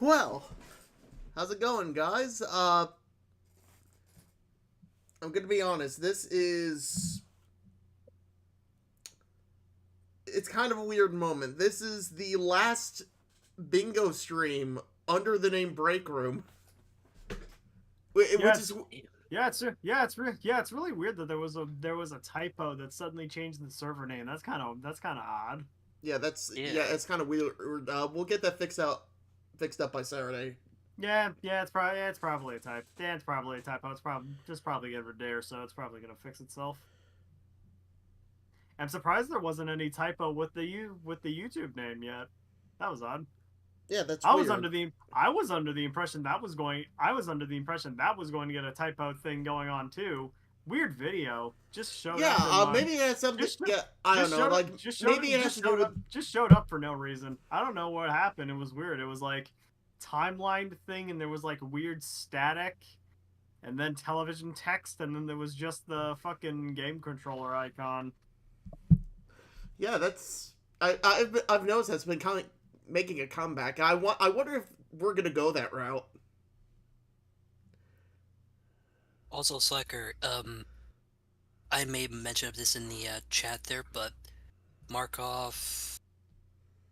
Well, how's it going, guys? I'm gonna be honest. It's kind of a weird moment. This is the last bingo stream under the name Break Room, which is it's really weird that there was a typo that suddenly changed the server name. That's kind of odd. it's kind of weird. We'll get that fixed up by Saturday. It's probably a typo. Yeah, it's probably a typo. It's probably every day or so. It's probably gonna fix itself. I'm surprised there wasn't any typo with the YouTube name yet. That was odd. Yeah, that's I weird. was under the impression that was going to get a typo thing going on too. Weird video. Just showed up in my maybe it has something. just Yeah, I don't just know. showed up Like just showed maybe it has just to do showed with. up just showed up for no reason. I don't know what happened. It was weird. It was like timeline thing, and there was like weird static, and then television text, and then there was just the fucking game controller icon. Yeah, that's. I've noticed that's been kind of making a comeback. I wonder if we're gonna go that route. Also, Slacker, I may mention of this in the chat there, but Markov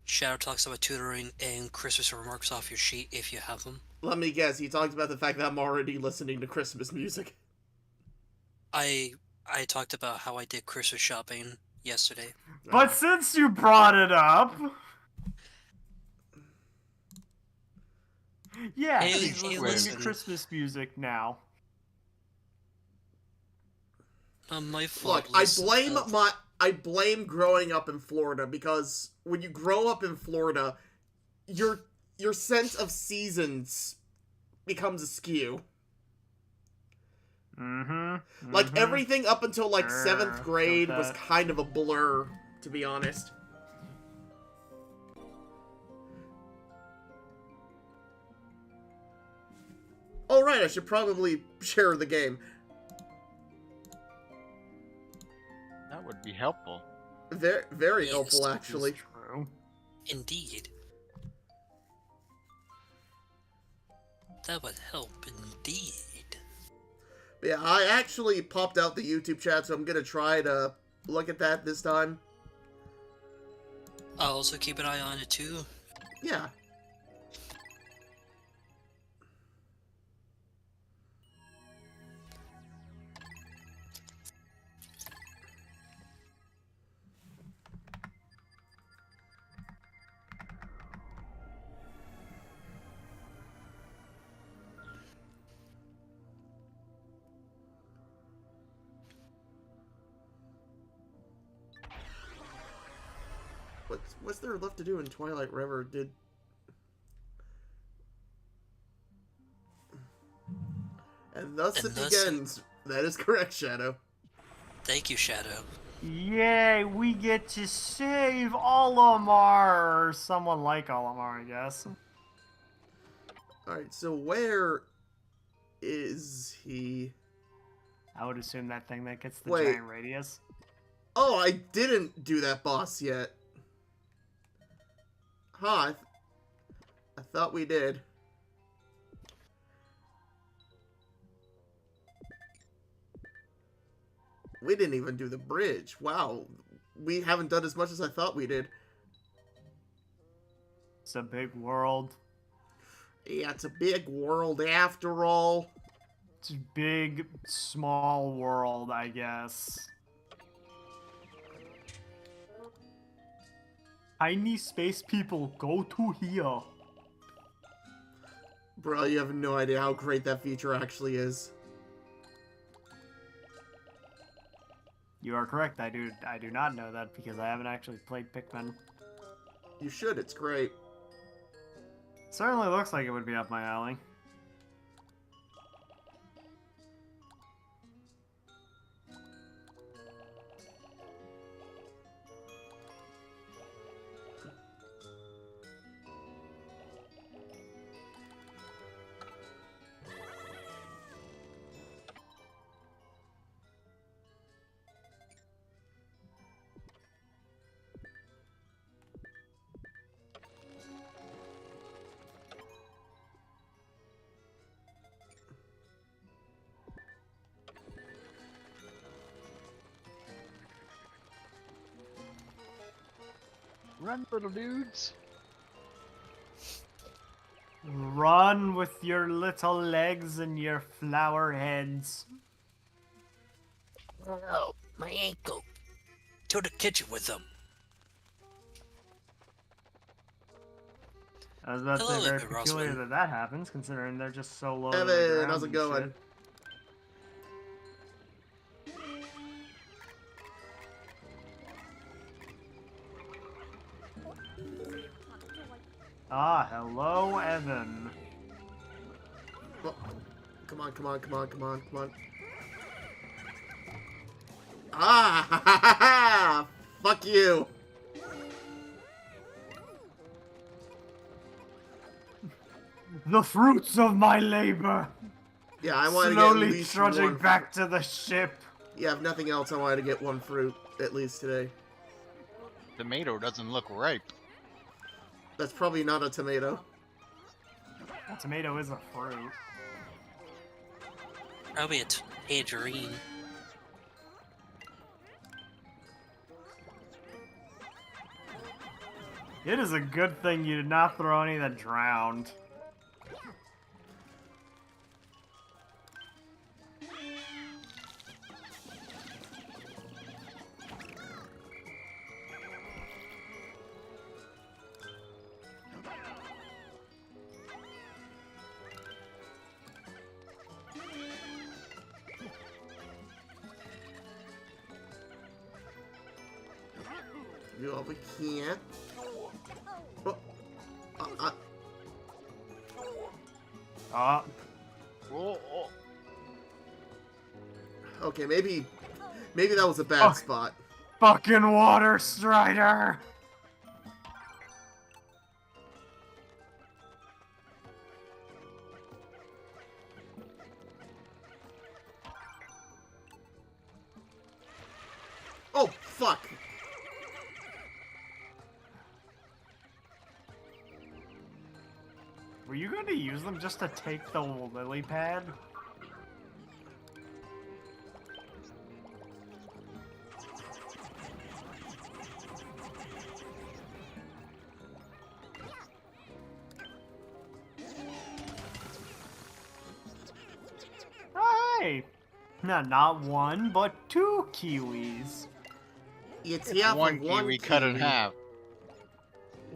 Shadow talks about tutoring and Christmas remarks off your sheet if you have them. Let me guess. He talked about the fact that I'm already listening to Christmas music. I talked about how I did Christmas shopping yesterday. But since you brought it up, yeah, Hey, he's listening to listen. Christmas music now. My Look, I blame growing up in Florida, because when you grow up in Florida, your sense of seasons becomes askew. Like everything up until like 7th grade was kind of a blur, to be honest. Oh right, I should probably share the game. That would be helpful. Very Yes, helpful, actually. True. Indeed. That would help indeed. But yeah, I actually popped out the YouTube chat, so I'm gonna try to look at that this time. I'll also keep an eye on it too. Yeah. What's there left to do in Twilight River? And thus it begins. That is correct, Shadow. Thank you, Shadow. Yay, we get to save Olimar, or someone like Olimar, I guess. Alright, so where is he? I would assume that thing that gets the Wait. giant radius. Oh, I didn't do that boss yet. Huh, I thought we did. We didn't even do the bridge. Wow. We haven't done as much as I thought we did. It's a big world. Yeah, it's a big world after all. It's a big, small world, I guess. Tiny space people, go to here. Bro, you have no idea how great that feature actually is. You are correct. I do not know that because I haven't actually played Pikmin. You should, it's great. Certainly looks like it would be up my alley. Run, little dudes. Run with your little legs and your flower heads. Oh, my ankle. To the kitchen with them. I was about to Hello, say very Evan peculiar Rossman. that happens, considering they're just so low to the Evan, ground how's it and going? shit. Ah, hello, Evan. Oh, come on, come on, come on, come on, come on. Ah, ha, ha, ha, ha. Fuck you. The fruits of my labor. Yeah, I want to get at Slowly least trudging one. back to the ship. Yeah, if nothing else, I wanted to get one fruit at least today. Tomato doesn't look ripe. That's probably not a tomato. A tomato is a fruit. Probably a tangerine. It is a good thing you did not throw any that drowned. No, we can't. Oh, Ah, Oh, oh. okay, maybe that was a bad Oh. spot. fucking water strider! Oh, fuck. Were you going to use them just to take the lily pad? Hey! No, not one, but two kiwis. It's yeah, One kiwi cut in kiwi. half.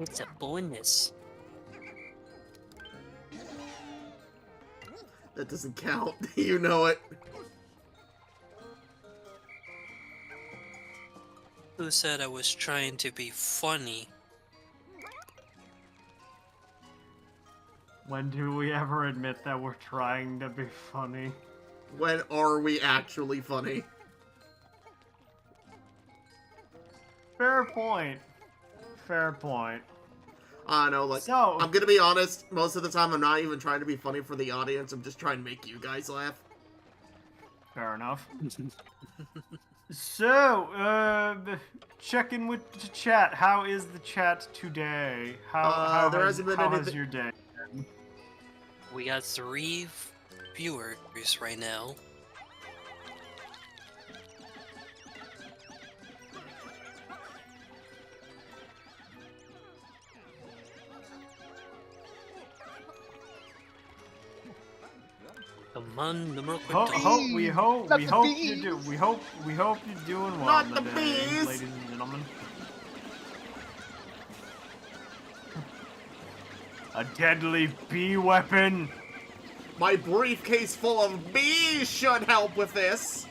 It's a bonus. That doesn't count. You know it. Who said I was trying to be funny? When do we ever admit that we're trying to be funny? When are we actually funny? Fair point. Fair point. I know, like, So, I'm gonna be honest, most of the time I'm not even trying to be funny for the audience, I'm just trying to make you guys laugh. fair enough. So, checking with the chat. How is the chat today? How there has, hasn't been how has anything- your day? We got 3 viewers right now. Come on, numero We quinto. hope Not the you do. We hope you're doing well Not the today, bees! ladies and gentlemen. A deadly bee weapon. My briefcase full of bees should help with this!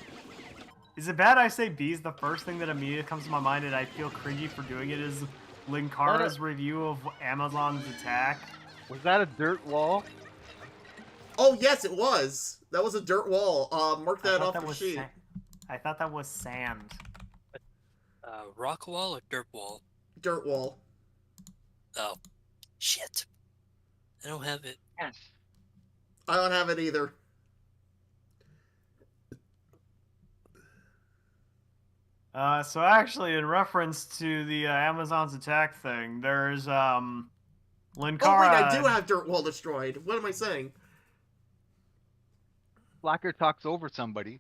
Is it bad I say bees? The first thing that immediately comes to my mind, and I feel cringy for doing it, is Linkara's review of Amazon's Attack. Was that a dirt wall? Oh, yes, it was! That was a dirt wall. Mark I that thought off that the was sheet. I thought that was sand. Rock wall or dirt wall? Dirt wall. Oh, shit. I don't have it. Yes. I don't have it either. So actually, in reference to the Amazon's Attack thing, there's Linkara. Oh, wait, I do have dirt wall destroyed. What am I saying? Slacker talks over somebody.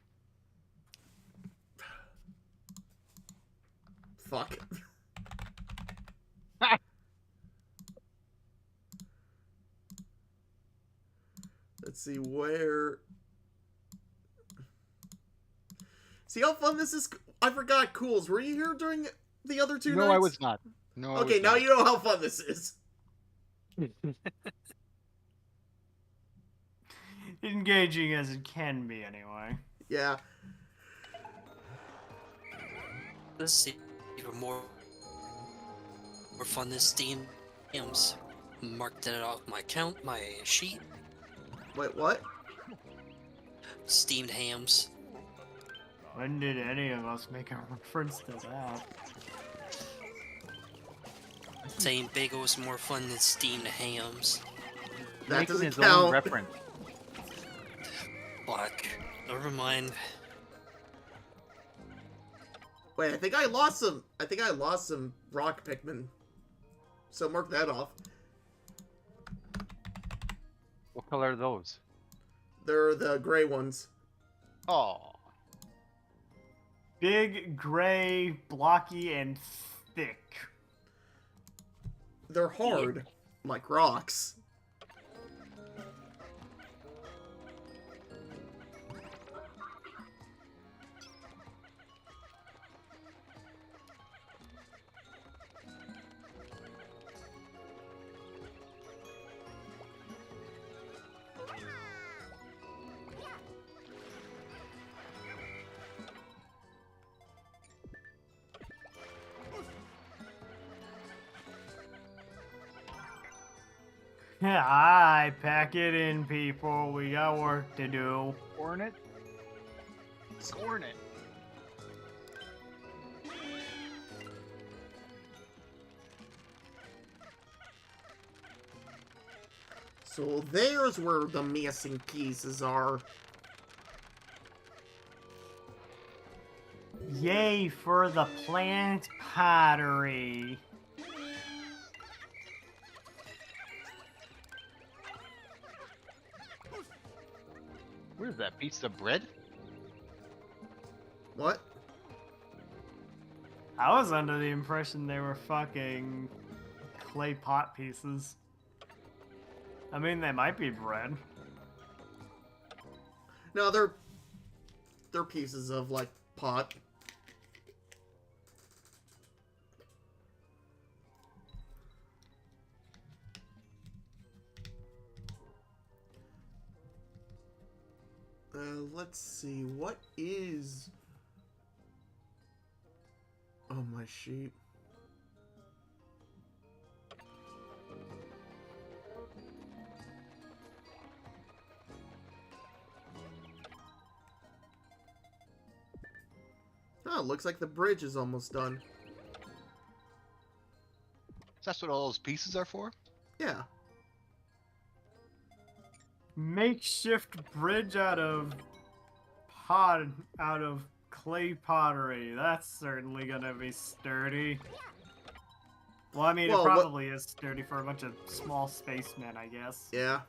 Fuck. Let's see where. See how fun this is? I forgot, Cools. Were you here during the other 2 nights? No, I was not. No, I Okay, was now not. you know how fun this is. Engaging as it can be, anyway. Yeah. This is even more fun than Steam games. mark that off my sheet. Wait, what? Steamed hams. When did any of us make a reference to that? Saying bagel was more fun than steamed hams. That Making doesn't his count. own reference. Fuck. Never mind. Wait, I think I lost some rock Pikmin. So mark that off. What color are those? They're the gray ones. Oh, Big, gray, blocky, and thick. They're hard, like rocks. I pack it in, people. We got work to do. scorn it. Scorn it. So there's where the missing pieces are. Yay for the plant pottery. Where's that piece of bread? What? I was under the impression they were fucking clay pot pieces. I mean, they might be bread. No, they're pieces of like pot. Let's see, what is on my sheet? Oh, looks like the bridge is almost done. That's what all those pieces are for? Yeah. Makeshift bridge out of clay pottery. That's certainly gonna be sturdy. Well, I mean, Well, it probably is sturdy for a bunch of small spacemen, I guess. Yeah.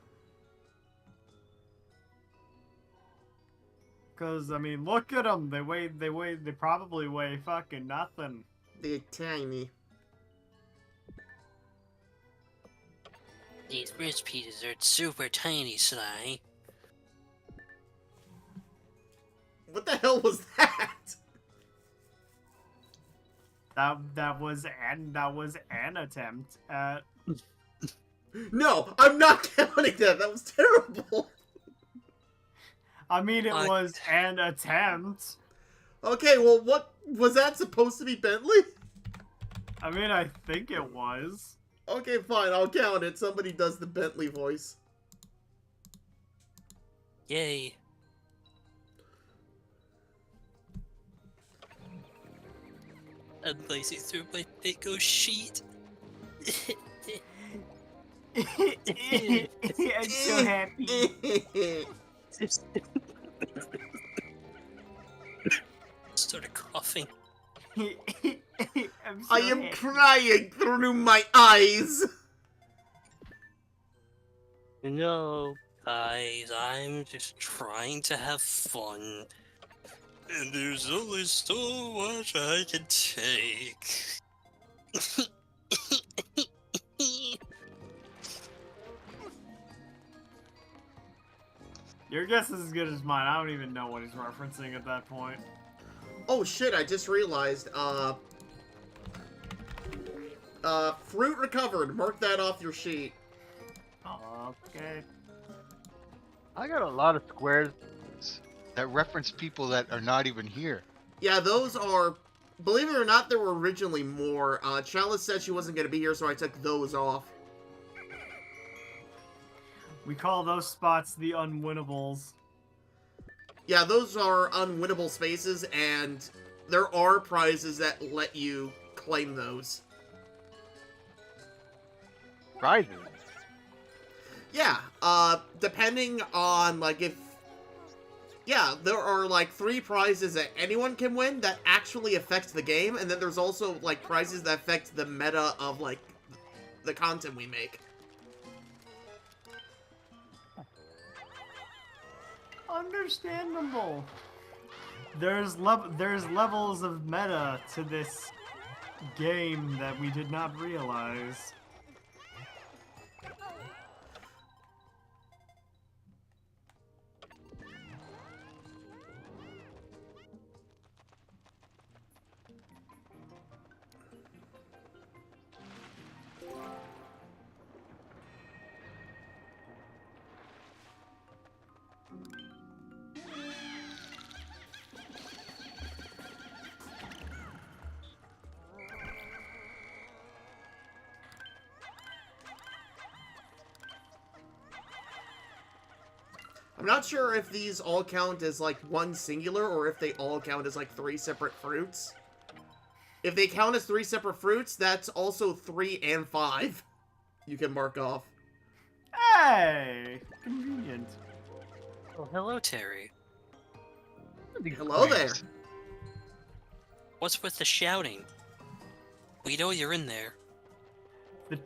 Cause I mean, look at them. They probably weigh fucking nothing. They're tiny. These bridge pieces are super tiny, Sly. What the hell was that? That was an attempt at. No, I'm not counting that. That was terrible. I mean, it was an attempt. Okay, well, what was that supposed to be, Bentley? I mean, I think it was. Okay, fine, I'll count it. Somebody does the Bentley voice. Yay. I'm blazing through my Pico sheet. I'm so happy. Started coughing. I'm so I am happy. crying through my eyes. No, guys, I'm just trying to have fun. And there's only so much I can take. Your guess is as good as mine. I don't even know what he's referencing at that point. Oh shit, I just realized, fruit recovered. Mark that off your sheet. Okay. I got a lot of squares that reference people that are not even here. Yeah, those are, believe it or not, there were originally more. Chalice said she wasn't gonna be here, so I took those off. We call those spots the unwinnables. Yeah, those are unwinnable spaces, and there are prizes that let you claim those. Prizes. Yeah, depending on, like, if... Yeah, there are, like, 3 prizes that anyone can win that actually affect the game, and then there's also, like, prizes that affect the meta of, like, the content we make. Understandable. There's levels of meta to this game that we did not realize. I'm not sure if these all count as, like, one singular, or if they all count as, like, 3 separate fruits. If they count as 3 separate fruits, that's also 3 and 5 you can mark off. Hey! Convenient. Oh, hello, Terry. Hello there. What's with the shouting? We know you're in there. The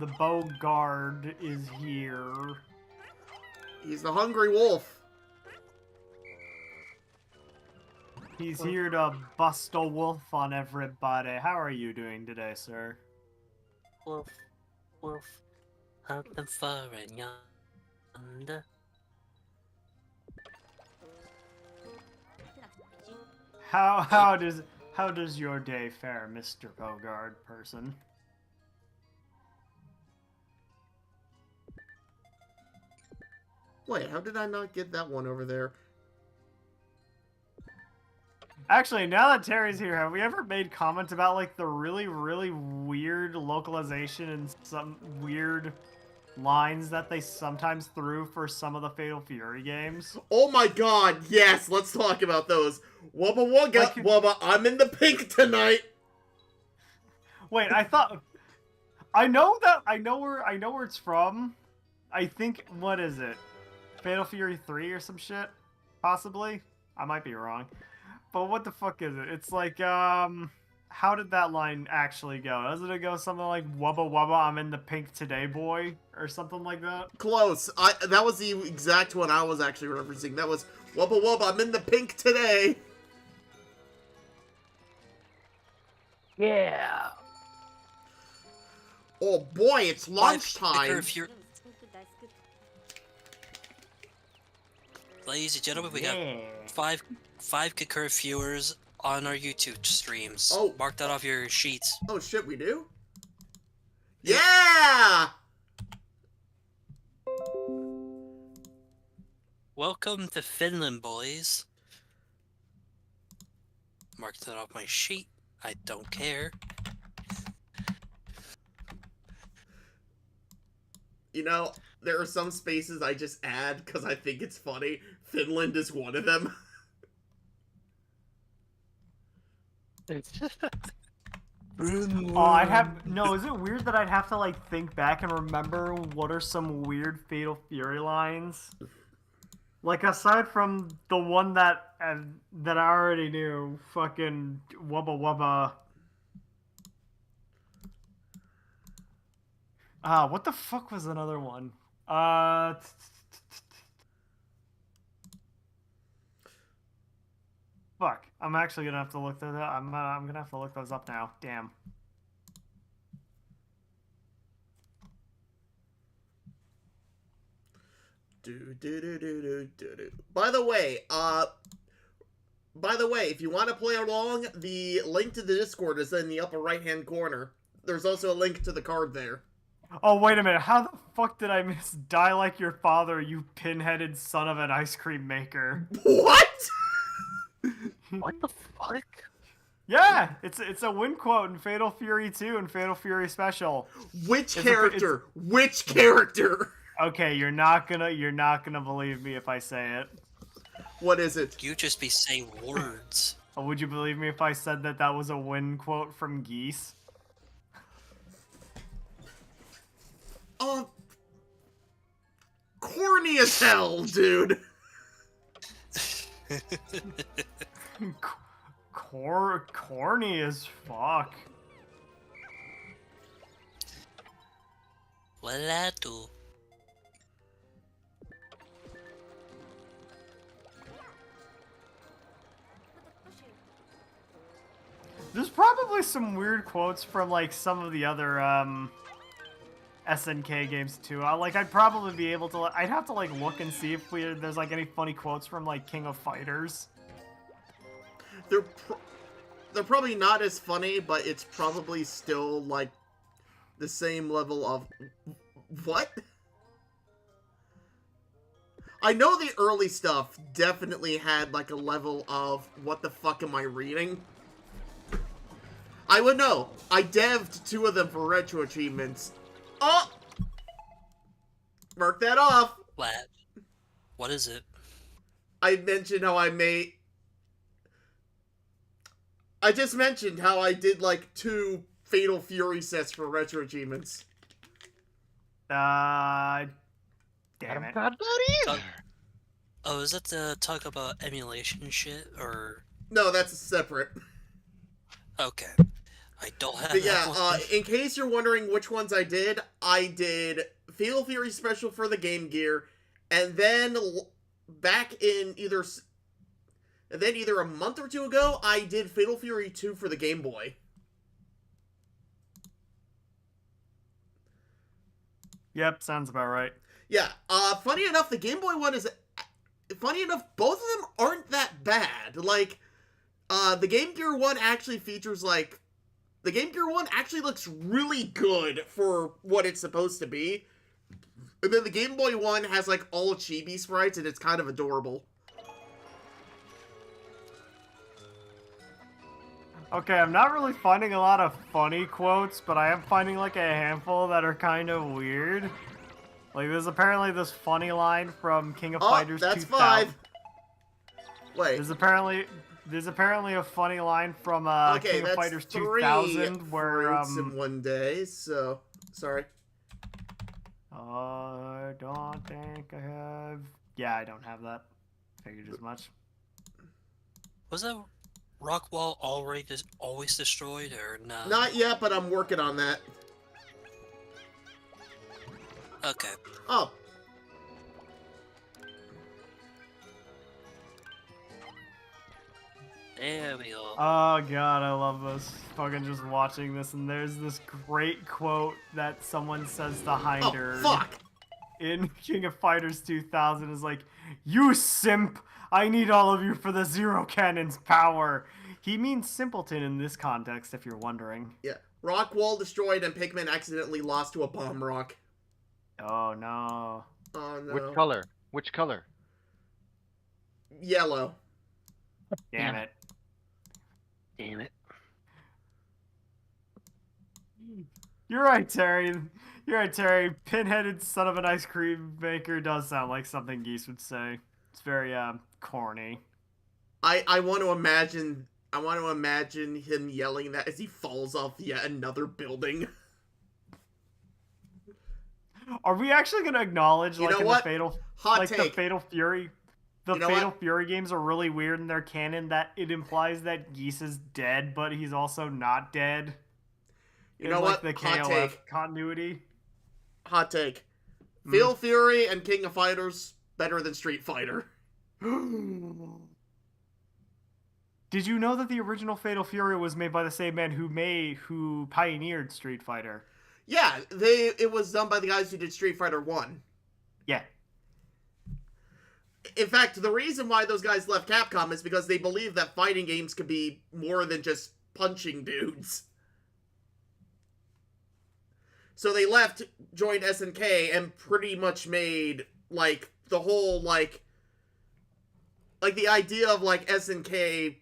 Bogard is here. He's the hungry wolf. He's here to bust a wolf on everybody. How are you doing today, sir? Wolf, wolf, hunting far and yonder. How does your day fare, Mr. Bogard person? Wait, how did I not get that one over there? Actually, now that Terry's here, have we ever made comments about, like, the really, really weird localization and some weird lines that they sometimes threw for some of the Fatal Fury games? Oh my god, yes, let's talk about those. Wubba wugga, Like- wubba, I'm in the pink tonight. Wait, I know where it's from. I think, what is it? Fatal Fury 3 or some shit? Possibly? I might be wrong. But what the fuck is it? It's like, how did that line actually go? Doesn't it go something like, wubba wubba, I'm in the pink today, boy? Or something like that? Close. That was the exact one I was actually referencing. That was, wubba wubba, I'm in the pink today. Yeah. Oh boy, it's lunchtime. Ladies and gentlemen, we got Yeah. five concurrent viewers on our YouTube streams. Oh. Mark that off your sheets. Oh shit, we do? Yeah! Welcome to Finland, boys. Mark that off my sheet. I don't care. You know, there are some spaces I just add because I think it's funny. Finland is one of them. No, is it weird that I'd have to, like, think back and remember what are some weird Fatal Fury lines? Like, aside from the one that I already knew, fucking wubba wubba. What the fuck was another one? Fuck. I'm actually gonna have to look those up. I'm gonna have to look those up now. Damn. By the way, if you want to play along, the link to the Discord is in the upper right-hand corner. There's also a link to the card there. Oh, wait a minute. How the fuck did I miss Die Like Your Father, you pinheaded son of an ice cream maker? What? What the fuck? Yeah, it's It's a win quote in Fatal Fury 2 and Fatal Fury Special. Which character? Which character? Okay, you're not gonna believe me if I say it. What is it? You just be saying words. Or would you believe me if I said that was a win quote from Geese? Corny as hell, dude. Corny as fuck. What did I do? There's probably some weird quotes from like some of the other SNK games too. I'd probably be able to. I'd have to like look and see if there's like any funny quotes from like King of Fighters. They're probably not as funny, but it's probably still like the same level of what? I know the early stuff definitely had like a level of what the fuck am I reading? I would know. I devved 2 of them for retro achievements. Oh! Mark that off! What is it? I mentioned how I just mentioned how I did like 2 Fatal Fury sets for retro achievements. Damn it. Not that either. Oh, is that the talk about emulation shit, or? No, that's separate. Okay. I don't have But that yeah, one. in case you're wondering which ones I did Fatal Fury Special for the Game Gear, and then back in either a month or 2 ago, I did Fatal Fury 2 for the Game Boy. Yep, sounds about right. Yeah, funny enough, the Game Boy one is... Funny enough, both of them aren't that bad. Like, the Game Gear one actually features, like... The Game Gear one actually looks really good for what it's supposed to be. And then the Game Boy one has, like, all chibi sprites, and it's kind of adorable. Okay, I'm not really finding a lot of funny quotes, but I am finding like a handful that are kind of weird. Like, there's apparently this funny line from King of Fighters 2000. That's 5. Wait. There's apparently a funny line from King of Fighters 2000 where in one day, so sorry. I don't think I have. Yeah, I don't have that. Figured as much. Was that rock wall always destroyed, or no? Not yet, but I'm working on that. Okay. Oh. There we go. Oh god, I love this. Fucking just watching this, and there's this great quote that someone says to Hinder. Oh, fuck! In King of Fighters 2000 is like, "You simp! I need all of you for the Zero Cannon's power." He means simpleton in this context, if you're wondering. Yeah. Rock wall destroyed and Pikmin accidentally lost to a bomb rock. Oh no. Oh no. Which color? Which color? Yellow. Damn it. Damn it. You're right, Terry. You're right, Terry. Pinheaded son of an ice cream maker does sound like something Geese would say. It's very corny. I want to imagine him yelling that as he falls off yet another building. Are we actually going to acknowledge You like know in what? the Fatal Hot like take. the Fatal Fury You know Fatal what? Fury games are really weird in their canon that it implies that Geese is dead, but he's also not dead. You know like what? the Hot KOF take. continuity. Hot take. Fatal Fury and King of Fighters better than Street Fighter. Did you know that the original Fatal Fury was made by the same man who pioneered Street Fighter? Yeah, it was done by the guys who did Street Fighter 1. Yeah. In fact, the reason why those guys left Capcom is because they believed that fighting games could be more than just punching dudes. So they left, joined SNK, and pretty much made, like, the whole, like, Like, the idea of, like, SNK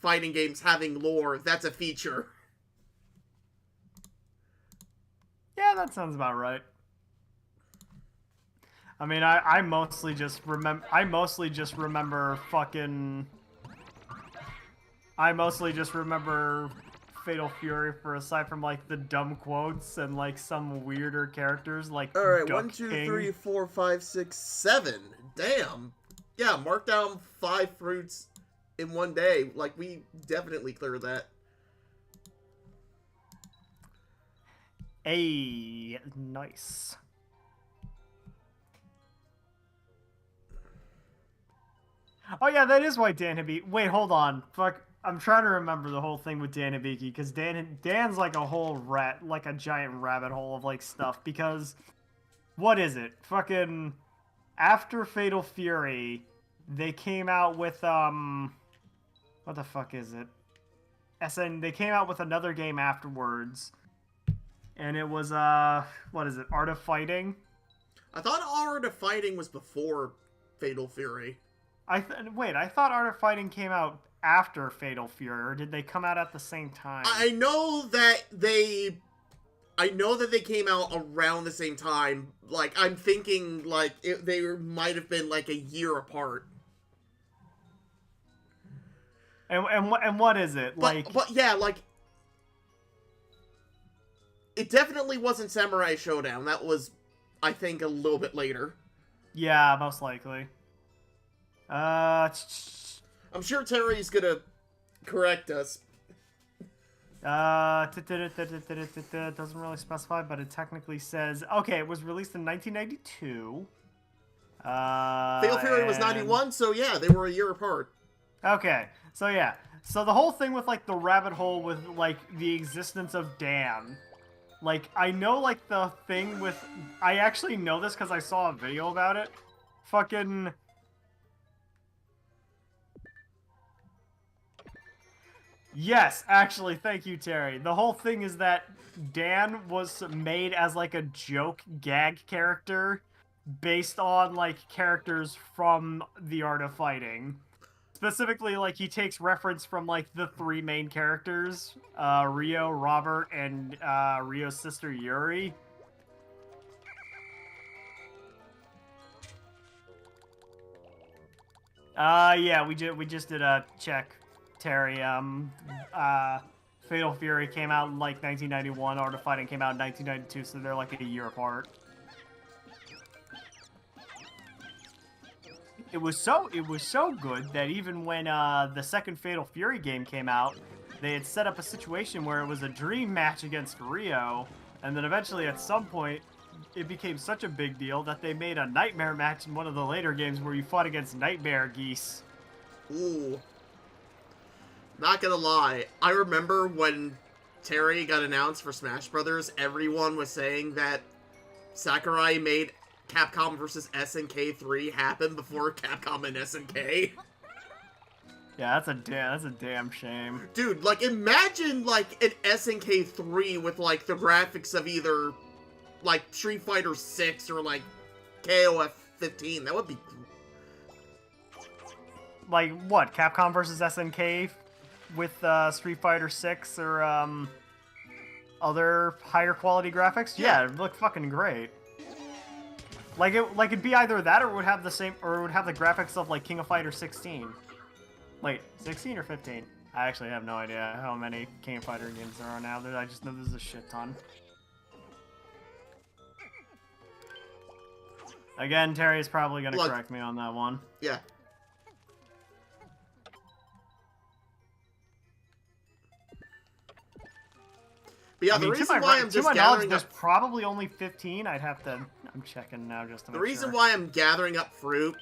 fighting games having lore, that's a feature. Yeah, that sounds about right. I mean, I mostly just remember fucking. I mostly just remember Fatal Fury for aside from like the dumb quotes and like some weirder characters like Alright, Duck 1, 2, King. 3, 4, 5, 6, 7. Damn. Yeah, mark down 5 fruits in one day. Like, we definitely cleared that. Hey, nice. Oh yeah, that is why Dan Hibiki. Wait, hold on. Fuck, I'm trying to remember the whole thing with Dan Hibiki because Dan's like a whole like a giant rabbit hole of like stuff. Because what is it? Fucking after Fatal Fury, they came out with what the fuck is it? They came out with another game afterwards, and it was what is it? Art of Fighting. I thought Art of Fighting was before Fatal Fury. Wait, I thought Art of Fighting came out after Fatal Fury, or did they come out at the same time? I know that they came out around the same time. Like, I'm thinking, like, they might have been, like, a year apart. And what is it? But yeah, like, it definitely wasn't Samurai Showdown. That was, I think, a little bit later. Yeah, most likely. I'm sure Terry's gonna correct us. Doesn't really specify, but it technically says okay. It was released in 1992. Fatal Fury was 91, so yeah, they were a year apart. Okay, so yeah, so the whole thing with like the rabbit hole with like the existence of Dan, like I know like the thing with I actually know this because I saw a video about it. Fucking. Yes, actually, thank you, Terry. The whole thing is that Dan was made as like a joke gag character based on like characters from The Art of Fighting. Specifically, like he takes reference from like the 3 main characters, Rio, Robert, and Rio's sister Yuri. Yeah, we just did a check. Terry, Fatal Fury came out in like 1991, Art of Fighting came out in 1992, so they're like a year apart. It was so good that even when the second Fatal Fury game came out, they had set up a situation where it was a dream match against Rio, and then eventually at some point it became such a big deal that they made a nightmare match in one of the later games where you fought against Nightmare Geese. Ooh. Not gonna lie, I remember when Terry got announced for Smash Brothers, everyone was saying that Sakurai made Capcom vs. SNK 3 happen before Capcom and SNK. Yeah, that's a damn shame. Dude, like, imagine, like, an SNK 3 with, like, the graphics of either, like, Street Fighter 6 or, like, KOF 15. That would be... Like, what? Capcom vs. SNK with Street Fighter 6 or other higher quality graphics? Yeah, it'd look fucking great. Like it'd be either that or it would have the same or it would have the graphics of like King of Fighter 16. Wait, 16 or 15? I actually have no idea how many King of Fighter games there are now. I just know there's a shit ton. Again, Terry's probably gonna correct me on that one. Yeah. But yeah, I mean, the reason why I'm just gathering there's up... probably only 15. I'd have to... I'm checking now just to make sure. The reason why I'm gathering up fruit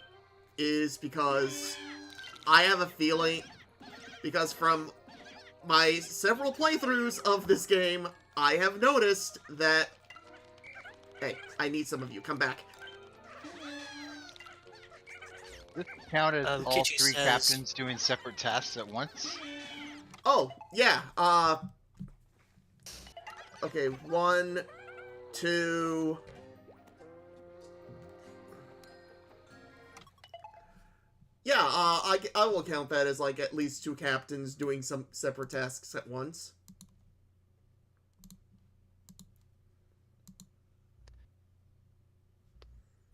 is because I have a feeling... Because from my several playthroughs of this game, I have noticed that... Hey, I need some of you. Come back. This counted all Kichi 3 says- captains doing separate tasks at once? Oh, yeah. Okay, 1, 2... Yeah, I will count that as like at least 2 captains doing some separate tasks at once.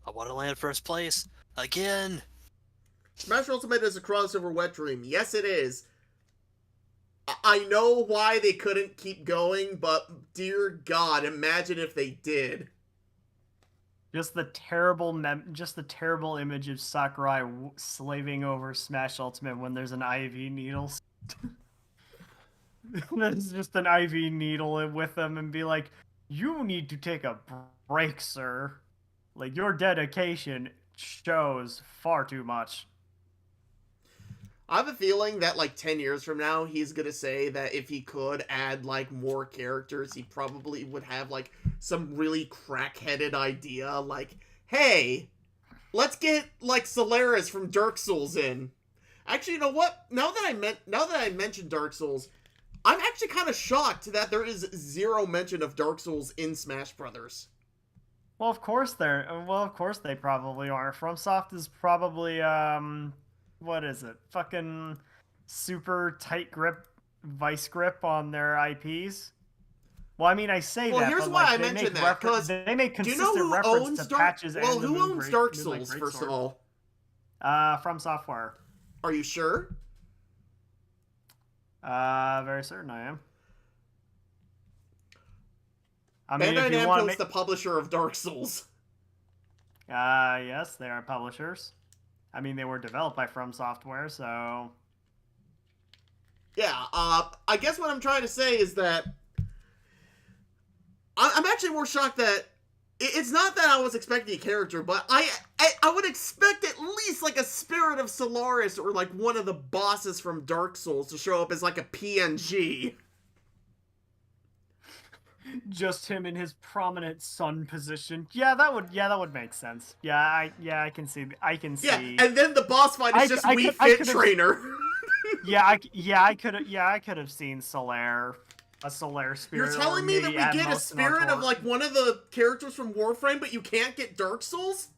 I want to land first place again. Smash Ultimate is a crossover wet dream. Yes, it is. I know why they couldn't keep going, but dear God, imagine if they did. Just the terrible image of Sakurai slaving over Smash Ultimate when there's an IV needle. There's just an IV needle with them and be like, "You need to take a break, sir. Like, your dedication shows far too much." I have a feeling that like 10 years from now, he's gonna say that if he could add like more characters, he probably would have like some really crack-headed idea, like, hey, let's get like Solaris from Dark Souls in. Actually, you know what? Now that I mentioned Dark Souls, I'm actually kind of shocked that there is zero mention of Dark Souls in Smash Brothers. Well, of course they probably are. FromSoft is probably what is it? Fucking super tight grip vice grip on their IPs. Well, I mean, I say well, that. Here's but, why like, I mentioned that, because they make do you consistent know who reference owns to patches. Well, and who owns Dark Souls first of all? From Software. Are you sure? Very certain I am. I mean, Bandai if you Namco want is the publisher of Dark Souls. yes, they are publishers. I mean, they were developed by From Software, so Yeah, I guess what I'm trying to say is that I'm actually more shocked that it's not that I was expecting a character, but I would expect at least like a Spirit of Solaris or like one of the bosses from Dark Souls to show up as like a PNG. just him in his prominent sun position. Yeah, that would make sense. I can see. Yeah, and then the boss fight is just Wii Fit Trainer. I could have seen a Solaire Spirit. You're telling me that we get a spirit of like one of the characters from Warframe, but you can't get Dark Souls?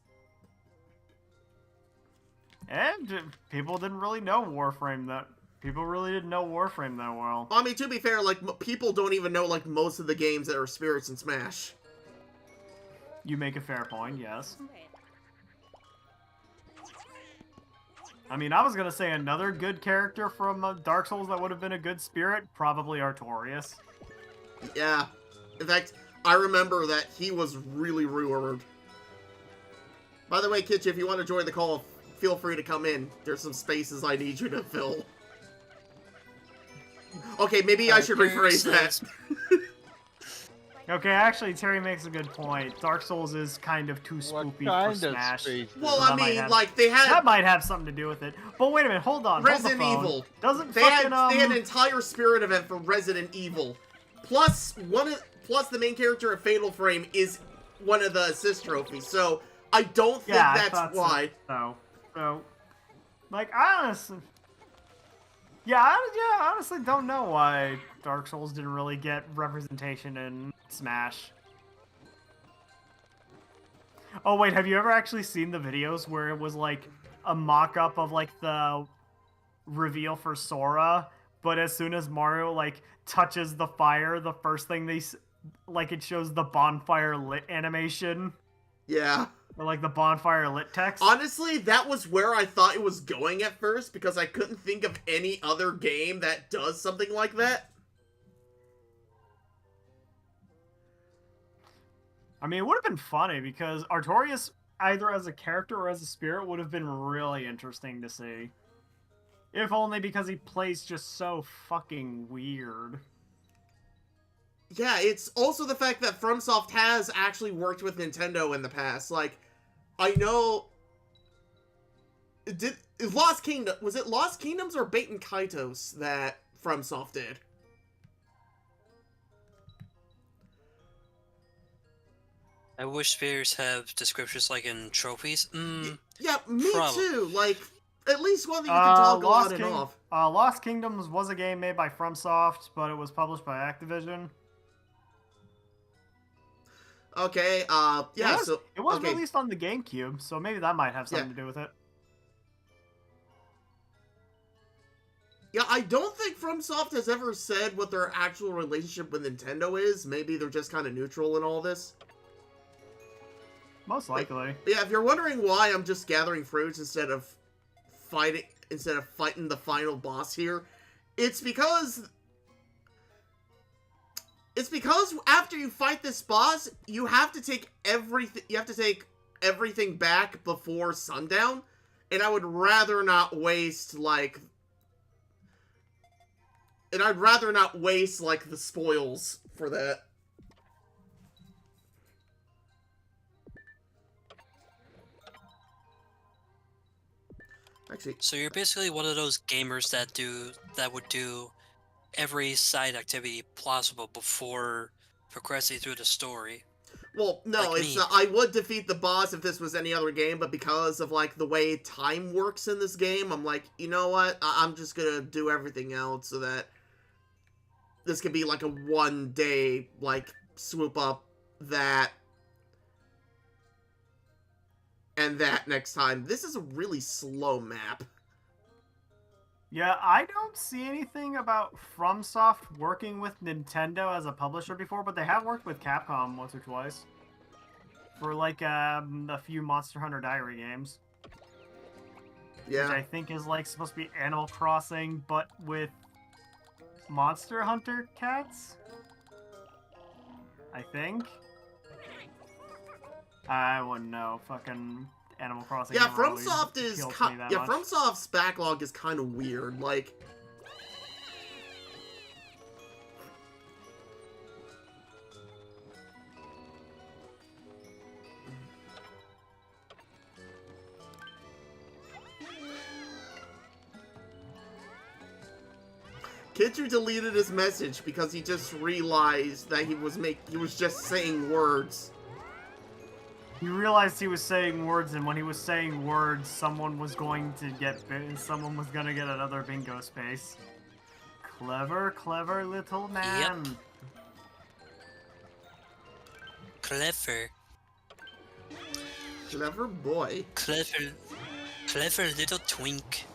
And people didn't really know Warframe that. People really didn't know Warframe that well. I mean, to be fair, like people don't even know like most of the games that are spirits in Smash. You make a fair point, yes. I mean, I was gonna say another good character from Dark Souls that would have been a good spirit, probably Artorias. Yeah. In fact, I remember that he was really rumored. By the way, Kitch, if you want to join the call, feel free to come in. There's some spaces I need you to fill. Okay, maybe I should rephrase that. Okay, actually, Terry makes a good point. Dark Souls is kind of too spoopy for Smash. Well, I mean, like, they had... That might have something to do with it. But wait a minute, hold on. Resident Evil. Doesn't they had an entire spirit event for Resident Evil. Plus, the main character of Fatal Frame is one of the assist trophies. So, I don't think that's why. So, like, honestly... Yeah, I honestly don't know why Dark Souls didn't really get representation in Smash. Oh wait, have you ever actually seen the videos where it was like a mock-up of like the reveal for Sora, but as soon as Mario like touches the fire, the first thing it shows the bonfire lit animation? Yeah. Or like the bonfire lit text? Honestly, that was where I thought it was going at first, because I couldn't think of any other game that does something like that. I mean, it would have been funny, because Artorias, either as a character or as a spirit, would have been really interesting to see. If only because he plays just so fucking weird. Yeah, it's also the fact that FromSoft has actually worked with Nintendo in the past. Like, I know... Was it Lost Kingdoms or Baten Kaitos that FromSoft did? I wish spheres have descriptions like in trophies. Yeah, me probably. too. Like, at least one that you can toggle on and off. Lost Kingdoms was a game made by FromSoft, but it was published by Activision. Okay, yeah, it was released on the GameCube, so maybe that might have something to do with it. Yeah, I don't think FromSoft has ever said what their actual relationship with Nintendo is. Maybe they're just kind of neutral in all this. Most likely. Yeah, if you're wondering why I'm just gathering fruits instead of fighting the final boss here, it's because after you fight this boss, you have to take everything back before sundown, and I would rather not waste like the spoils for that. Actually, So you're basically one of those gamers that would do every side activity possible before progressing through the story. well, no, Like it's me. I would defeat the boss if this was any other game, but because of like the way time works in this game, I'm like, you know what? I'm just gonna do everything else so that this could be like a 1 day like swoop up that and that next time. This is a really slow map. Yeah, I don't see anything about FromSoft working with Nintendo as a publisher before, but they have worked with Capcom once or twice for like a few Monster Hunter Diary games, which I Yeah. think is like supposed to be Animal Crossing, but with Monster Hunter cats. I think. I wouldn't know. Fucking Animal Crossing. Yeah, never really FromSoft is appealed to me that much. FromSoft's backlog is kind of weird. Like, Kitcher deleted his message because he just realized that he was just saying words. He realized he was saying words, and when he was saying words, someone was gonna get another bingo space. Clever, clever little man. Yep. Clever. Clever boy. Clever little twink.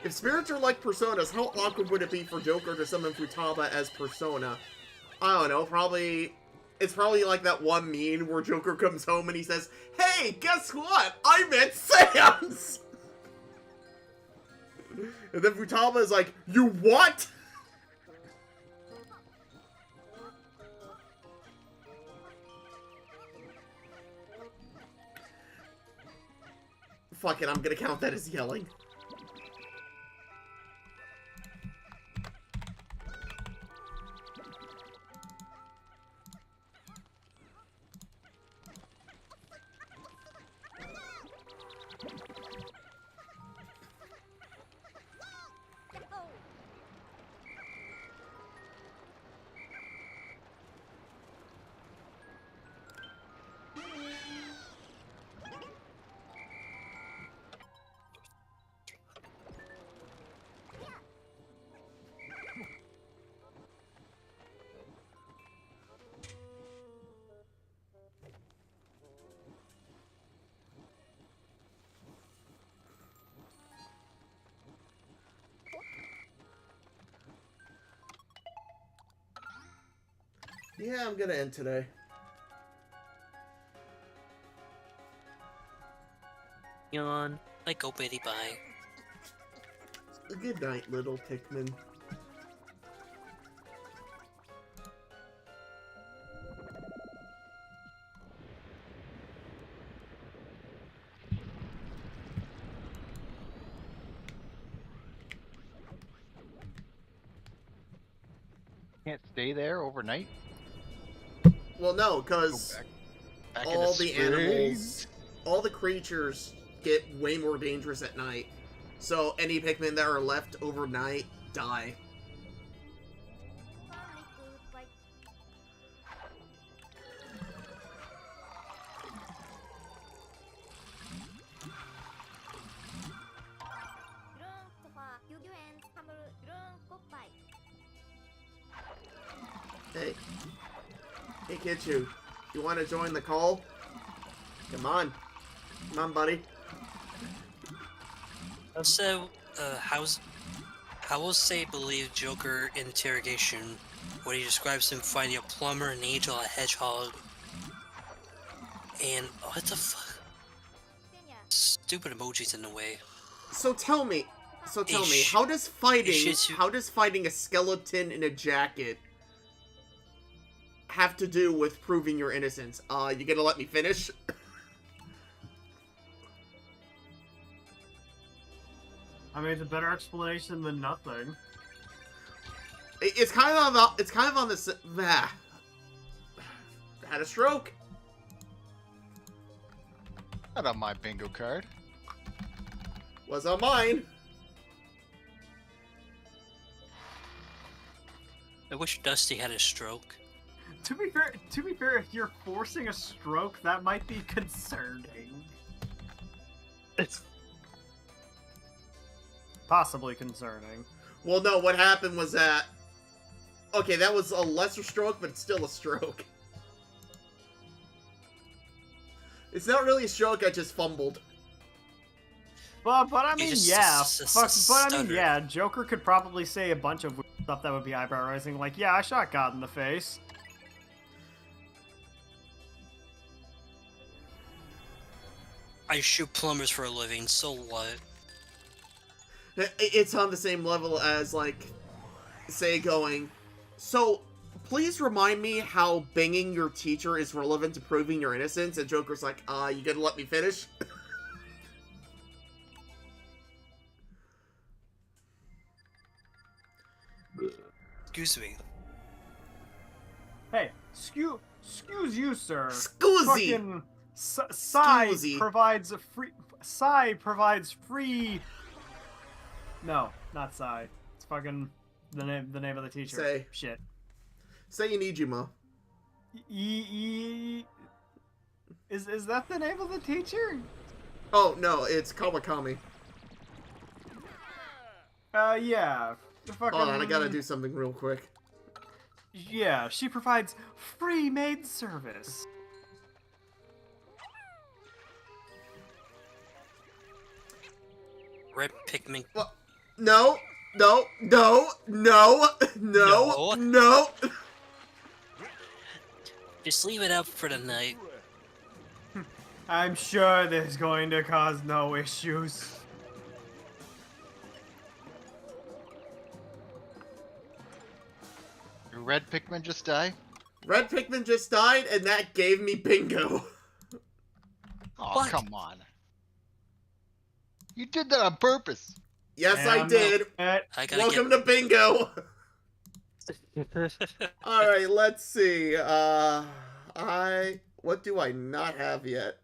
If spirits are like personas, how awkward would it be for Joker to summon Futaba as Persona? I don't know, it's probably like that one meme where Joker comes home and he says, "Hey, guess what? I'm at Sam's!" And then Futaba is like, "You what?" Fuck it, I'm gonna count that as yelling. Yeah, I'm gonna end today. Yawn. Like, go bitty bye. Good night, little Pikmin. Can't stay there overnight. Well, no, Go because back all into the spring. animals, all the creatures get way more dangerous at night. So any Pikmin that are left overnight die. Hey, Kichu, you want to join the call? Come on. Come on, buddy. So, how will Say believe Joker interrogation when he describes him finding a plumber, an angel, a hedgehog, and what the fuck? Stupid emojis in the way. So tell me, Ish. how does Ish. fighting a skeleton in a jacket have to do with proving your innocence? You gonna let me finish? I mean, it's a better explanation than nothing. It's kind of on this. Had a stroke. Not on my bingo card. Was on mine. I wish Dusty had a stroke. To be fair, if you're forcing a stroke, that might be concerning. It's Possibly concerning. Well, no. What happened was that. Okay, that was a lesser stroke, but it's still a stroke. It's not really a stroke. I just fumbled. But I mean, just yeah. But I mean, stuttered. yeah. Joker could probably say a bunch of stuff that would be eyebrow raising, like, "Yeah, I shot God in the face." I shoot plumbers for a living, so what? It's on the same level as, like, say going, so, please remind me how banging your teacher is relevant to proving your innocence, and Joker's like, you gonna let me finish? Excuse me. Hey, excuse you, sir. Scoozy! Fucking Psy Scoozy. provides a free. Psy provides free. No, not Psy. It's fucking the name of the teacher. Say. Shit. Say you need you, Mo. Is that the name of the teacher? Oh, no, it's Kawakami. Yeah. Fucking, Hold on, I gotta do something real quick. Yeah, she provides free maid service. Red Pikmin. Well, no, no, no, no, no, No. no. Just leave it up for the night. I'm sure this is going to cause no issues. Your red Pikmin just die? Red Pikmin just died, and that gave me bingo. Oh, What? come on. You did that on purpose. Yes, And I I'm did. not- I gotta Welcome to bingo. get. Alright, let's see. What do I not have yet?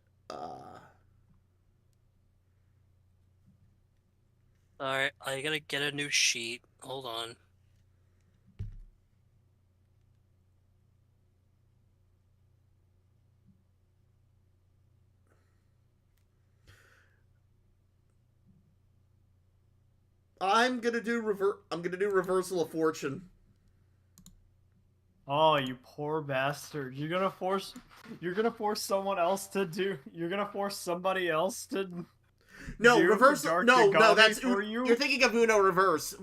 Alright, I gotta get a new sheet. Hold on. I'm gonna do reversal of fortune. Oh, you poor bastard! You're gonna force someone else to do. You're gonna force somebody else to. No, do reversal. Dark No, Yagami that's for you. You're thinking of Uno Reverse.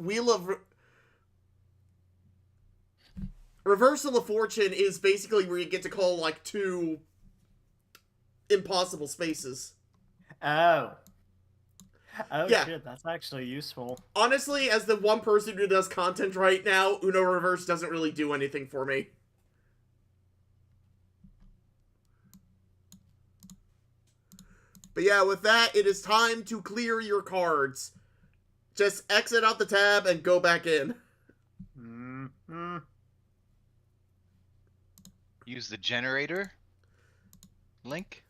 Reversal of Fortune is basically where you get to call like two impossible spaces. Oh. Oh Yeah. shit, that's actually useful. Honestly, as the one person who does content right now, Uno Reverse doesn't really do anything for me. But yeah, with that, it is time to clear your cards. Just exit out the tab and go back in. Mm-hmm. Use the generator link.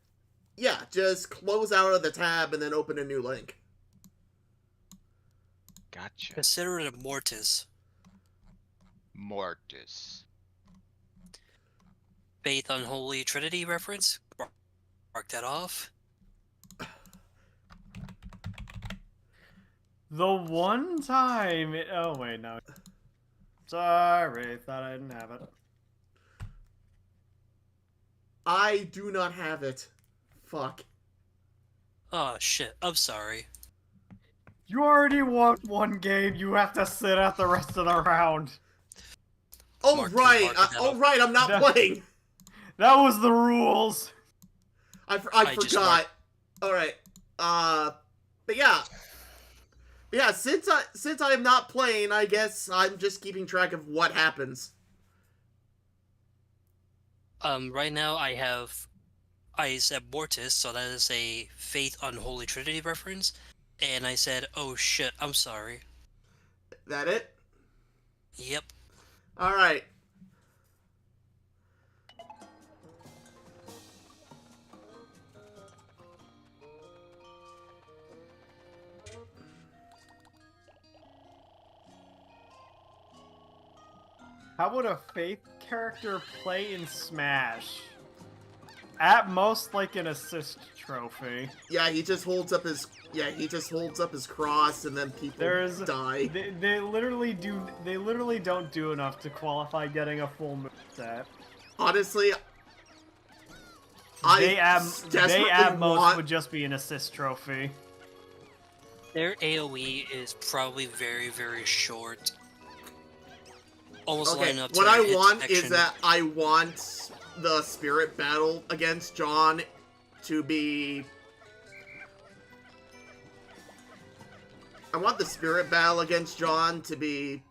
Yeah, just close out of the tab and then open a new link. Gotcha. Consider it a mortis. Mortis. Faith Unholy Trinity reference. Mark that off. The one time. Oh wait, no. Sorry, thought I didn't have it. I do not have it. Fuck. Oh shit, I'm sorry. You already won one game. You have to sit out the rest of the round. Oh, Mark two, right. mark it Oh, down. right. I'm not No. playing. That was the rules. I just forgot. marked- Alright. But yeah. Yeah, since I am not playing, I guess I'm just keeping track of what happens. Right now I said Mortis, so that is a Faith Unholy Trinity reference, and I said, oh shit, I'm sorry. That it? Yep. Alright. How would a Faith character play in Smash? At most, like an assist trophy. Yeah, he just holds up his cross and then people die. They literally don't do enough to qualify getting a full moveset. Honestly, They at most want... would just be an assist trophy. Their AoE is probably very, very short. Almost Okay, lining up to what their I hit want detection. is that I want the spirit battle against John to be... I want the spirit battle against John to be...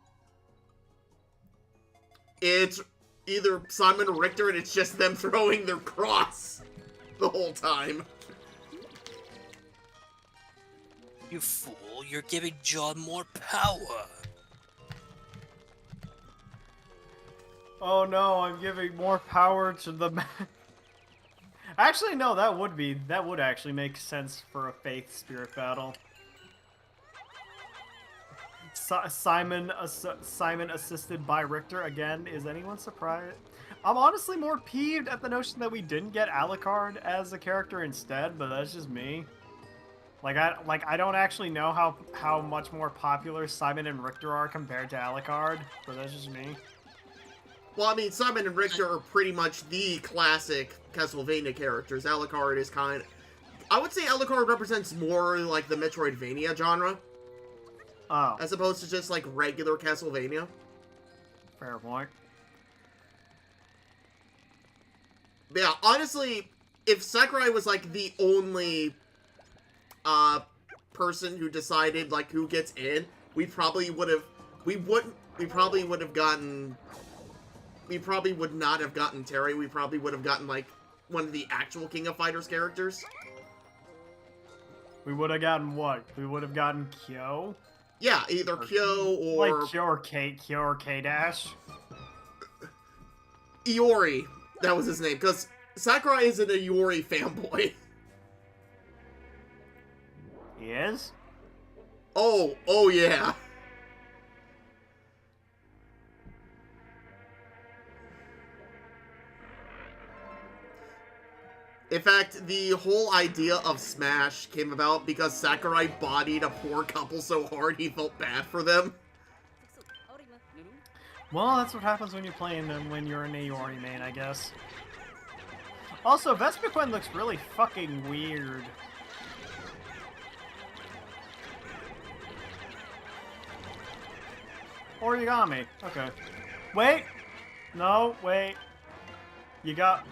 It's either Simon or Richter and it's just them throwing their cross the whole time. You fool, you're giving John more power. Oh no, I'm giving more power to the Actually, no, that would actually make sense for a Faith Spirit battle. Simon assisted by Richter again. Is anyone surprised? I'm honestly more peeved at the notion that we didn't get Alucard as a character instead, but that's just me. I don't actually know how much more popular Simon and Richter are compared to Alucard, but that's just me. Well, I mean, Simon and Richter are pretty much the classic Castlevania characters. Alucard is kind of... I would say Alucard represents more, like, the Metroidvania genre. Oh, As opposed to just, like, regular Castlevania. fair point. But yeah, honestly, if Sakurai was, like, the only, person who decided, like, who gets in, we probably would not have gotten Terry. We probably would have gotten, like, one of the actual King of Fighters characters. We would have gotten what? We would have gotten Kyo? Yeah, either Kyo or... Like Kyo or K-Dash? Iori. That was his name, because Sakurai is an Iori fanboy. He is? Oh yeah. In fact, the whole idea of Smash came about because Sakurai bodied a poor couple so hard he felt bad for them. Well, that's what happens when you're playing them when you're an Aori main, I guess. Also, Vespiquen looks really fucking weird. Origami. Okay. Wait! No, wait. You got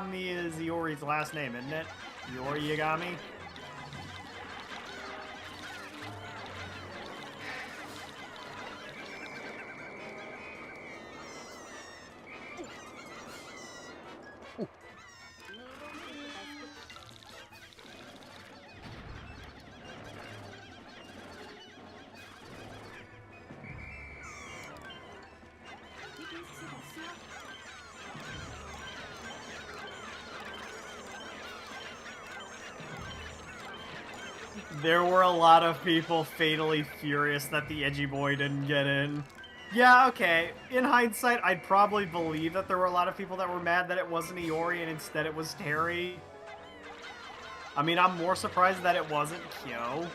me is Iori's last name, isn't it? Iori Yagami? There were a lot of people fatally furious that the edgy boy didn't get in. Yeah, okay. In hindsight, I'd probably believe that there were a lot of people that were mad that it wasn't Iori and instead it was Terry. I mean, I'm more surprised that it wasn't Kyo.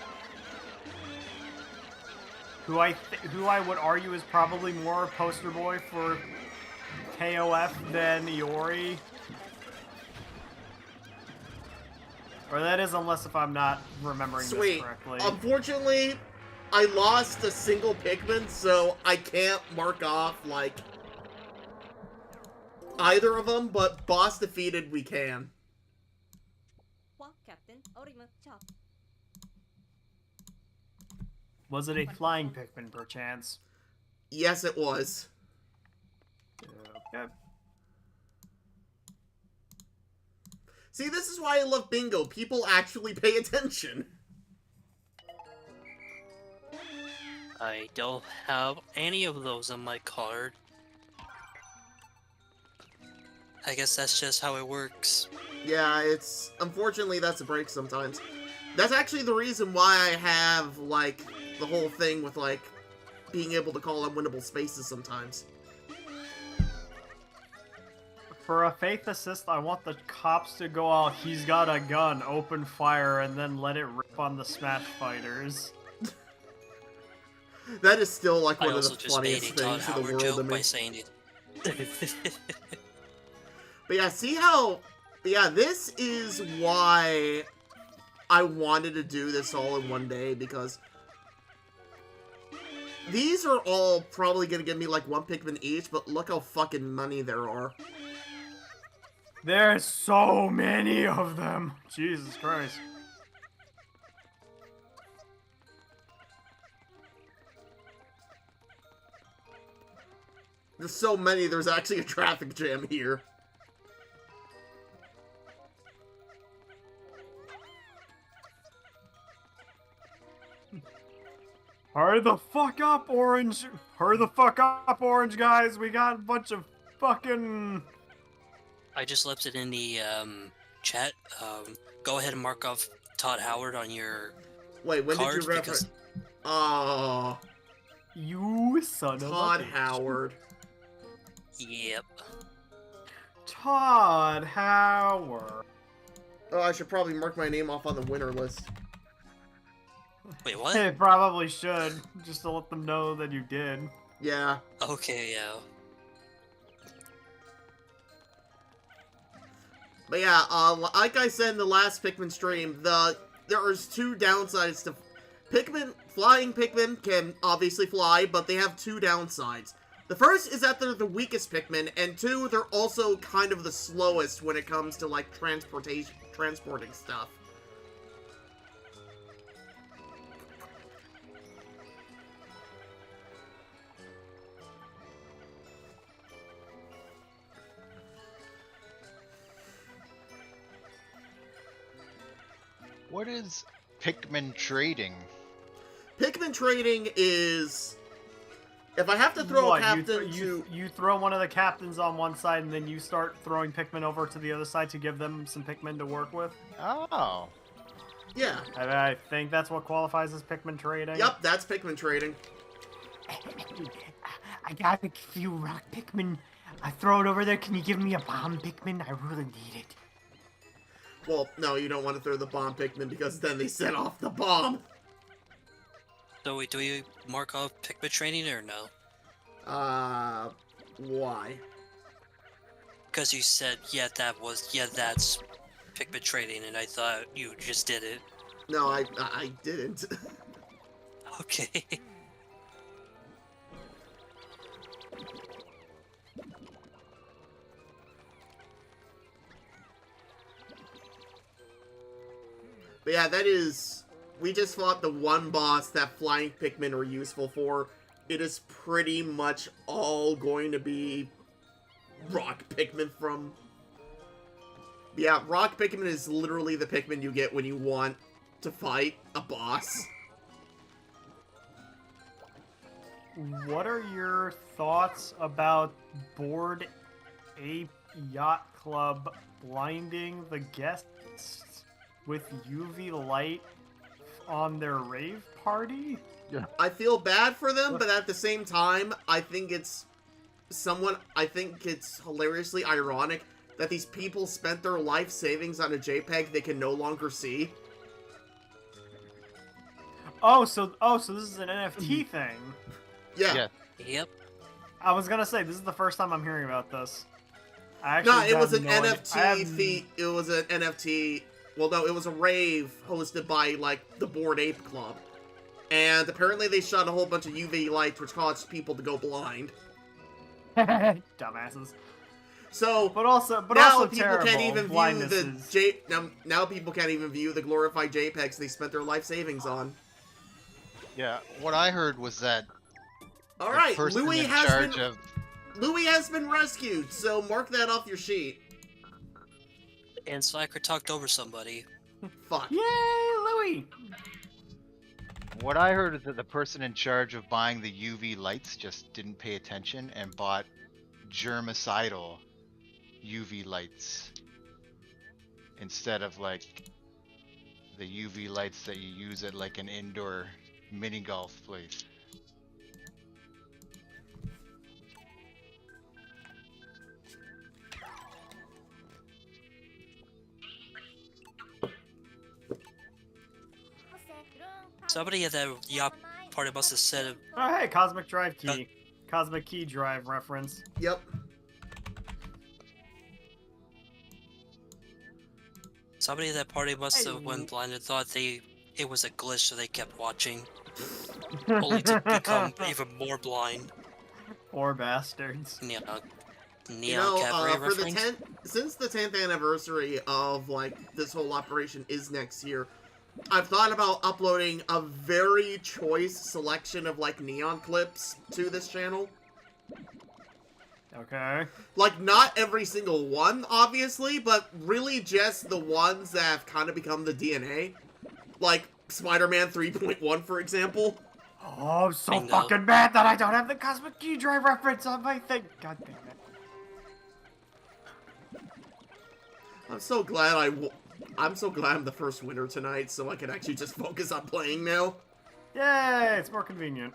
Who I would argue is probably more a poster boy for KOF than Iori. Or that is, unless if I'm not remembering this Sweet. correctly. Unfortunately, I lost a single Pikmin, so I can't mark off, like, either of them, but boss defeated we can. Was it a flying Pikmin, perchance? Yes, it was. Okay. See, this is why I love bingo. People actually pay attention. I don't have any of those on my card. I guess that's just how it works. Yeah, it's... Unfortunately, that's a break sometimes. That's actually the reason why I have, like, the whole thing with, like, being able to call unwinnable spaces sometimes. For a faith assist, I want the cops to go out, he's got a gun, open fire, and then let it rip on the Smash Fighters. That is still, like, I one of also the just made funniest a Todd things in the Howard world to joke me. by saying it. But yeah, see how... Yeah, this is why I wanted to do this all in one day, because these are all probably going to give me like one Pikmin each, but look how fucking many there are. There's so many of them! Jesus Christ. There's so many, there's actually a traffic jam here. Hurry the fuck up, Orange! Hurry the fuck up, Orange, guys! We got a bunch of fucking... I just left it in the chat. Go ahead and mark off Todd Howard on your Wait, when cards did you reference? because Oh, You son of a Todd bitch. Howard. Yep. Todd Howard. Oh, I should probably mark my name off on the winner list. Wait, what? They probably should, just to let them know that you did. Yeah. Okay, yeah. But yeah, like I said in the last Pikmin stream, there is two downsides to Pikmin. Flying Pikmin can obviously fly, but they have two downsides. The first is that they're the weakest Pikmin, and two, they're also kind of the slowest when it comes to like transporting stuff. What is Pikmin trading? Pikmin trading is... If I have to throw What, a captain you throw one of the captains on one side and then you start throwing Pikmin over to the other side to give them some Pikmin to work with? Oh. Yeah. I think that's what qualifies as Pikmin trading. Yep, that's Pikmin trading. I got a few rock Pikmin. I throw it over there. Can you give me a bomb Pikmin? I really need it. Well, no, you don't want to throw the bomb Pikmin because then they set off the bomb. So wait, do we mark off Pikmin training or no? Why? Because you said, that's Pikmin training, and I thought you just did it. No, I didn't. Okay. But yeah, that is... We just fought the one boss that flying Pikmin are useful for. It is pretty much all going to be rock Pikmin from... Yeah, rock Pikmin is literally the Pikmin you get when you want to fight a boss. What are your thoughts about Bored Ape Yacht Club blinding the guests with UV light on their rave party? I feel bad for them, but at the same time, I think it's hilariously ironic that these people spent their life savings on a JPEG they can no longer see. Oh, so this is an NFT thing. Yeah. Yeah. Yep. I was gonna say, this is the first time I'm hearing about this. I No, actually it was have an no idea. NFT feat. It was an NFT well, no, it was a rave hosted by, like, the Bored Ape Club. And apparently they shot a whole bunch of UV lights, which caused people to go blind. Dumbasses. So, But also now people terrible. can't even view the Blindnesses. now people can't even view the glorified JPEGs they spent their life savings on. Yeah, what I heard was that All the right, person Louis in has charge been of Louis has been rescued, so mark that off your sheet. And Slacker talked over somebody. Fuck. Yay, Louis! what I heard is that the person in charge of buying the UV lights just didn't pay attention and bought germicidal UV lights instead of like the UV lights that you use at like an indoor mini golf place. Somebody at that yacht party must have said, Oh, hey, Cosmic Drive Key. Cosmic Key Drive reference. Yep. somebody at that party must have went blind and thought it was a glitch, so they kept watching, only to become even more blind. Poor bastards. Neon You know, Cabaret for the reference. since the 10th anniversary of like this whole operation is next year, I've thought about uploading a very choice selection of like neon clips to this channel. Okay. Like, not every single one, obviously, but really just the ones that have kind of become the DNA. Like, Spider-Man 3.1, for example. Oh, I'm so Bingo. fucking mad that I don't have the Cosmic Key Drive reference on my thing. God damn it. I'm so glad I'm so glad I'm the first winner tonight, so I can actually just focus on playing now. Yay, it's more convenient.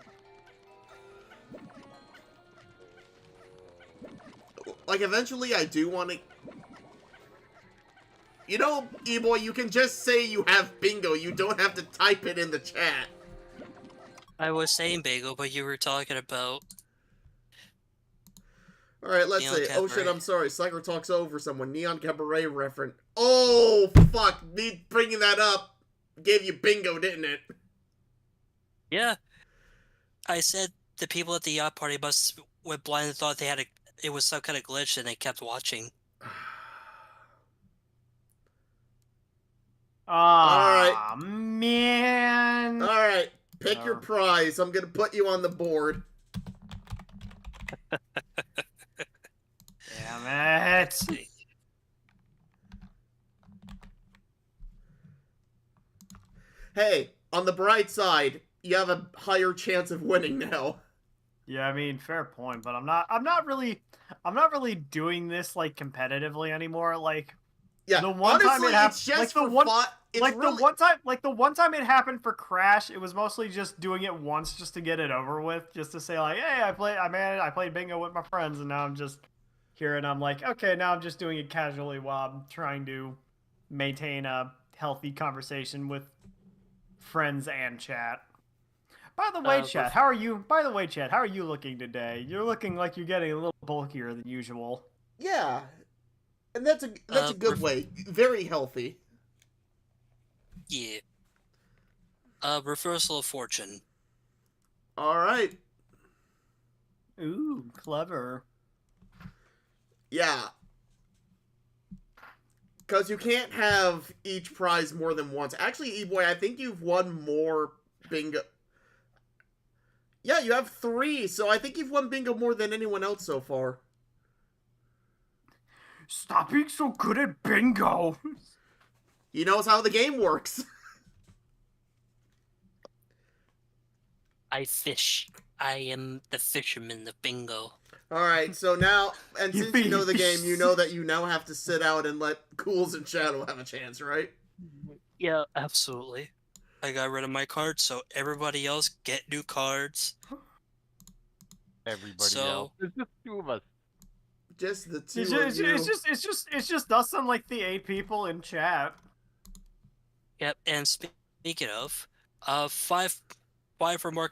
Like, eventually I do want to... You know, E-Boy, you can just say you have bingo. You don't have to type it in the chat. I was saying bagel, but you were talking about Alright, let's Neon see. Oh shit, Cabaret. I'm sorry. Slacker talks over someone. Neon Cabaret reference. Oh, fuck. Me bringing that up gave you bingo, didn't it? yeah. I said the people at the yacht party must went blind and thought it was some kind of glitch, and they kept watching. Ah, man. Alright, pick your Oh. prize. I'm gonna put you on the board. Damn it. See. Hey, on the bright side, you have a higher chance of winning now. Yeah, I mean, fair point, but I'm not really doing this like competitively anymore. Like Yeah, the one time honestly, it happened, it's just like the for one, fun. It's like really... the one time it happened for Crash, it was mostly just doing it once just to get it over with, just to say like, hey, I played bingo with my friends, and now I'm just here, and I'm like, okay, now I'm just doing it casually while I'm trying to maintain a healthy conversation with friends and chat. By the way, chat, how are you? By the way, chat, how are you looking today? You're looking like you're getting a little bulkier than usual. Yeah, and that's a good way. Very healthy. Yeah. Reversal of fortune. All right. Ooh, clever. Yeah. Because you can't have each prize more than once. Actually, E-Boy, I think you've won more bingo. Yeah, you have 3, so I think you've won bingo more than anyone else so far. Stop being so good at bingo. He knows how the game works. I fish. I am the fisherman of bingo. Alright, so now, and You since you know the fish. game, you know that you now have to sit out and let Cools and Shadow have a chance, right? Yeah, absolutely. I got rid of my cards, so everybody else get new cards. Everybody So- else. There's just 2 of us. Just the 2 It's of you. just us and like the 8 people in chat. Yep, and speaking of, 5 or more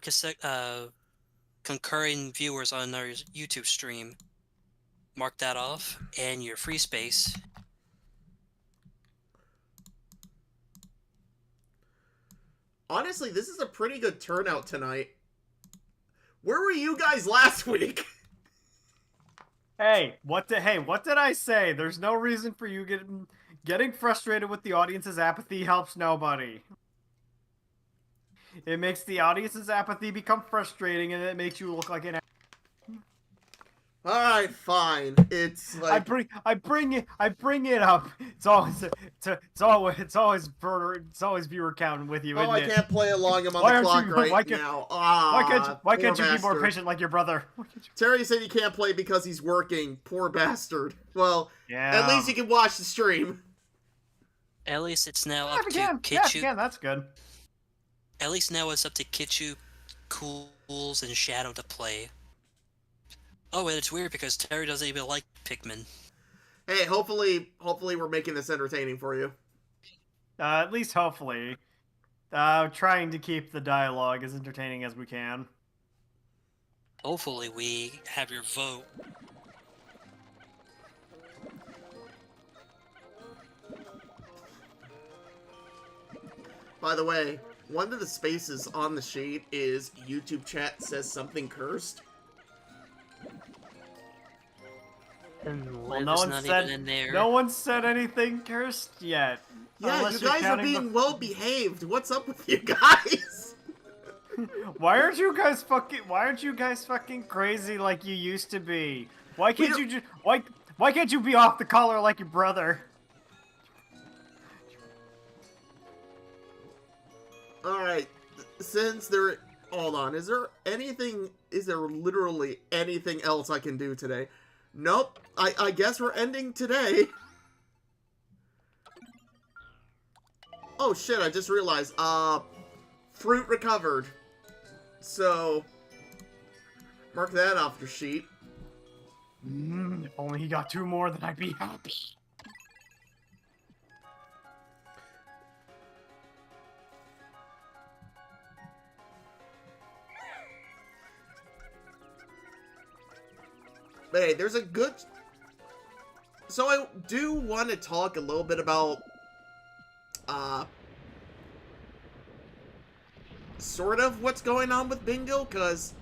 concurring viewers on our YouTube stream. Mark that off, and your free space. Honestly, this is a pretty good turnout tonight. Where were you guys last week? Hey, what did I say? There's no reason for you getting frustrated with the audience's apathy helps nobody. It makes the audience's apathy become frustrating, and it makes you look like an. Alright, fine. It's like I bring it up. It's always viewer counting with you. oh, I isn't it? can't play along. I'm on Why the aren't clock you- right why can't- now. Why can't poor you be more bastard. patient like your brother? Terry said he can't play because he's working. Poor bastard. Well, Yeah. at least you can watch the stream. At least it's now Yeah, up if you to can. Yeah, if you Kitchu. can, that's good. At least now it's up to Kitchu, Cools, and Shadow to play. Oh, and it's weird because Terry doesn't even like Pikmin. Hey, hopefully we're making this entertaining for you. At least hopefully. Trying to keep the dialogue as entertaining as we can. Hopefully we have your vote. By the way, one of the spaces on the sheet is YouTube chat says something cursed. And Well, Liv no is one not said even in there. no one said anything cursed yet. Yeah, Unless you you're guys are counting being well behaved. What's up with you guys? Why aren't you guys fucking crazy like you used to be? Why can't you just why can't you be off the collar like your brother? Alright, since there... Hold on, is there literally anything else I can do today? Nope, I guess we're ending today. Oh shit, I just realized, fruit recovered. So, mark that off your sheet. If only he got 2 more, then I'd be happy. Hey, there's a good... So I do want to talk a little bit about, sort of what's going on with Bingo, because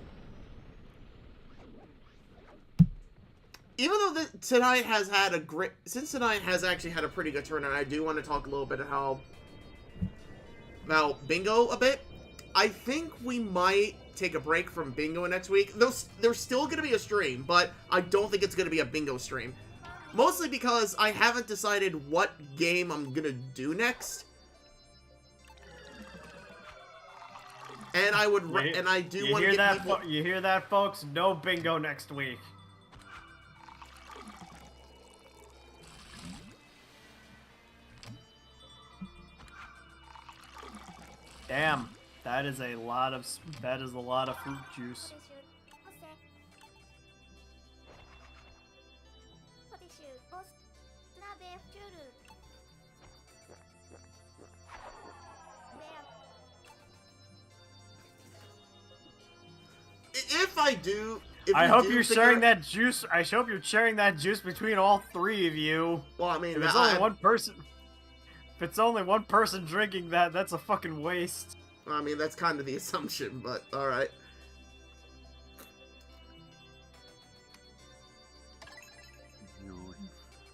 even though tonight has had a great... Since tonight has actually had a pretty good turnout, I do want to talk a little bit about Bingo a bit. I think we might take a break from Bingo next week. There's still going to be a stream, but I don't think it's going to be a Bingo stream. Mostly because I haven't decided what game I'm going to do next. And I would, and I do want to get people... You hear that, folks? No Bingo next week. Damn, that is a lot of fruit juice. If I do... I hope you're sharing that juice. I hope you're sharing that juice between all 3 of you. Well, I mean, If it's only one person, if it's only one person drinking that, that's a fucking waste. I mean, that's kind of the assumption, but alright.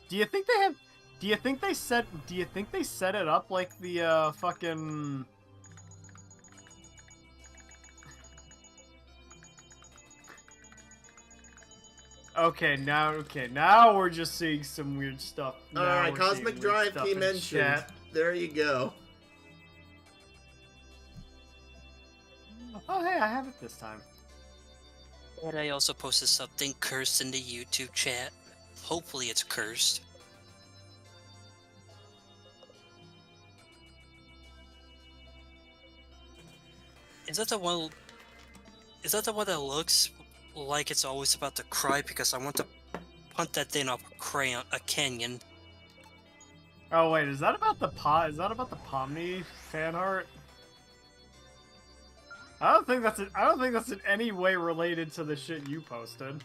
Do you think they have? Do you think they set it up like the fucking? Okay, now we're just seeing some weird stuff. Alright, Cosmic Drive key mentioned. There you go. Oh, hey, I have it this time. And I also posted something cursed in the YouTube chat. Hopefully it's cursed. Is that the one that looks like it's always about to cry because I want to punt that thing off a canyon? Oh wait, is that about the Pomni fan art? I don't think that's in any way related to the shit you posted.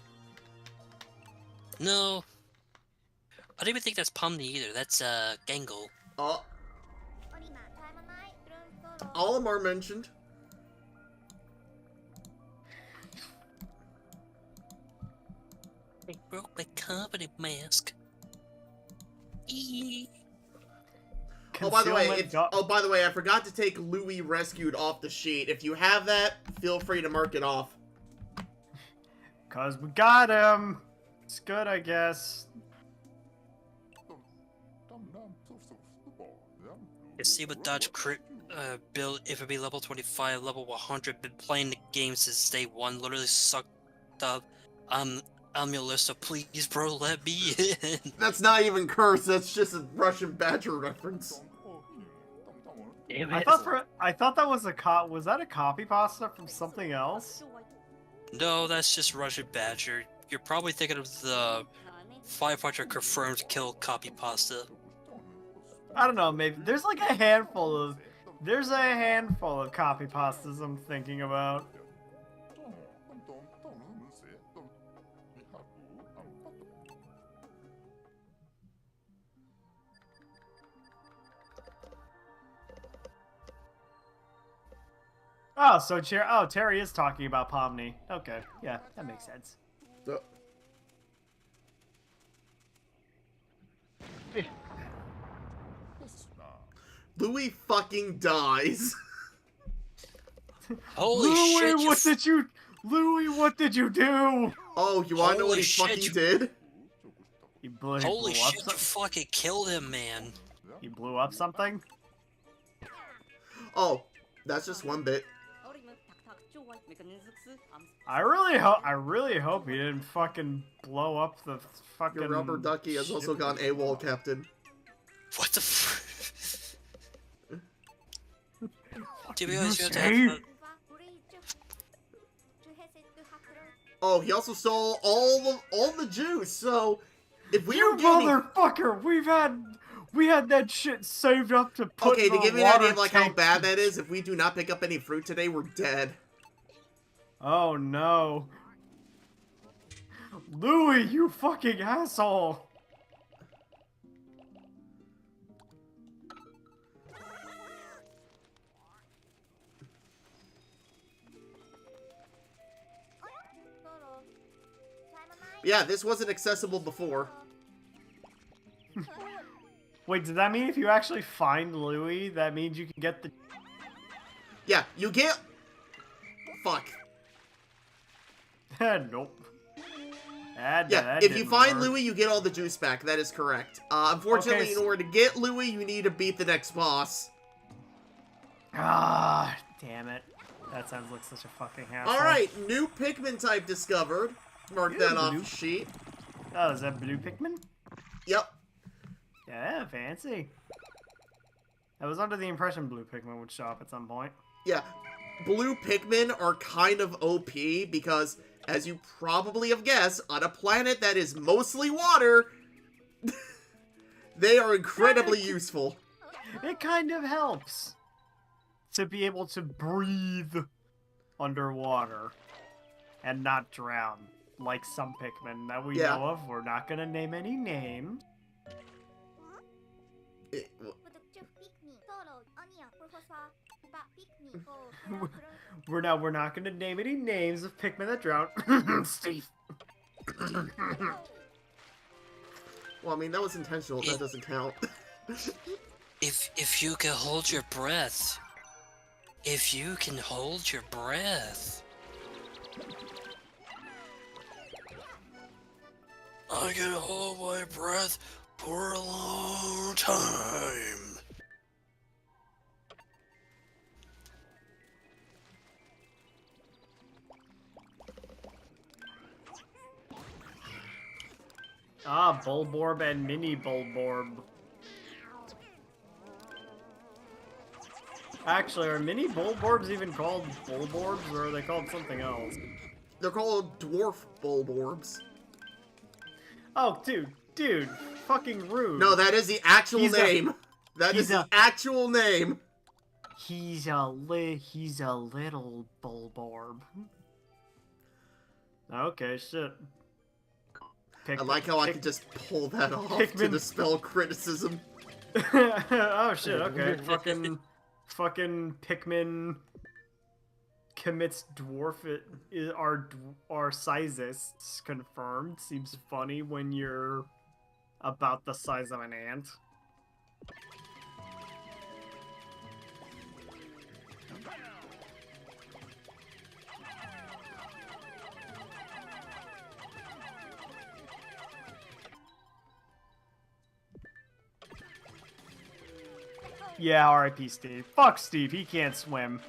No. I don't even think that's Pomni either. That's Gangle. Oh. all of them are mentioned. I broke my comedy mask. Eee. Oh, by the way, Concealment by the way, I forgot to take Louis rescued off the sheet. If you have that, feel free to mark it off. Cause we got him. It's good, I guess. You see what Dodge crit build if it be level 25, level 100, been playing the game since day one, literally sucked up. I'm your list, so please, bro, let me in. That's not even cursed. That's just a Russian Badger reference. I thought that was was that a copy pasta from something else? No, that's just Russian Badger. You're probably thinking of the 500 confirmed kill copy pasta. I don't know, maybe there's like a handful of copy pastas I'm thinking about. Oh, so Terry is talking about Pomni. Okay, yeah, that makes sense. Louis fucking dies. Holy Louis, shit! Louis, what did you do? Oh, you wanna know what Holy he shit, fucking you- did? He blew Holy up shit! You something. fucking killed him, man. He blew up something. Oh, that's just one bit. I really hope he didn't fucking blow up the fucking. Your rubber ducky has also gone AWOL, Captain. What the f- To be honest, you have to Say- have Oh, he also stole all the juice. So if we You were getting motherfucker! We had that shit saved up to put. okay, in to a give you an idea of water like how tank. bad that is, if we do not pick up any fruit today, we're dead. Oh no, Louis, you fucking asshole! Yeah, this wasn't accessible before. Wait, does that mean if you actually find Louis, that means you can get the? Yeah, you get. Fuck. Nope. That If you didn't find work. Louis, you get all the juice back. That is correct. Unfortunately, Okay, in order to get Louis, you need to beat the next boss. Ah, damn it. That sounds like such a fucking hassle. Alright, new Pikmin type discovered. Mark that off blue. the sheet. Oh, is that blue Pikmin? Yep. Yeah, fancy. I was under the impression blue Pikmin would show up at some point. Yeah. Blue Pikmin are kind of OP because, as you probably have guessed, on a planet that is mostly water, they are incredibly useful. It kind of helps to be able to breathe underwater and not drown, like some Pikmin that we Yeah. know of. We're not gonna name any names. It- We're not gonna name any names of Pikmin that drown. Steve. well, I mean, that was intentional. That doesn't count. If you can hold your breath. If you can hold your breath. I can hold my breath for a long time. Ah, Bulborb and Mini Bulborb. Actually, are Mini Bulborbs even called Bulborbs, or are they called something else? They're called dwarf bulborbs. Oh, dude, fucking rude. No, that is the actual He's a- name. That is he's the a- actual name. He's a little Bulborb. Okay, shit. I like how I could just pull that off to Pikmin. dispel criticism. Oh shit, okay. Fucking fucking Pikmin commits dwarf are sizes confirmed. Seems funny when you're about the size of an ant. Yeah, R.I.P. Steve. Fuck Steve, he can't swim.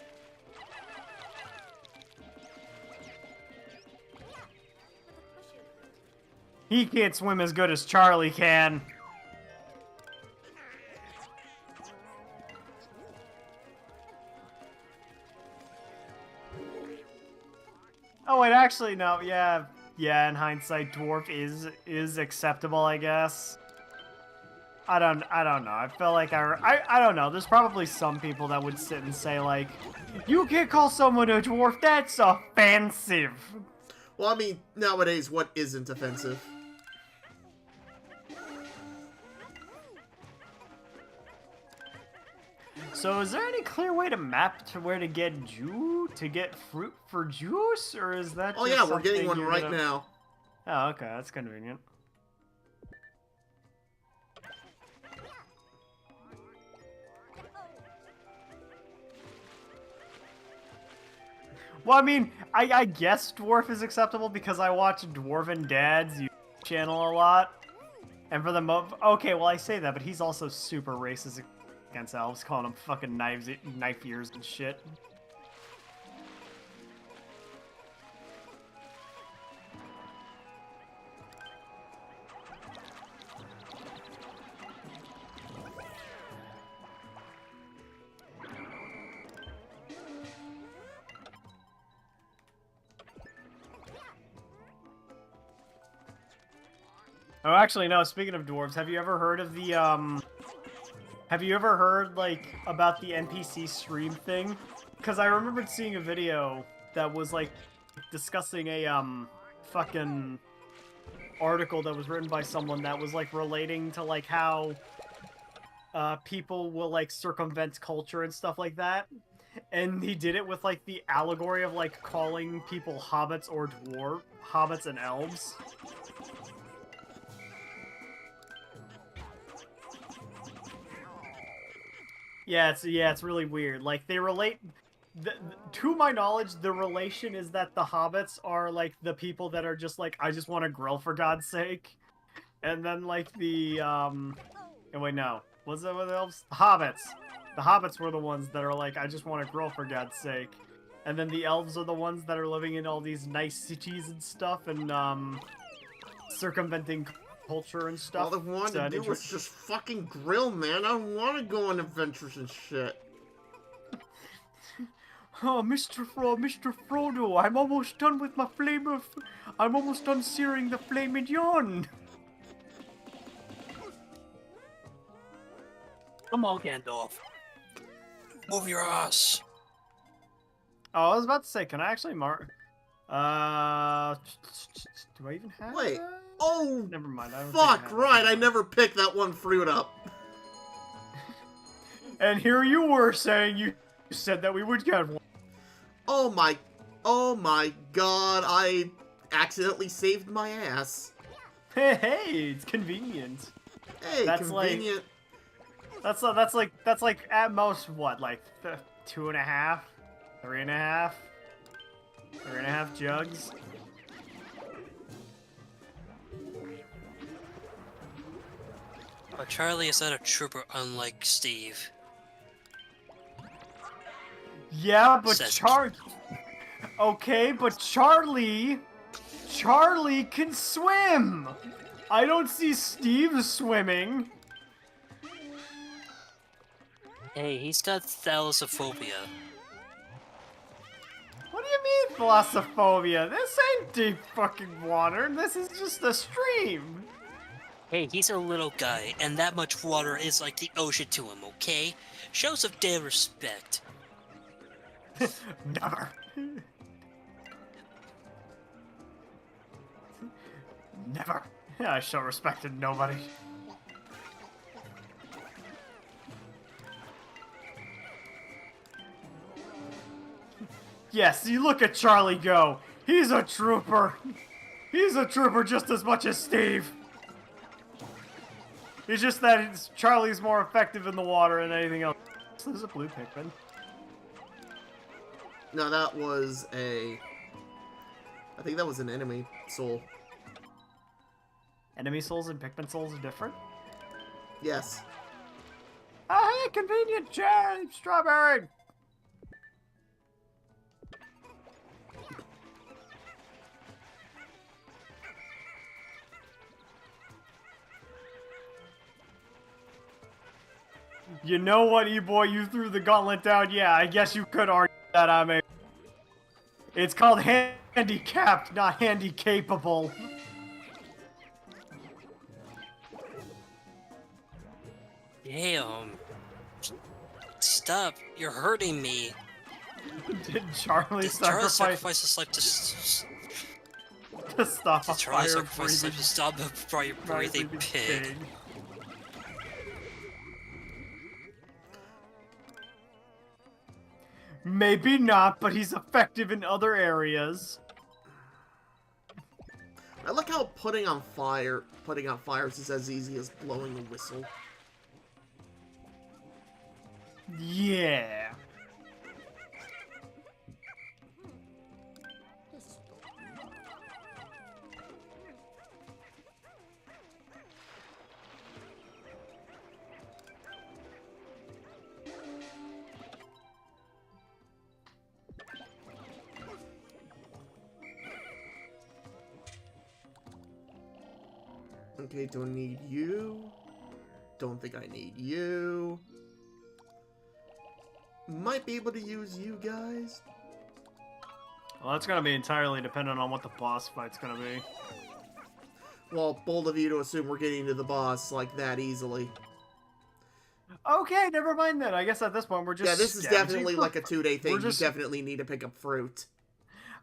He can't swim as good as Charlie can. Oh wait, actually no, yeah, in hindsight, dwarf is acceptable, I guess. I don't know. I feel like I don't know. There's probably some people that would sit and say like, you can't call someone a dwarf. That's offensive. Well, I mean, nowadays, what isn't offensive? So, is there any clear way to map to where to get fruit for juice, or is that? Oh just yeah, we're getting something one right gonna... now. Oh, okay, that's convenient. Well, I mean, I guess dwarf is acceptable because I watch Dwarven Dad's YouTube channel a lot. And for the okay, well, I say that, but he's also super racist against elves, calling them fucking knife ears and shit. Oh, actually, no. Speaking of dwarves, have you ever heard of the Have you ever heard like about the NPC stream thing? Because I remembered seeing a video that was like discussing a fucking article that was written by someone that was like relating to like how people will like circumvent culture and stuff like that. And he did it with like the allegory of like calling people hobbits or hobbits and elves. Yeah, it's really weird. Like they relate. To my knowledge, the relation is that the hobbits are like the people that are just like, I just want to grill for God's sake, and then like the oh wait, no, was that what the elves? The hobbits. The hobbits were the ones that are like, I just want to grill for God's sake, and then the elves are the ones that are living in all these nice cities and stuff and circumventing culture and stuff. All I wanted to do was just fucking grill, man. I don't want to go on adventures and shit. Oh, Mr. Frodo, I'm almost done with my I'm almost done searing the filet mignon. Come on, Gandalf. Move your ass. Oh, I was about to say, can I actually mark? Do I even have? Wait. That? Oh, Never mind. I don't fuck, think I right. have I never picked that one fruit up. And here you were saying you said that we would get one. Oh my god, I accidentally saved my ass. Hey, it's convenient. Hey, That's convenient. That's like at most what, like 2.5, 3.5, 3.5 jugs. But Charlie is not a trooper, unlike Steve. Yeah, but Says- Okay, but Charlie can swim. I don't see Steve swimming. Hey, he's got thalassophobia. What do you mean thalassophobia? This ain't deep fucking water. This is just a stream. Hey, he's a little guy, and that much water is like the ocean to him, okay? Show some damn respect. Never. Never. I show respect to nobody. Yes, you look at Charlie go. He's a trooper. He's a trooper just as much as Steve. It's just that Charlie's more effective in the water than anything else. So there's a blue Pikmin. No, that was a... I think that was an enemy soul. Enemy souls and Pikmin souls are different? Yes. Ah, hey, convenient jam! Strawberry! You know what, E-boy? You threw the gauntlet down. Yeah, I guess you could argue that I'm a... It's called handicapped, not handy-capable. Damn. Stop. You're hurting me. Did Charlie Did Charlie sacrifice sacrifice his life to to stop a Did Charlie fire sacrifice his breathing, life to stop a fire-breathing pig? Maybe not, but he's effective in other areas. I like how putting out fires is as easy as blowing a whistle. Yeah. Okay, don't need you. Don't think I need you. Might be able to use you guys. Well, that's gonna be entirely dependent on what the boss fight's gonna be. Well, bold of you to assume we're getting to the boss like that easily. Okay, never mind then. I guess at this point we're just Yeah, this is definitely like a 2-day thing. just- You definitely need to pick up fruit.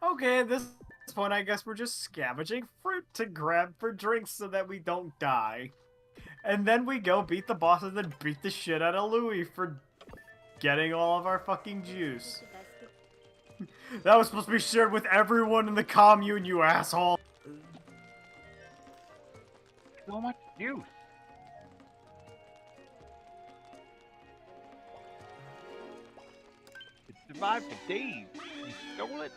Okay, at this point I guess we're just scavenging fruit to grab for drinks so that we don't die. And then we go beat the boss and then beat the shit out of Louie for getting all of our fucking juice. That was supposed to be shared with everyone in the commune, you asshole. So much juice. It survived for days. You stole it.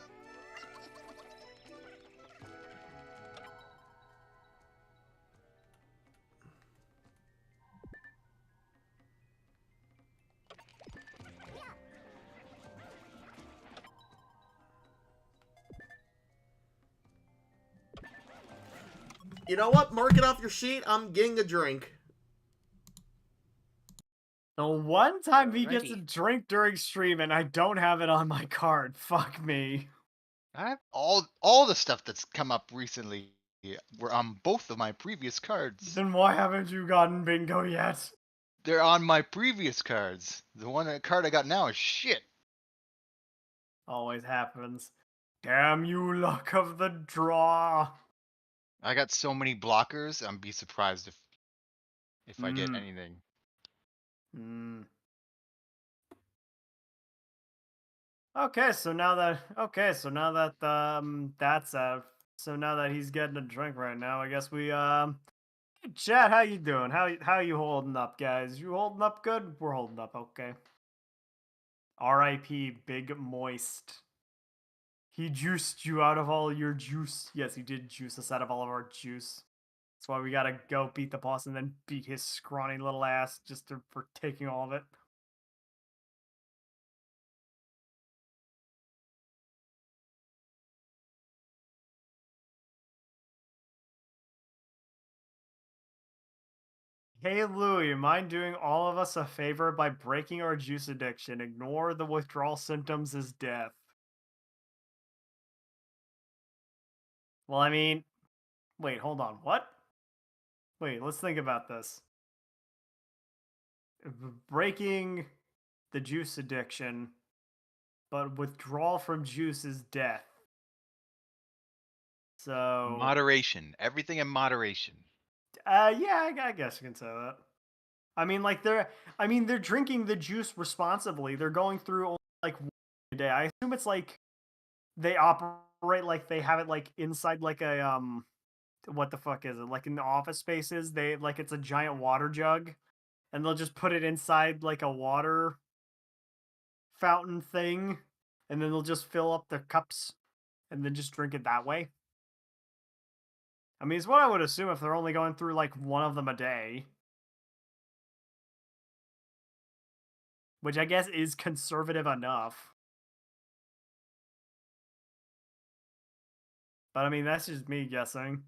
You know what? Mark it off your sheet. I'm getting a drink. The one time he gets a Alrighty. drink during stream and I don't have it on my card. Fuck me. I have all the stuff that's come up recently were on both of my previous cards. Then why haven't you gotten bingo yet? They're on my previous cards. The card I got now is shit. Always happens. Damn you, luck of the draw. I got so many blockers. I'd be surprised if I get Mm. anything. Okay, so now that that's so now that he's getting a drink right now, I guess we hey, chat, how you doing? How you holding up, guys? You holding up good? We're holding up okay. R.I.P. Big Moist. He juiced you out of all your juice. Yes, he did juice us out of all of our juice. That's why we gotta go beat the boss and then beat his scrawny little ass for taking all of it. Hey Louie, mind doing all of us a favor by breaking our juice addiction? Ignore the withdrawal symptoms as death. Well, I mean, wait, hold on. What? Wait, let's think about this. Breaking the juice addiction, but withdrawal from juice is death. So, Moderation. Everything in moderation. yeah, I guess you can say that. I mean, like they're drinking the juice responsibly. They're going through like one a day. I assume it's like they operate like they have it like inside like a what the fuck is it? Like in the office spaces, they like it's a giant water jug, and they'll just put it inside like a water fountain thing, and then they'll just fill up their cups and then just drink it that way. I mean, it's what I would assume if they're only going through like one of them a day. Which I guess is conservative enough. But I mean, that's just me guessing.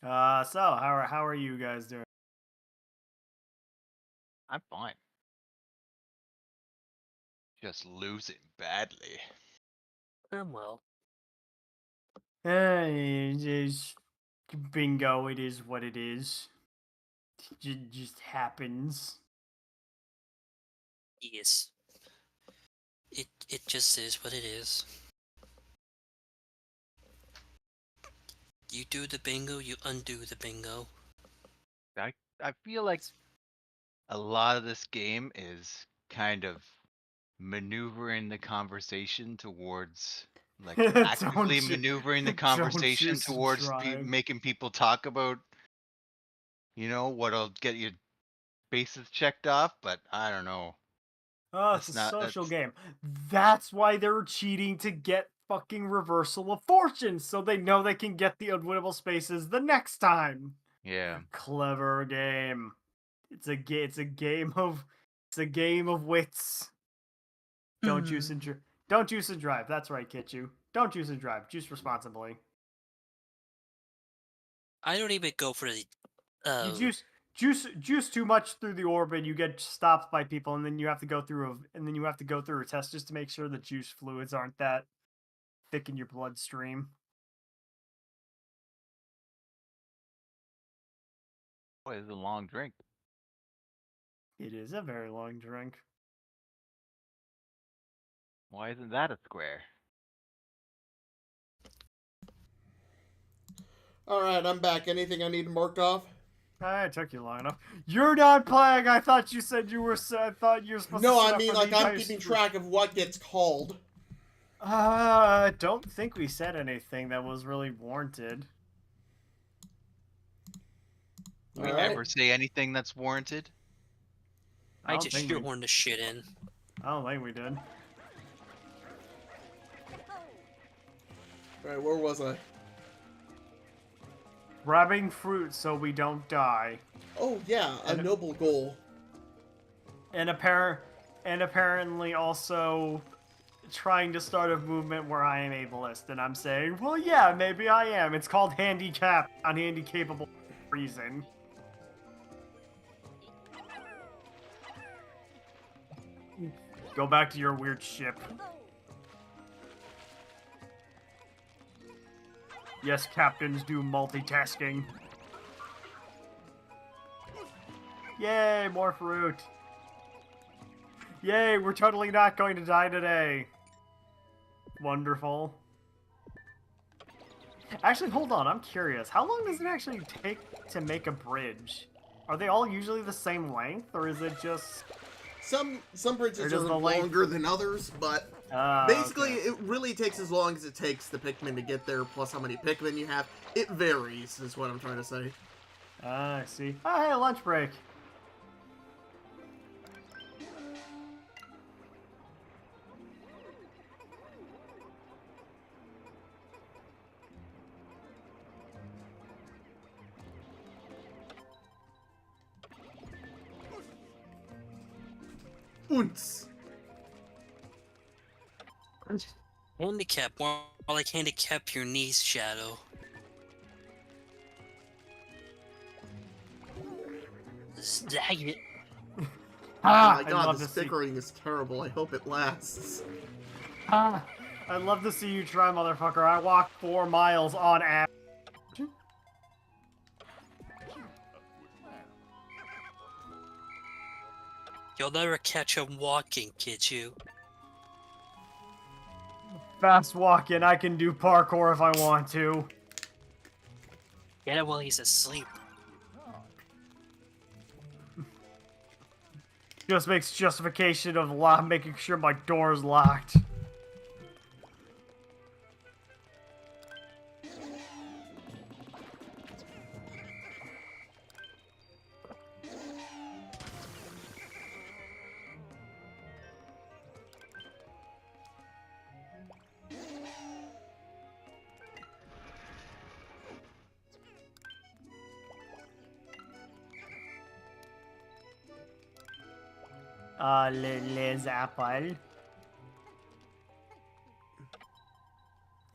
So how are you guys doing? I'm fine. Just losing badly. Well. Just bingo. It is what it is. It just happens. Yes. It just is what it is. You do the bingo, you undo the bingo. I feel like a lot of this game is kind of maneuvering the conversation towards, like, actively maneuvering the conversation towards making people talk about, what'll get your bases checked off, but I don't know. Oh, it's a social game. That's why they're cheating to get fucking reversal of fortune, so they know they can get the unwinnable spaces the next time. Yeah. Clever game. It's a game of wits. Don't juice and drive. That's right, Kitchu. Don't juice and drive. Juice responsibly. I don't even go for the. You juice too much through the orbit. You get stopped by people, and then you have to go through a test just to make sure the juice fluids aren't that thick in your bloodstream. Boy, it's a long drink. It is a very long drink. Why isn't that a square? Alright, I'm back. Anything I need to mark off? It took you long enough. You're not playing. I thought you said you were. I thought you were supposed to. No, I mean like I'm keeping track of what gets called. I don't think we said anything that was really warranted. Do we ever say anything that's warranted? I just shoehorned the shit in. I don't think we did. Alright, where was I? Grabbing fruit so we don't die. Oh yeah, a noble goal. And apparently also trying to start a movement where I am ableist, and I'm saying, well, yeah, maybe I am. It's called handicap, not handicapable reason. Go back to your weird ship. Yes, captains do multitasking. Yay, more fruit. Yay, we're totally not going to die today. Wonderful. Actually, hold on, I'm curious. How long does it actually take to make a bridge? Are they all usually the same length, or is it just... Some bridges are longer than others, but basically it really takes as long as it takes the Pikmin to get there, plus how many Pikmin you have. It varies, is what I'm trying to say. I see. Oh, hey, lunch break. Oons. Handicap, more like handicap your knees, Shadow. Zag it. Oh my god, this bickering is terrible. I hope it lasts. I'd love to see you try, motherfucker. I walked 4 miles on average. You'll never catch him walking, kid you. Fast walking, I can do parkour if I want to. Get it while he's asleep. Just makes justification of making sure my door's locked. Les apple.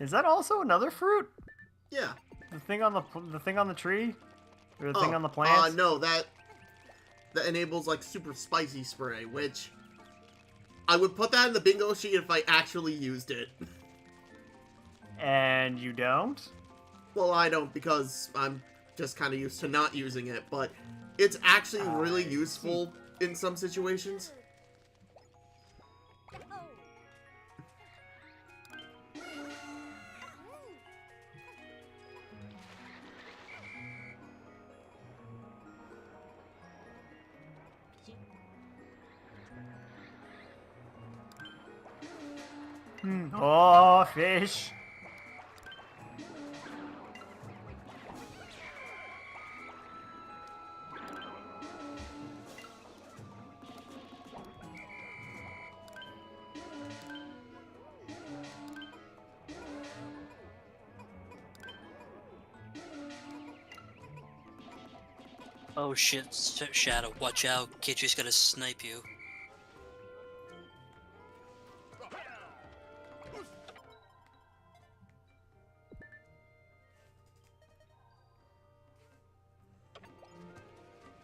Is that also another fruit? Yeah. The thing on the tree, or the thing on the plant? No, that enables like super spicy spray, which I would put that in the bingo sheet if I actually used it. And you don't? Well, I don't because I'm just kind of used to not using it, but it's actually really useful in some situations. Oh, fish. Oh shit, Shadow, watch out. Kitchy's gonna snipe you.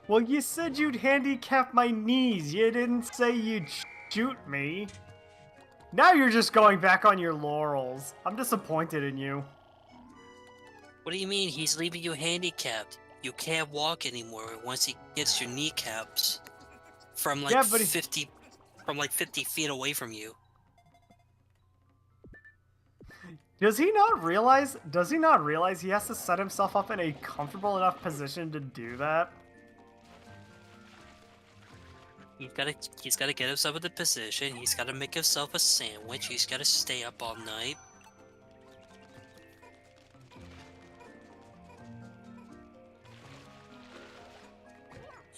Well, you said you'd handicap my knees. You didn't say you'd shoot me. Now you're just going back on your laurels. I'm disappointed in you. What do you mean? He's leaving you handicapped. You can't walk anymore once he gets your kneecaps from like 50 feet away from you. Does he not realize he has to set himself up in a comfortable enough position to do that? He's gotta get himself in the position. He's gotta make himself a sandwich. He's gotta stay up all night.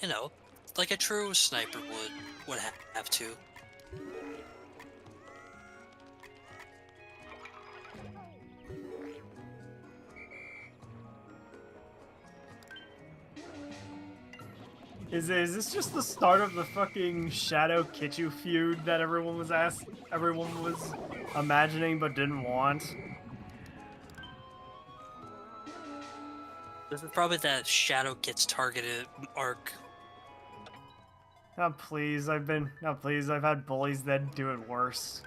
You know, like a true sniper would have to. Is this just the start of the fucking Shadow Kitchu feud that everyone was imagining but didn't want? This is probably that Shadow gets targeted arc. Oh please, I've had bullies that do it worse.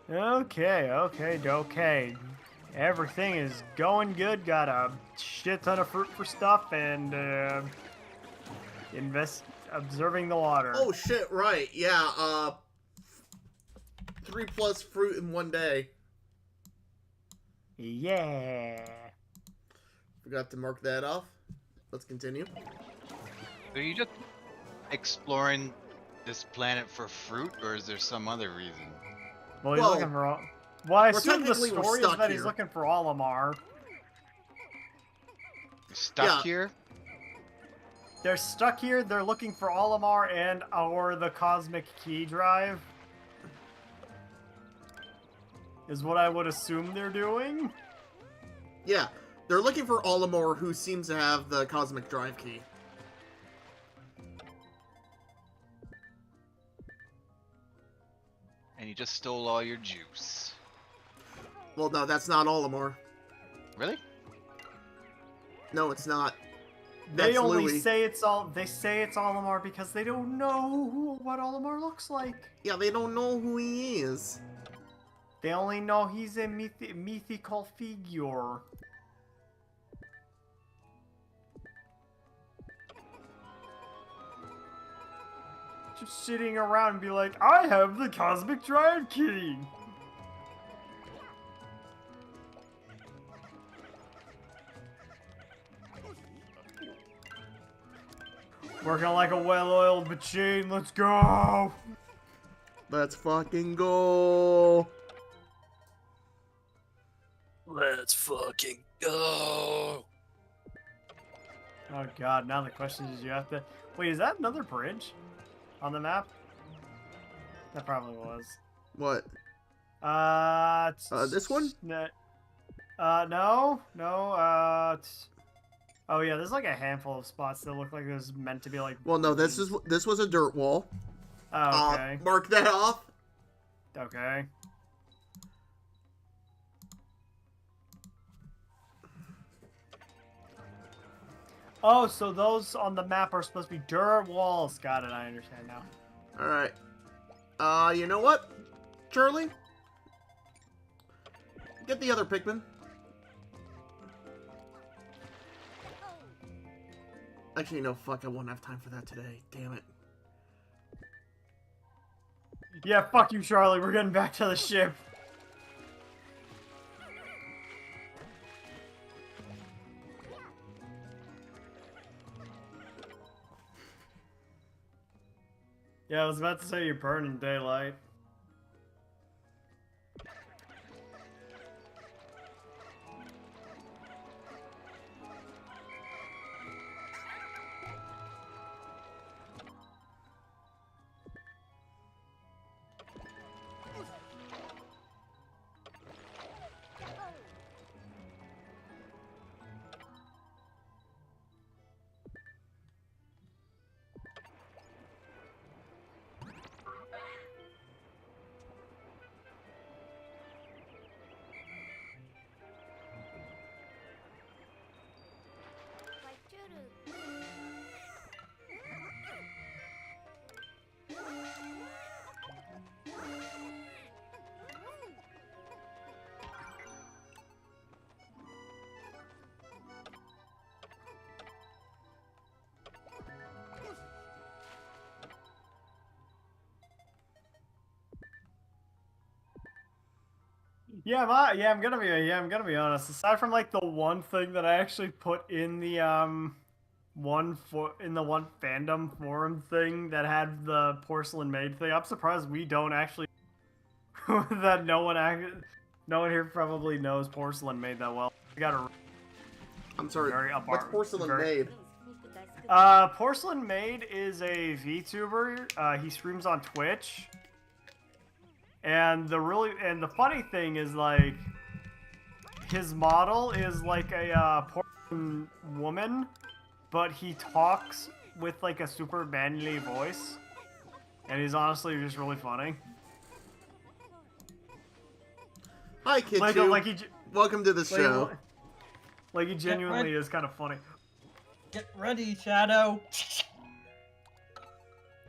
Okay. Everything is going good. Got a shit ton of fruit for stuff and observing the water. Oh shit, right. Yeah, 3+ fruit in one day. Yeah. Forgot to mark that off. Let's continue. Are you just exploring this planet for fruit, or is there some other reason? Well, he's looking for all. Well, I assume the technically we're story is stuck that he's here. looking for Olimar. Stuck here? They're stuck here. They're looking for Olimar and the cosmic key drive. Is what I would assume they're doing. Yeah, they're looking for Olimar, who seems to have the cosmic drive key. And you just stole all your juice. Well, no, that's not Olimar. Really? No, it's not. They That's only Louis. say it's Olimar because they don't know what Olimar looks like. Yeah, they don't know who he is. They only know he's a mythical figure. Just sitting around and be like, I have the Cosmic Dryad Key! Working like a well-oiled machine, let's go! Let's fucking go. Let's fucking go. Oh god, now the question is you have to... Wait, is that another bridge? On the map? That probably was. What? This one? No. Oh yeah, there's like a handful of spots that look like there's meant to be like... Well, no, this was a dirt wall. Oh, okay. Mark that off. Okay. Oh, so those on the map are supposed to be dirt walls. Got it, I understand now. Alright. You know what, Charlie? Get the other Pikmin. Actually, no, fuck, I won't have time for that today. Damn it. Yeah, fuck you, Charlie. We're getting back to the ship. Yeah, I was about to say you're burning daylight. I'm gonna be honest. Aside from like the one thing that I actually put in the one fandom forum thing that had the porcelain maid thing, I'm surprised we don't actually that no one here probably knows porcelain maid that well. We got I'm sorry. What's porcelain maid? Porcelain Maid is a VTuber. He streams on Twitch. And the funny thing is, like, his model is like a porcelain woman, but he talks with like a super manly voice, and he's honestly just really funny. Hi, Kid. Welcome to the show. Like, he genuinely is kind of funny. Get ready, Shadow.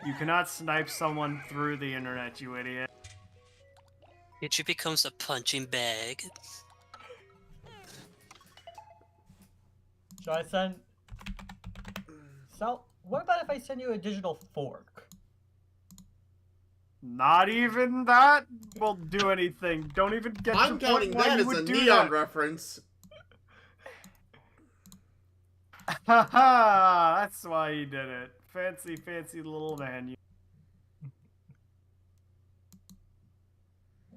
You cannot snipe someone through the internet, you idiot. Ichi becomes a punching bag. Should I send... So, what about if I send you a digital fork? Not even that will do anything. Don't even get to I'm counting that as a Neon reference. Haha, that's why he did it. Fancy, fancy little man.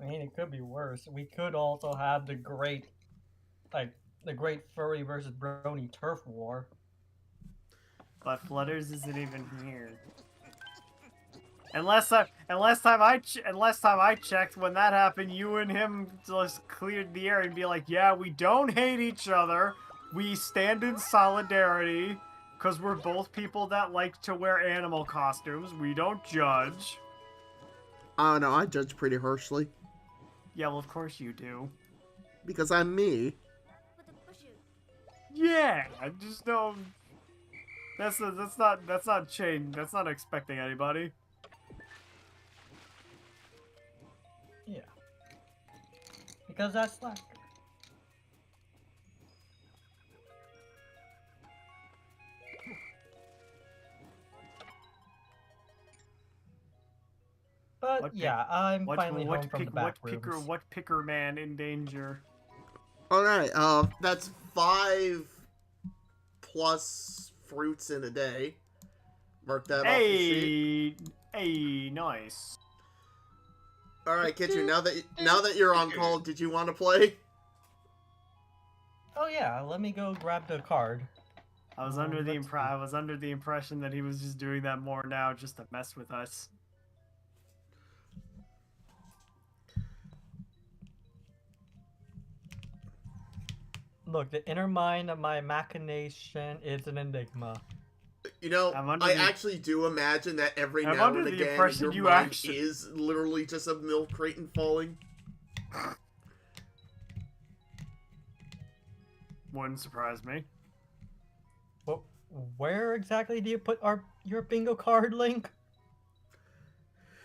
I mean, it could be worse. We could also have the great furry versus brony turf war. But Flutters isn't even here. And last time I checked, when that happened, you and him just cleared the air and be like, yeah, we don't hate each other. We stand in solidarity, because we're both people that like to wear animal costumes. We don't judge. Oh no, I judge pretty harshly. Yeah, well, of course you do. Because I'm me. Yeah, I just don't. That's not change. That's not expecting anybody. Yeah. because that's slacker. But What pick- yeah, I'm finally home from the back rooms. What picker man in danger? Alright, that's 5 plus fruits in a day. Mark that off your sheet. Hey, nice. Alright, Kitchu, now that you're on call, did you want to play? Oh yeah, let me go grab the card. I was under the impression that he was just doing that more now just to mess with us. Look, the inner mind of my machination is an enigma. You know, I actually do imagine that every now and again your mind is literally just a milk crate and falling. Wouldn't surprise me. Well, where exactly do you put your bingo card, Link?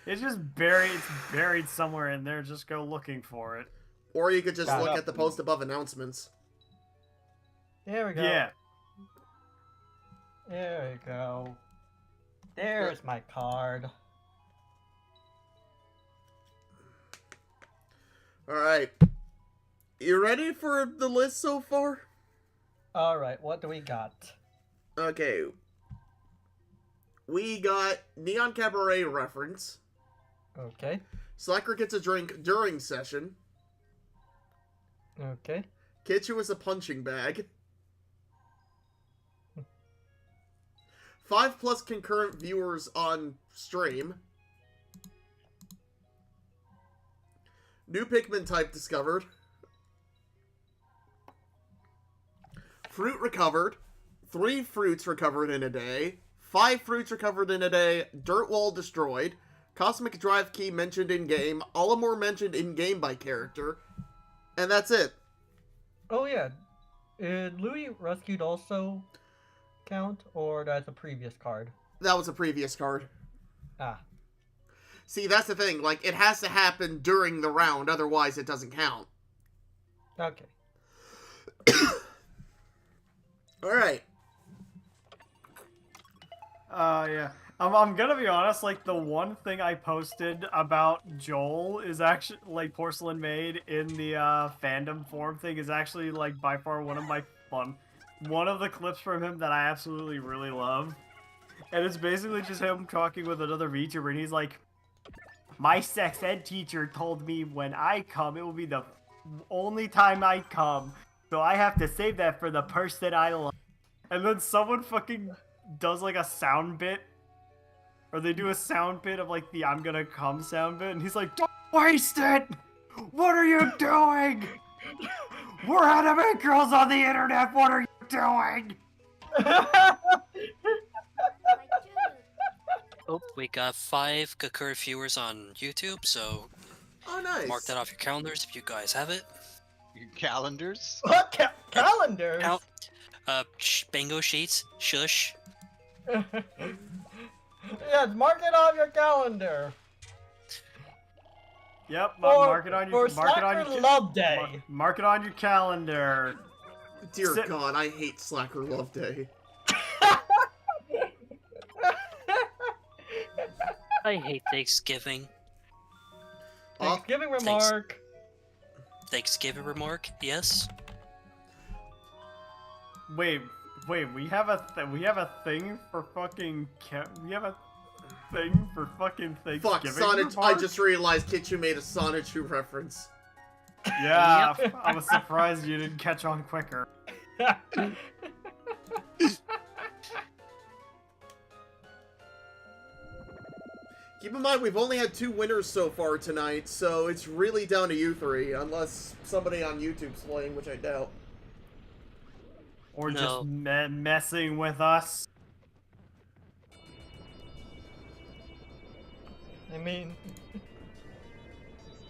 It's just buried. It's buried somewhere in there. Just go looking for it. Or you could just look at the post above announcements. There we go. Yeah. There we go. There's my card. Alright. You ready for the list so far? Alright, what do we got? Okay. We got Neon Cabaret reference. Okay. Slacker gets a drink during session. Okay. Kitchu is a punching bag. 5 plus concurrent viewers on stream. New Pikmin type discovered. Fruit recovered. 3 fruits recovered in a day. 5 fruits recovered in a day. Dirt wall destroyed. Cosmic drive key mentioned in game. Olimore mentioned in game by character. And that's it. Oh yeah. Louis rescued also count, or that's a previous card? That was a previous card. Ah. See, that's the thing. Like, it has to happen during the round, otherwise it doesn't count. Okay. Alright. Yeah. I'm gonna be honest, like, the one thing I posted about Joel is actually, like, Porcelain Maid in the, fandom forum thing is actually, like, by far one of the clips from him that I absolutely really love. And it's basically just him talking with another VTuber, and he's like, my sex ed teacher told me when I come, it will be the only time I come, so I have to save that for the person I love. And then someone fucking does, like, a sound bit, or they do a sound bit of, like, the I'm gonna come sound bit, and he's like, don't waste it! What are you doing? We're anime girls on the internet, what are you doing? Oh, we got 5 concurrent viewers on YouTube, so Oh, nice. mark that off your calendars if you guys have it. Your calendars? What calendars? Bingo sheets, shush. Yes, mark it on your calendar. Yep, mark it on your Love Day. Mark it on your calendar. Dear God, I hate Slacker Love Day. I hate Thanksgiving. Thanksgiving remark. Thanksgiving remark, yes. Wait, we have a thing for fucking Thanksgiving. Fuck, Sonic, I just realized Kitchu made a Sonichu reference. Yeah, I was surprised you didn't catch on quicker. Keep in mind, we've only had 2 winners so far tonight, so it's really down to you 3, unless somebody on YouTube's playing, which I doubt. Or No. just messing with us. I mean,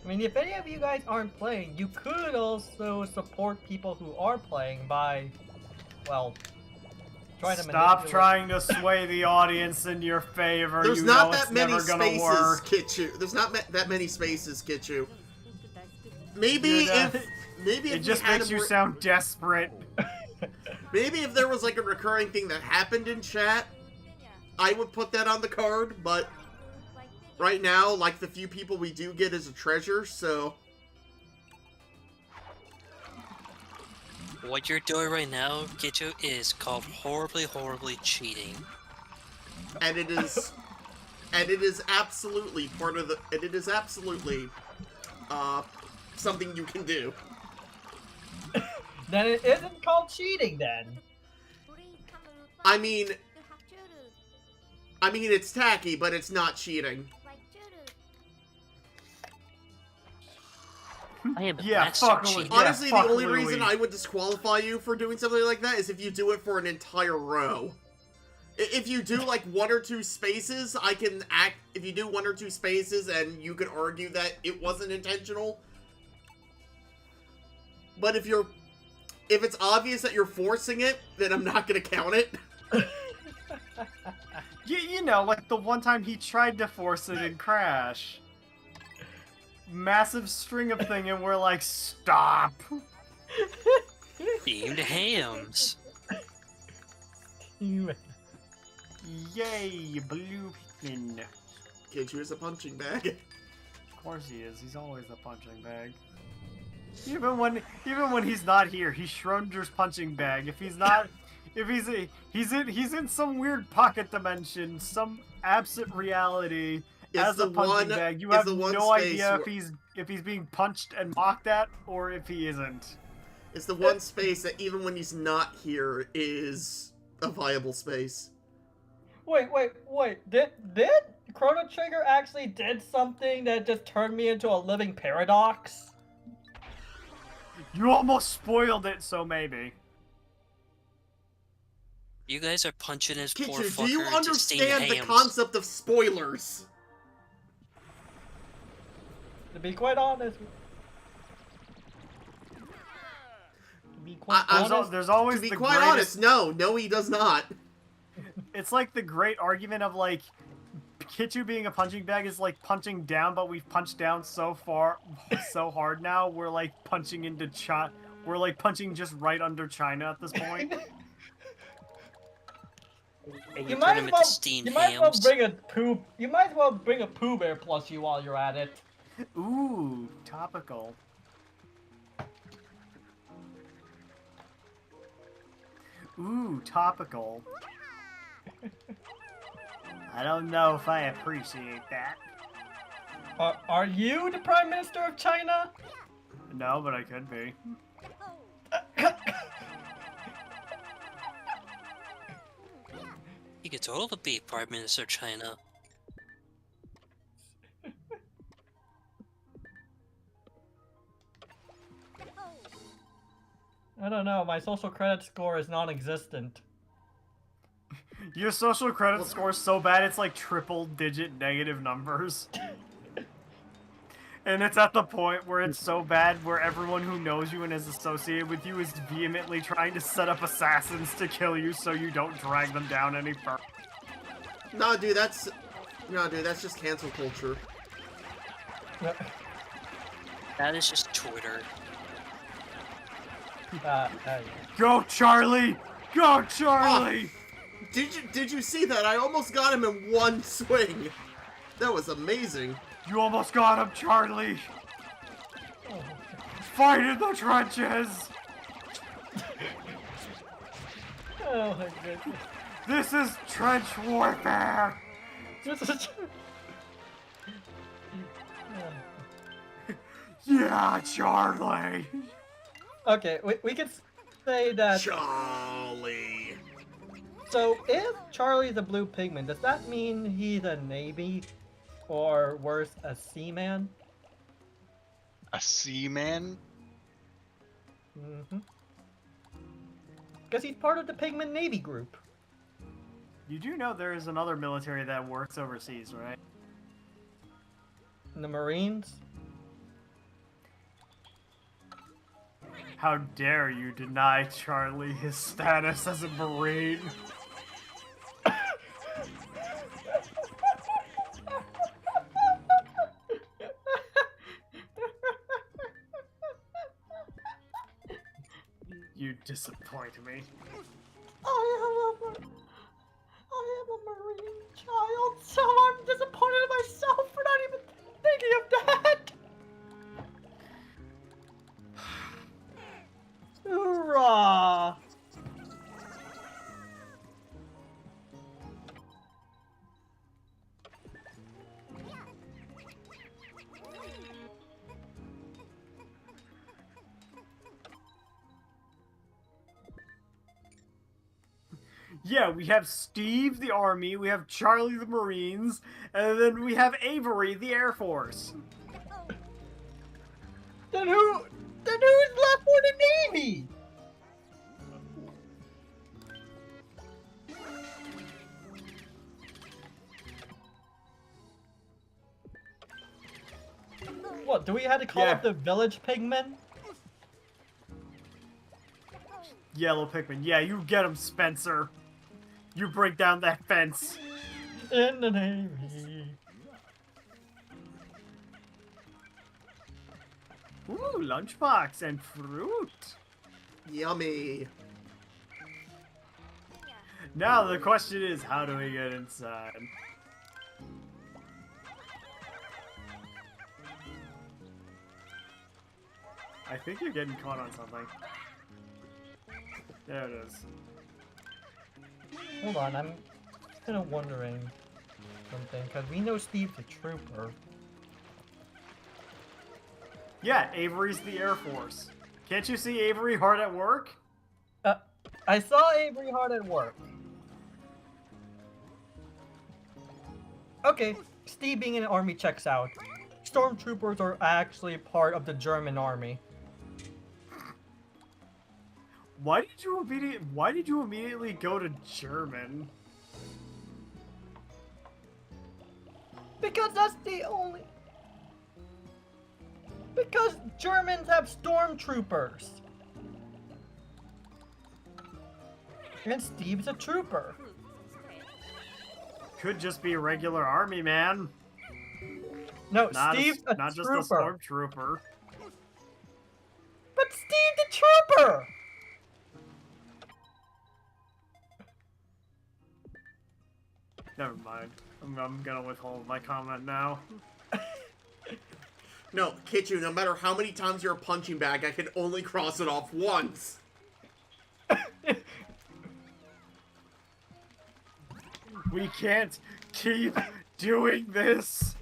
if any of you guys aren't playing, you could also support people who are playing by, well, trying to Stop trying to sway the audience in your favor. There's you not know that it's many never gonna spaces, work. Kitchu. There's not that many spaces, Kitchu. maybe if maybe if It just we had makes a you more- sound desperate. Maybe if there was like a recurring thing that happened in chat, I would put that on the card, but right now, like, the few people we do get is a treasure, so... What you're doing right now, Kichu, is called horribly, horribly cheating. And it is... and it is absolutely part of the... and it is absolutely... something you can do. Then it isn't called cheating, then. I mean, it's tacky, but it's not cheating. I am a Yeah, master fuck cheater. with- Yeah, Honestly, the fuck only Louis. reason I would disqualify you for doing something like that is if you do it for an entire row. If you do, like, 1 or 2 spaces, I can act... if you do 1 or 2 spaces and you could argue that it wasn't intentional. But if it's obvious that you're forcing it, then I'm not gonna count it. You know, like the one time he tried to force it and crash. Massive string of thing, and we're like, stop! Themed hams. Yay, blue Pikmin. Kichu is a punching bag. Of course he is. He's always a punching bag. Even when he's not here, he's Schrodinger's punching bag. If he's not, he's in some weird pocket dimension, some absent reality as a punching bag. You have no idea if he's being punched and mocked at or if he isn't. It's the one space that even when he's not here is a viable space. Wait. Did Chrono Trigger actually did something that just turned me into a living paradox? You almost spoiled it, so maybe. You guys are punching his poor Kichu, fucker do you into steamed understand the hams. concept of spoilers? To be quite honest. There's always To be the quite greatest. honest, no, he does not. It's like the great argument of like Kichu being a punching bag is like punching down, but we've punched down so hard now. We're like punching into China. We're like punching just right under China at this point. And You turn might him as into well. steamed You might as well hams. bring a poo. You might as well bring a Pooh Bear plushie while you're at it. Ooh, topical. Ooh, topical. I don't know if I appreciate that. Are you the Prime Minister of China? No, but I could be. He could totally be Prime Minister of China. I don't know. My social credit score is non-existent. Your social credit score is so bad it's like triple-digit negative numbers. And it's at the point where it's so bad where everyone who knows you and is associated with you is vehemently trying to set up assassins to kill you so you don't drag them down any further. No, dude, that's just cancel culture. That is just Twitter. Go, Charlie! Go, Charlie! Did you see that? I almost got him in one swing. That was amazing. You almost got him, Charlie! Fight in the trenches! Oh my goodness. This is trench warfare! Yeah, Charlie! Okay, we could say that. Charlie. So, if Charlie's a blue pigment, does that mean he's a Navy, or worse, a seaman? A seaman? Mm-hmm. Because he's part of the Pigment Navy group. You do know there is another military that works overseas, right? The Marines. How dare you deny Charlie his status as a Marine? disappoint me. I am a Marine child, so I'm disappointed in myself for not even thinking of that. Hoorah! Yeah, we have Steve, the Army, we have Charlie, the Marines, and then we have Avery, the Air Force. Then who's left for the Navy? What, do we have to call up the village pigmen? Yellow Pikmin. Yeah, you get him, Spencer. You break down that fence. In the Navy. Ooh, lunchbox and fruit. Yummy. Now the question is, how do we get inside? I think you're getting caught on something. There it is. Hold on, I'm kind of wondering something, because we know Steve's a trooper. Yeah, Avery's the Air Force. Can't you see Avery hard at work? I saw Avery hard at work. Okay, Steve being in the army checks out. Stormtroopers are actually part of the German army. Why did you immediately go to German? Because that's the only... Because Germans have stormtroopers. And Steve's a trooper. Could just be a regular army man. No, Not Steve's a not just trooper. a stormtrooper. But Steve's a trooper! Never mind. I'm gonna withhold my comment now. No, Kitchu, no matter how many times you're a punching bag, I can only cross it off once. We can't keep doing this.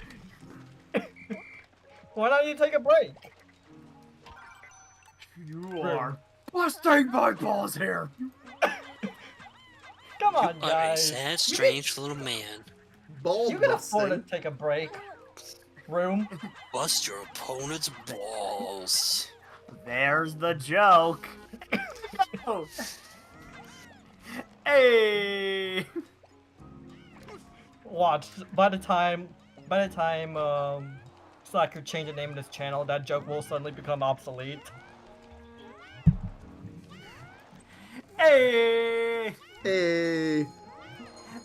Why don't you take a break? You are busting my balls here. Come on, You are a guys. sad, strange little man. Ball You can afford to busting. take a break. Room. Bust your opponent's balls. There's the joke. Oh. Hey. Watch. By the time Slacker change the name of this channel, that joke will suddenly become obsolete. Hey. Hey.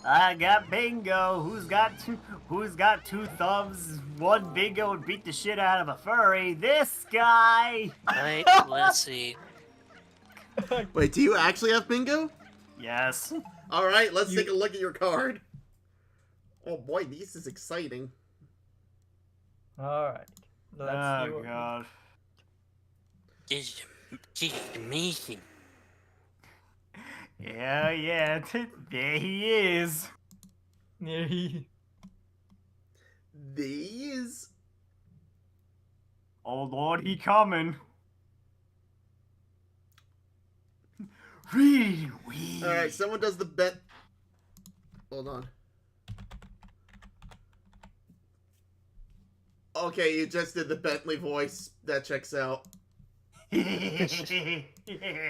I got bingo. Who's got two thumbs? One bingo would beat the shit out of a furry. This guy. Right, let's see. Wait, do you actually have bingo? Yes. Alright, let's take a look at your card. Oh boy, this is exciting. Alright. Let's see Oh what- god. This is amazing. Yeah, there he is. These. Oh lord, he coming. Wee. Alright, someone does the bet. Hold on. Okay, you just did the Bentley voice. That checks out.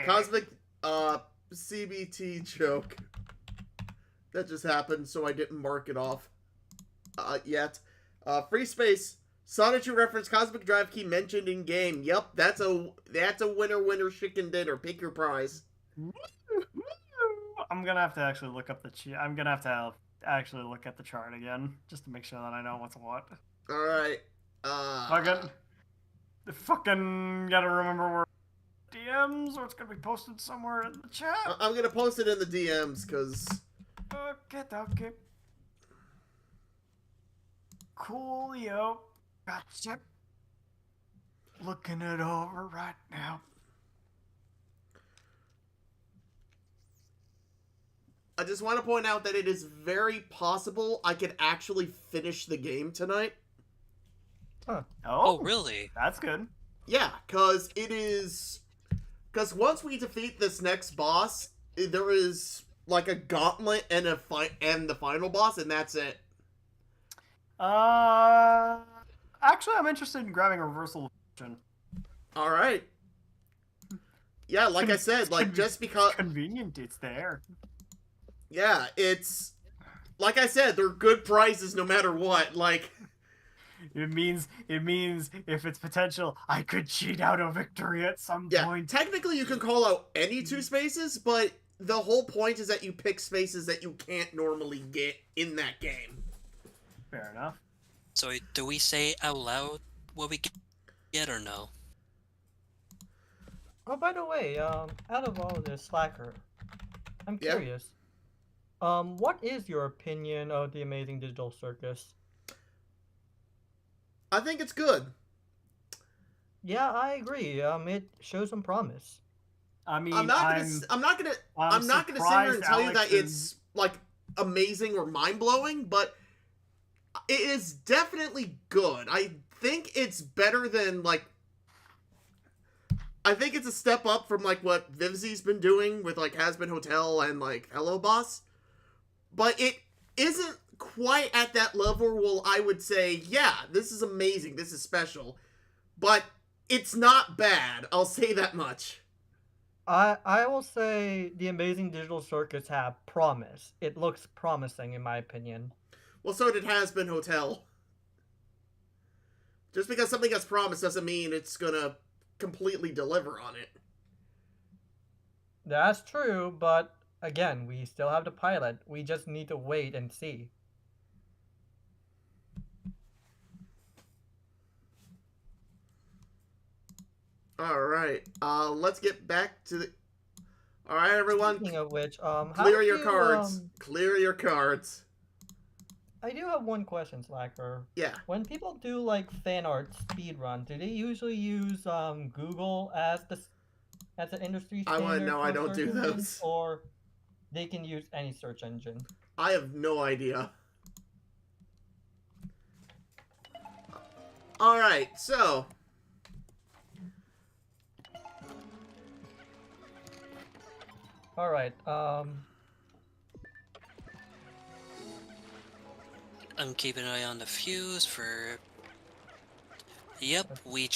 Cosmic, CBT joke. That just happened, so I didn't mark it off. Yet. Free space. Sonic reference Cosmic Drive key mentioned in game. Yep, that's a winner chicken dinner. Pick your prize. I'm gonna have to actually look up I'm gonna have to actually look at the chart again, just to make sure that I know what's what. Alright. Fucking gotta remember where DMs or it's gonna be posted somewhere in the chat? I'm gonna post it in the DMs, because... Okay. Coolio. Gotcha. Looking it over right now. I just want to point out that it is very possible I could actually finish the game tonight. Oh, really? That's good. Yeah, because it is... Because once we defeat this next boss, there is like a gauntlet and and the final boss, and that's it. Actually, I'm interested in grabbing a reversal version. All right. Yeah, like I said, like just because... Convenient, it's there. Yeah, it's... Like I said, they're good prizes no matter what, like... It means if it's potential, I could cheat out a victory at some point. Technically you can call out any 2 spaces, but the whole point is that you pick spaces that you can't normally get in that game. Fair enough. So do we say out loud what we get or no? Oh, by the way, out of all this, Slacker, I'm Yeah? curious. What is your opinion of the Amazing Digital Circus? I think it's good. Yeah, I agree. It shows some promise. I mean, I'm not gonna sit here and tell you that it's like amazing or mind-blowing, but it is definitely good. I think it's better than like... I think it's a step up from like what Vivzi's been doing with like Has-Been Hotel and like Hello Boss. But it isn't quite at that level where I would say, yeah, this is amazing, this is special. But it's not bad, I'll say that much. I will say the Amazing Digital Circus have promise. It looks promising in my opinion. Well, so did Has-Been Hotel. Just because something gets promised doesn't mean it's gonna completely deliver on it. That's true, but again, we still have the pilot. We just need to wait and see. Alright, let's get back to the... Alright, everyone, Speaking of which, clear your cards. Clear your cards. I do have one question, Slacker. Yeah. When people do like fan art speedrun, do they usually use Google as the industry I standard? wanna know, I for don't search do engines, those. or they can use any search engine. I have no idea. Alright, so... Alright, I'm keeping an eye on the fuse for... Yep, we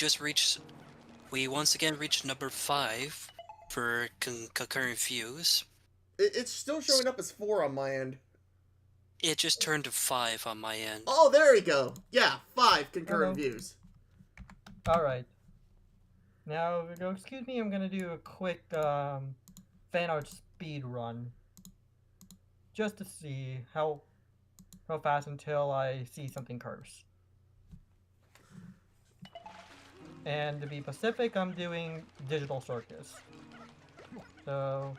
once again reached number 5 for concurrent fuse. It's still showing up as 4 on my end. It just turned to 5 on my end. Oh, there we go. Yeah, 5 concurrent Hello. views. alright. Now, excuse me, I'm gonna do a quick fan art speed run. Just to see how fast until I see something curse. And to be specific, I'm doing Digital Circus. So,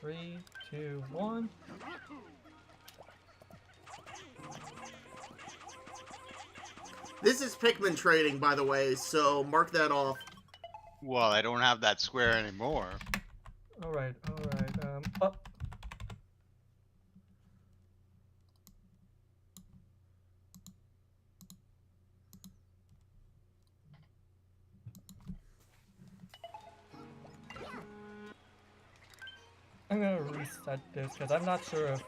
3, 2, 1. This is Pikmin trading, by the way, so mark that off. Well, I don't have that square anymore. Alright. I'm gonna reset this because I'm not sure if.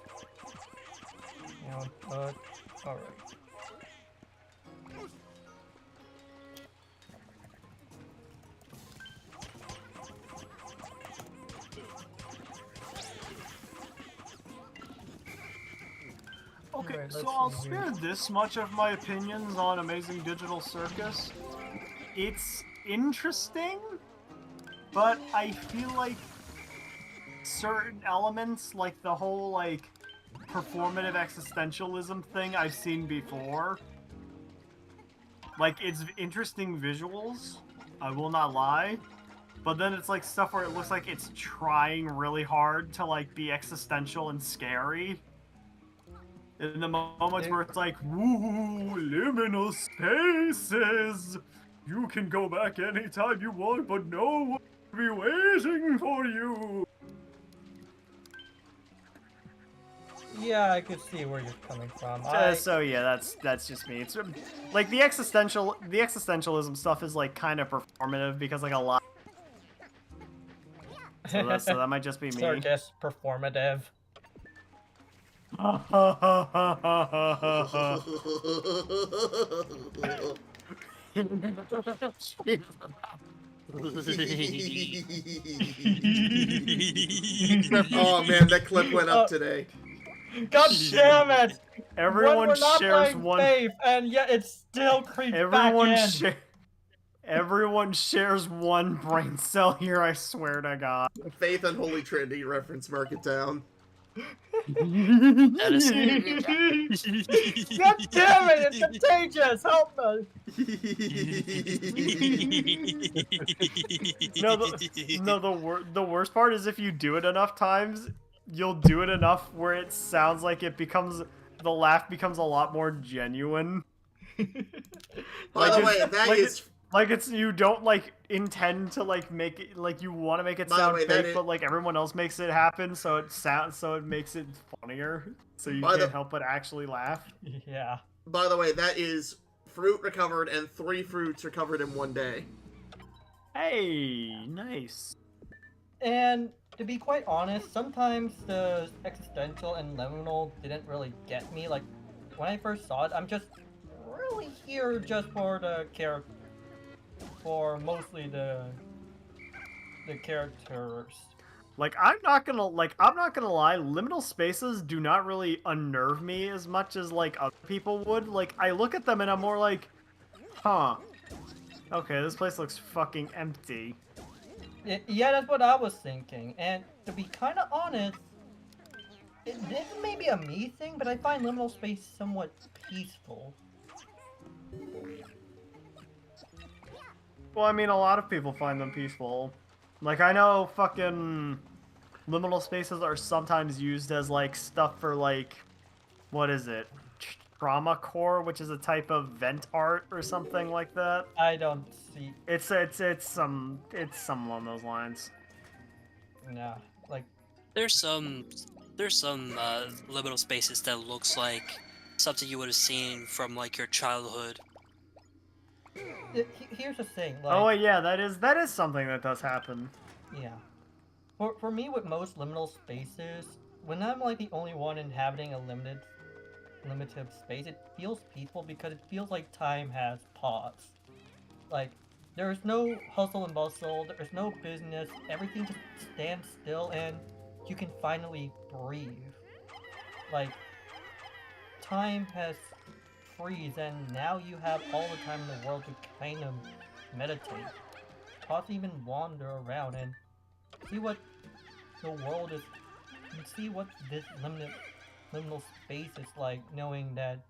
Alright. Okay, Alright, so let's I'll see here. spare this much of my opinions on Amazing Digital Circus. It's interesting, but I feel like certain elements, like the whole, like, performative existentialism thing I've seen before. Like, it's interesting visuals, I will not lie, but then it's like stuff where it looks like it's trying really hard to like be existential and scary. In the moments where it's like, woo, liminal spaces! You can go back anytime you want, but no one will be waiting for you! Yeah, I could see where you're coming from. So yeah, that's just me. It's like the existentialism stuff is like kind of performative because like a lot. So that might just be me. Or just performative. Oh man, that clip went up today. God damn it! Everyone We're not shares playing one. Faith, and yet it still creeps back in. Everyone shares one brain cell here. I swear to God. Faith and Holy Trinity reference, mark it down. That is... God damn it! It's contagious! Help me! The worst part is if you do it enough times, you'll do it enough where it sounds like the laugh becomes a lot more genuine. By the way, that is... Like it's you don't like intend to like make it like you want to make it sound fake, but like everyone else makes it happen, so it makes it funnier, so you can't help but actually laugh. Yeah. By the way, that is fruit recovered and 3 fruits recovered in 1 day. Hey, nice. And to be quite honest, sometimes the existential and liminal didn't really get me. Like when I first saw it, I'm just really here just for the character. For mostly the characters. Like I'm not gonna lie, liminal spaces do not really unnerve me as much as like other people would. Like I look at them and I'm more like, huh. Okay, this place looks fucking empty. Yeah, that's what I was thinking. And to be kind of honest, this may be a me thing, but I find liminal space somewhat peaceful. Well, I mean, a lot of people find them peaceful. Like, I know fucking liminal spaces are sometimes used as, like, stuff for, like, what is it? Trauma core, which is a type of vent art or something like that. I don't see. It's some along those lines. Yeah, like There's some liminal spaces that looks like something you would have seen from like your childhood. here's the thing. Like, Oh yeah, that is something that does happen. Yeah. For me, with most liminal spaces, when I'm like the only one inhabiting a limited space, it feels peaceful because it feels like time has paused. Like, there's no hustle and bustle, there's no business, everything just stands still and you can finally breathe. Like, time has freeze and now you have all the time in the world to kind of meditate. Possibly even wander around and see what the world is, and see what this liminal space is like, knowing that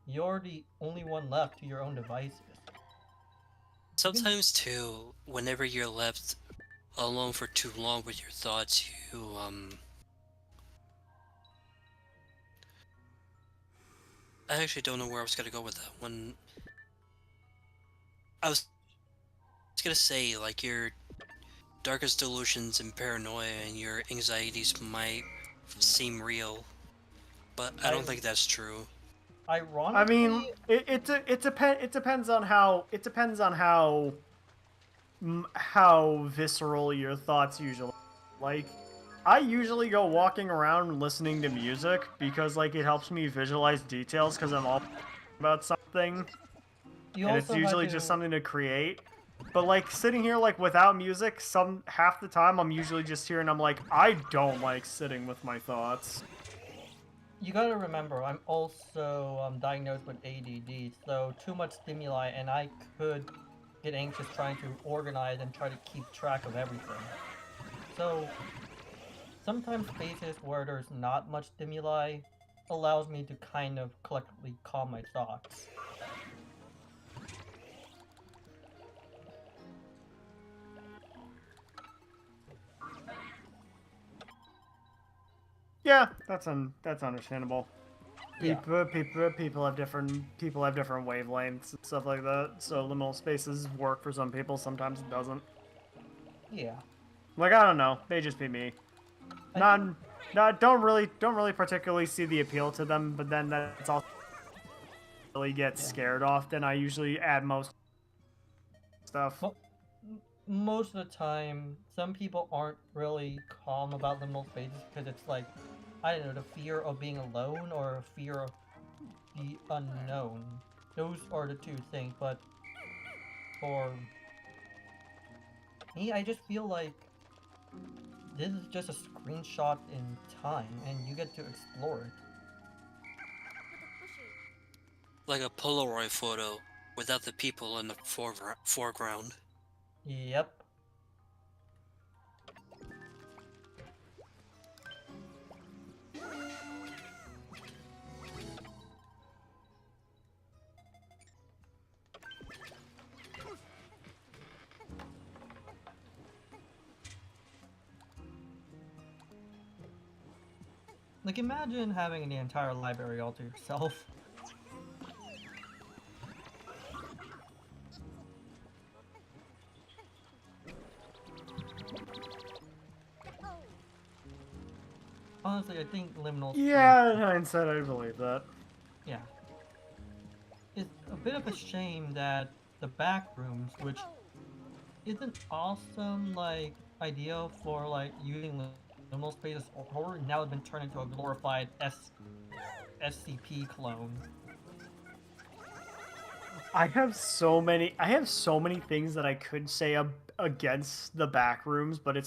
you're the only one left to your own devices. Sometimes too, whenever you're left alone for too long with your thoughts, you I actually don't know where I was gonna go with that one. I was gonna say, like, your darkest delusions and paranoia and your anxieties might seem real, but I don't think that's true. Ironically, I mean, it depends on how visceral your thoughts usually. Like, I usually go walking around listening to music because like it helps me visualize details because I'm all about something, and it's usually just something to create. But like sitting here like without music, half the time I'm usually just here and I'm like, I don't like sitting with my thoughts. You gotta remember, I'm also diagnosed with ADD, so too much stimuli and I could get anxious trying to organize and try to keep track of everything. So sometimes spaces where there's not much stimuli allows me to kind of collectively calm my thoughts. Yeah, that's understandable. Yeah. People have different wavelengths and stuff like that. So liminal spaces work for some people. Sometimes it doesn't. Yeah. Like, I don't know. May just be me. I Don't really particularly see the appeal to them. But then that's also really get scared often. I usually add most stuff. Well, most of the time, some people aren't really calm about liminal spaces because it's like, I don't know, the fear of being alone or fear of the unknown. Those are the two things, but for me, I just feel like this is just a screenshot in time, and you get to explore it. Like a Polaroid photo without the people in the foreground. Yep. Like, imagine having the entire library all to yourself. Honestly, I think liminal space, Yeah, in hindsight, I believe that. yeah. It's a bit of a shame that the back rooms, which is an awesome, like, idea for, like, using liminal space as horror, now has been turned into a glorified SCP clone. I have so many things that I could say against the back rooms, but it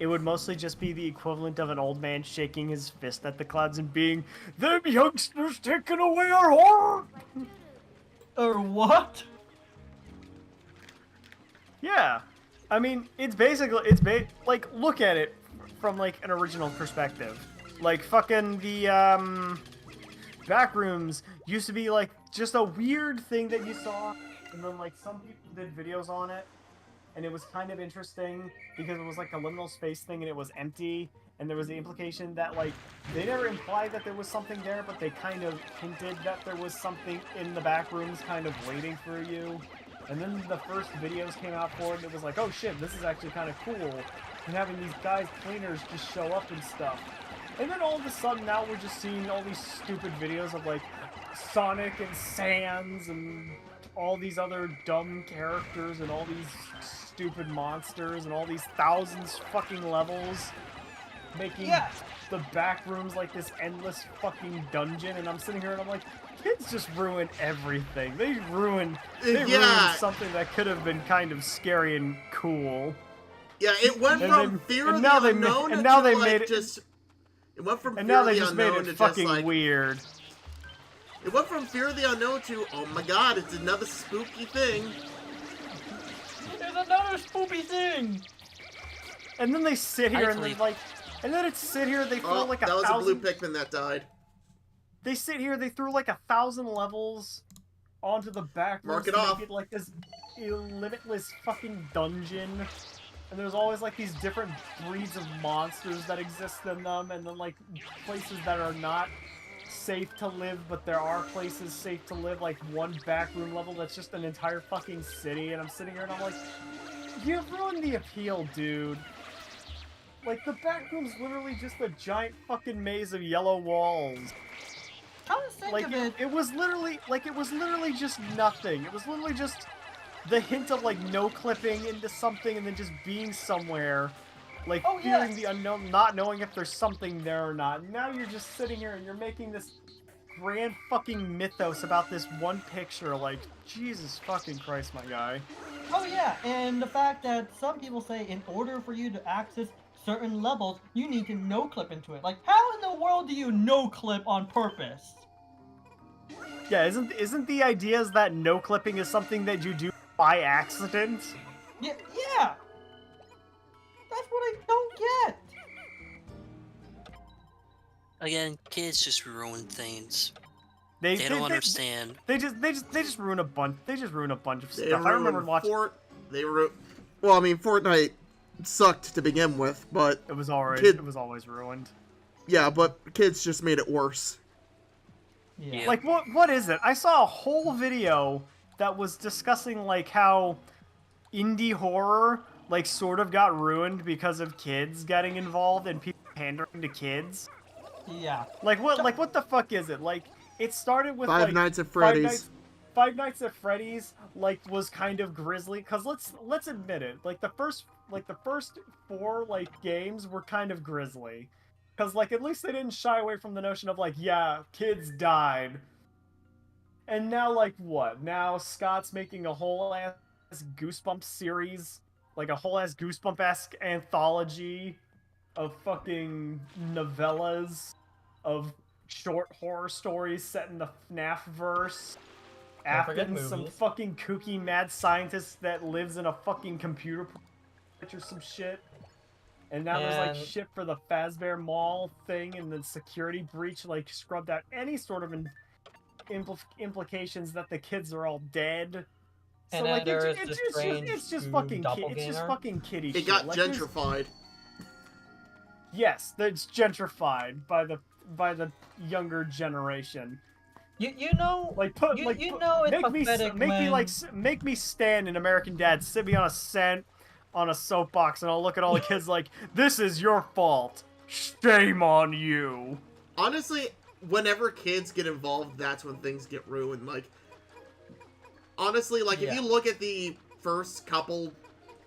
would mostly just be the equivalent of an old man shaking his fist at the clouds and being, "Them youngsters taking away our horror!" Or what? Yeah. I mean, like, look at it from, like, an original perspective. Like, fucking the, back rooms used to be, like, just a weird thing that you saw, and then, like, some people did videos on it, and it was kind of interesting, because it was, like, a liminal space thing, and it was empty, and there was the implication that, like, they never implied that there was something there, but they kind of hinted that there was something in the back rooms kind of waiting for you. And then the first videos came out for it, and it was like, oh shit, this is actually kind of cool. And having these guys, cleaners, just show up and stuff. And then all of a sudden, now we're just seeing all these stupid videos of, like, Sonic and Sans and all these other dumb characters and all these stupid monsters and all these thousands fucking levels, making the back rooms like this endless fucking dungeon. And I'm sitting here and I'm like, kids just ruin everything. They ruined something that could have been kind of scary and cool. Yeah, it went from fear of the unknown and now they like made it just. It went from and fear now of they the just made unknown it to fucking just like weird. It went from fear of the unknown to, oh my god, it's another spooky thing. There's another spooky thing! And then they sit here and they like, and then they throw like that was 1,000. a blue Pikmin that died. They sit here, they threw like 1,000 levels onto the back Mark rooms it to off. make it like this limitless fucking dungeon. And there's always like these different breeds of monsters that exist in them, and then like places that are not safe to live, but there are places safe to live, like one backroom level that's just an entire fucking city. And I'm sitting here and I'm like, you've ruined the appeal, dude. Like, the back room's literally just a giant fucking maze of yellow walls. Come to think Like, of it, it was literally just nothing. It was literally just the hint of, like, no-clipping into something and then just being somewhere. Like, fearing the unknown, not knowing if there's something there or not. Now you're just sitting here and you're making this grand fucking mythos about this one picture. Like, Jesus fucking Christ, my guy. oh yeah, and the fact that some people say in order for you to access certain levels, you need to no-clip into it. Like, how in the world do you no-clip on purpose? Yeah, isn't the idea is that no-clipping is something that you do by accident? Yeah. That's what I don't get. Again, kids just ruin things. They don't understand. They just ruin a bunch. They just ruin a bunch of stuff. I remember watching. Well, I mean, Fortnite sucked to begin with, but it was always ruined. Yeah, but kids just made it worse. Yeah. Like, what is it? I saw a whole video that was discussing, like, how indie horror, like, sort of got ruined because of kids getting involved and people pandering to kids. Yeah. Like, what the fuck is it? Like, it started with, Five like, Nights at Freddy's. Five Nights at Freddy's, like, was kind of grisly, because let's admit it, like, the first 4, like, games were kind of grisly. Because, like, at least they didn't shy away from the notion of, like, yeah, kids died. And now, like, what? Now Scott's making a whole-ass Goosebumps series, like, a whole-ass Goosebump-esque anthology of fucking novellas, of short horror stories set in the FNAF verse. Don't forget Afton, some movies. fucking kooky mad scientist that lives in a fucking computer or some shit. And now there's like And- shit for the Fazbear Mall thing, and the security breach like scrubbed out any sort of implications that the kids are all dead. So And then like there is it's the just strange it's just Scoob fucking it's just doppelganger. fucking kiddie It shit. got Like, there's- gentrified. Yes, it's gentrified by the younger generation. You know, Like put you, like you put- know it's make me pathetic make me when- like make me stand in American Dad, sit me on a soapbox, and I'll look at all the kids like, this is your fault. Shame on you. Honestly, whenever kids get involved, that's when things get ruined. Like, honestly, like, if Yeah. you look at the first couple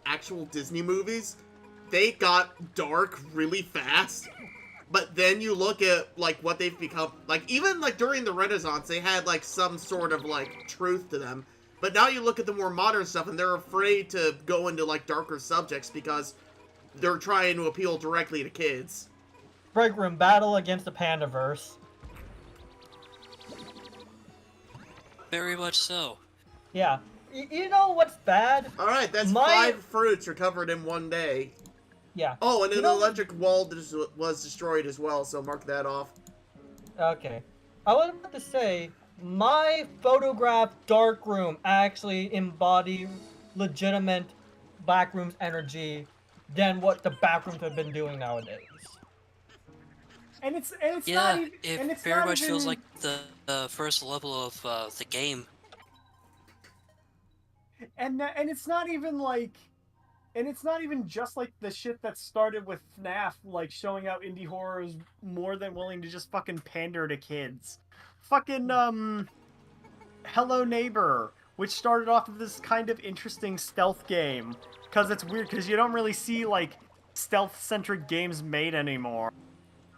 actual Disney movies, they got dark really fast. But then you look at, like, what they've become. Like, even, like, during the Renaissance, they had, like, some sort of, like, truth to them. But now you look at the more modern stuff, and they're afraid to go into, like, darker subjects because they're trying to appeal directly to kids. Break room battle against the Pandaverse. Very much so. Yeah. You know what's bad? Alright, that's My- 5 fruits recovered in one day. Yeah. Oh, and You an know- electric wall was destroyed as well, so mark that off. Okay. I was about to say, my photograph darkroom actually embody legitimate backrooms energy than what the backrooms have been doing nowadays. And it's Yeah, not even, it and it's very not much even, feels like the first level of the game. and it's not even like, and it's not even just like the shit that started with FNAF, like showing how indie horror is more than willing to just fucking pander to kids. Fucking Hello Neighbor, which started off as this kind of interesting stealth game, because it's weird because you don't really see like stealth-centric games made anymore.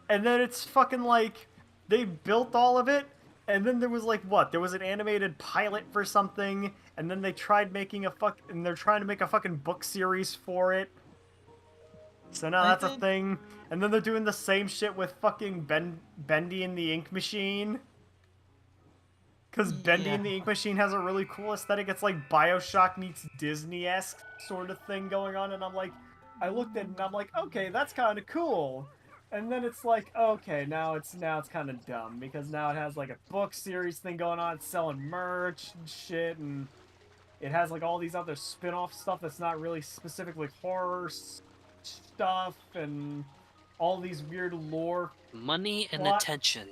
And then it's fucking like they built all of it, and then there was like what? There was an animated pilot for something, and then they tried making and they're trying to make a fucking book series for it. So now I that's a think- thing. And then they're doing the same shit with fucking Bendy and the Ink Machine. Because Bendy and the Yeah. Ink Machine has a really cool aesthetic. It's like Bioshock meets Disney-esque sort of thing going on, and I looked at it and I'm like, okay, that's kind of cool. And then it's like, okay, now it's kind of dumb, because now it has like a book series thing going on, it's selling merch and shit, and it has like all these other spin-off stuff that's not really specifically horror stuff, and all these weird lore, Money and Plot- attention.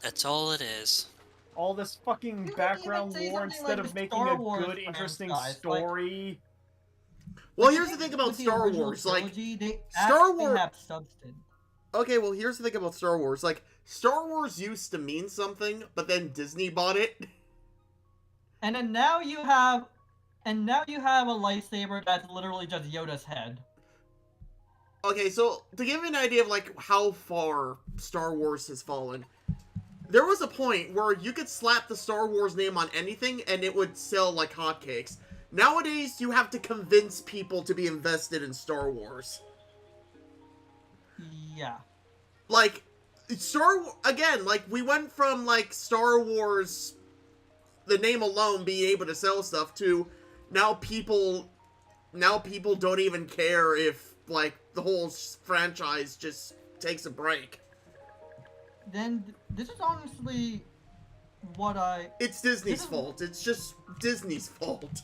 That's all it is. all this fucking You could background even say lore something instead like of the making Star a Wars good, interesting franchise, like- story. Well, Like, here's the thing about with the Star original Wars. Like, trilogy, they Star actually Wars- have substance. okay, well, here's the thing about Star Wars. Like, Star Wars used to mean something, but then Disney bought it. And then now you have a lightsaber that's literally just Yoda's head. Okay, so to give you an idea of, like, how far Star Wars has fallen, there was a point where you could slap the Star Wars name on anything and it would sell like hotcakes. Nowadays, you have to convince people to be invested in Star Wars. Yeah. Like, again, like, we went from, like, Star Wars, the name alone being able to sell stuff, to now people don't even care if, like, the whole franchise just takes a break. Then this is honestly what It's Disney's This is- fault. It's just Disney's fault.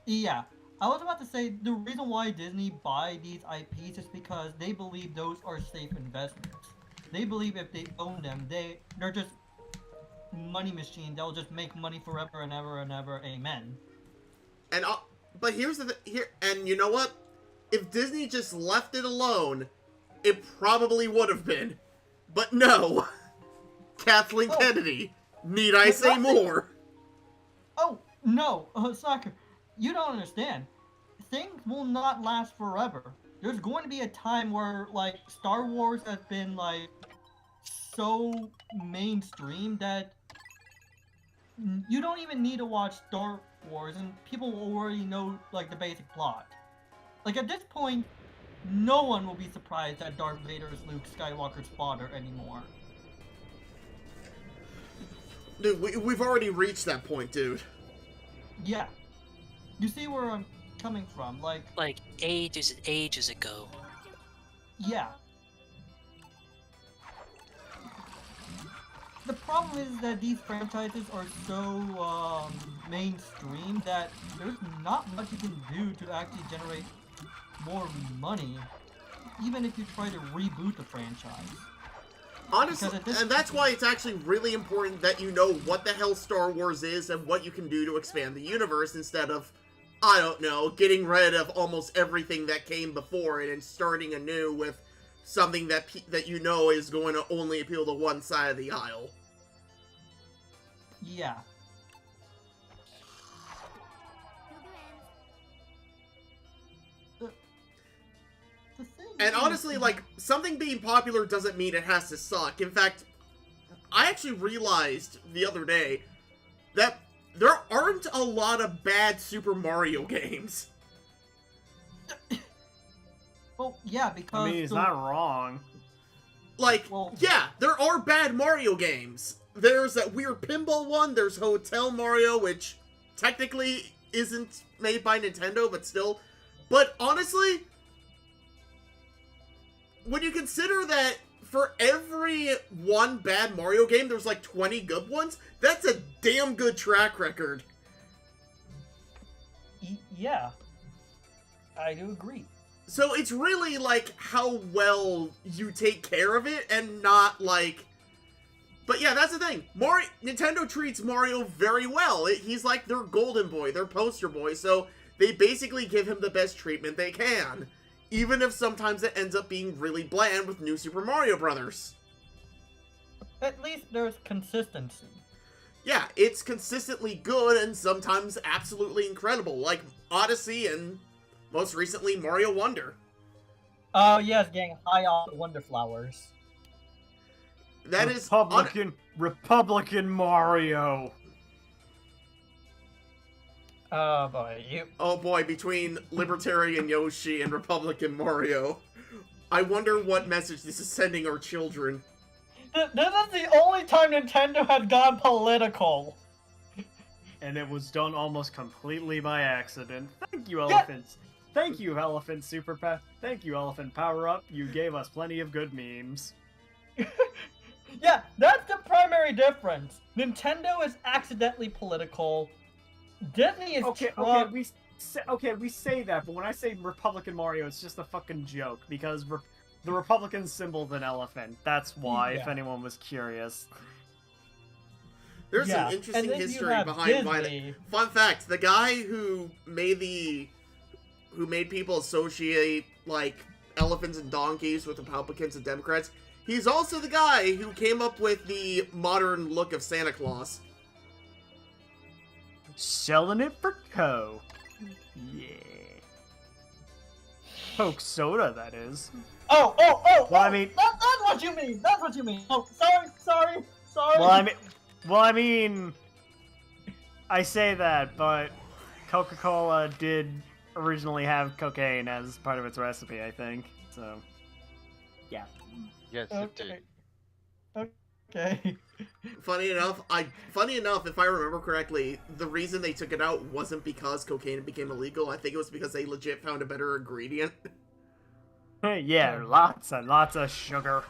Yeah. I was about to say the reason why Disney buy these IPs is because they believe those are safe investments. They believe if they own them, they're just money machine. They'll just make money forever and ever and ever. Amen. And but here's the and you know what? If Disney just left it alone, it probably would have been. But no. Kathleen Kennedy. Need I say more? Oh, no, Soccer. You don't understand. Things will not last forever. There's going to be a time where, like, Star Wars has been, like, so mainstream that you don't even need to watch Star Wars, and people already know, like, the basic plot. Like, at this point, no one will be surprised that Darth Vader is Luke Skywalker's father anymore. Dude, we've already reached that point, dude. Yeah. You see where I'm coming from, like ages ago. yeah. The problem is that these franchises are so mainstream that there's not much you can do to actually generate more money, even if you try to reboot the franchise. Honestly, and that's why it's actually really important that you know what the hell Star Wars is and what you can do to expand the universe instead of, I don't know, getting rid of almost everything that came before it and starting anew with something that you know is going to only appeal to one side of the aisle. Yeah. The thing And is, honestly, like, something being popular doesn't mean it has to suck. In fact, I actually realized the other day that there aren't a lot of bad Super Mario games. well, yeah, because I mean, he's not wrong. Like, Well- yeah, there are bad Mario games. There's that weird pinball one, there's Hotel Mario, which technically isn't made by Nintendo, but still. But honestly, when you consider that for every one bad Mario game, there's like 20 good ones, that's a damn good track record. Yeah, I do agree. So it's really like how well you take care of it and not like... But yeah, that's the thing. Nintendo treats Mario very well. He's like their golden boy, their poster boy, so they basically give him the best treatment they can. Even if sometimes it ends up being really bland with New Super Mario Brothers. At least there's consistency. Yeah, it's consistently good and sometimes absolutely incredible, like Odyssey and most recently Mario Wonder. Oh yes, getting high off the Wonder Flowers. That is Republican Mario. Oh boy, Oh boy, between Libertarian Yoshi and Republican Mario. I wonder what message this is sending our children. This is the only time Nintendo has gone political. And it was done almost completely by accident. Thank you, Yeah. Elephants. Thank you, Elephant Super Path. Thank you, Elephant Power Up. You gave us plenty of good memes. Yeah, that's the primary difference. Nintendo is accidentally political. Disney is We say that, but when I say Republican Mario, it's just a fucking joke because the Republican symbol's an elephant. That's why, if Yeah. anyone was curious. There's Yeah, some interesting and then history you have behind Disney. Fun fact, the guy who made people associate like elephants and donkeys with Republicans and Democrats, he's also the guy who came up with the modern look of Santa Claus. Selling it for Coke. Yeah. Coke soda, that is. Oh! Well, I mean- that's what you mean. That's what you mean. Oh, sorry. Well, I mean, I say that, but Coca-Cola did originally have cocaine as part of its recipe, I think. So, yeah. Yes, it did. Okay. Funny enough, if I remember correctly, the reason they took it out wasn't because cocaine became illegal. I think it was because they legit found a better ingredient. Yeah, lots and lots of sugar.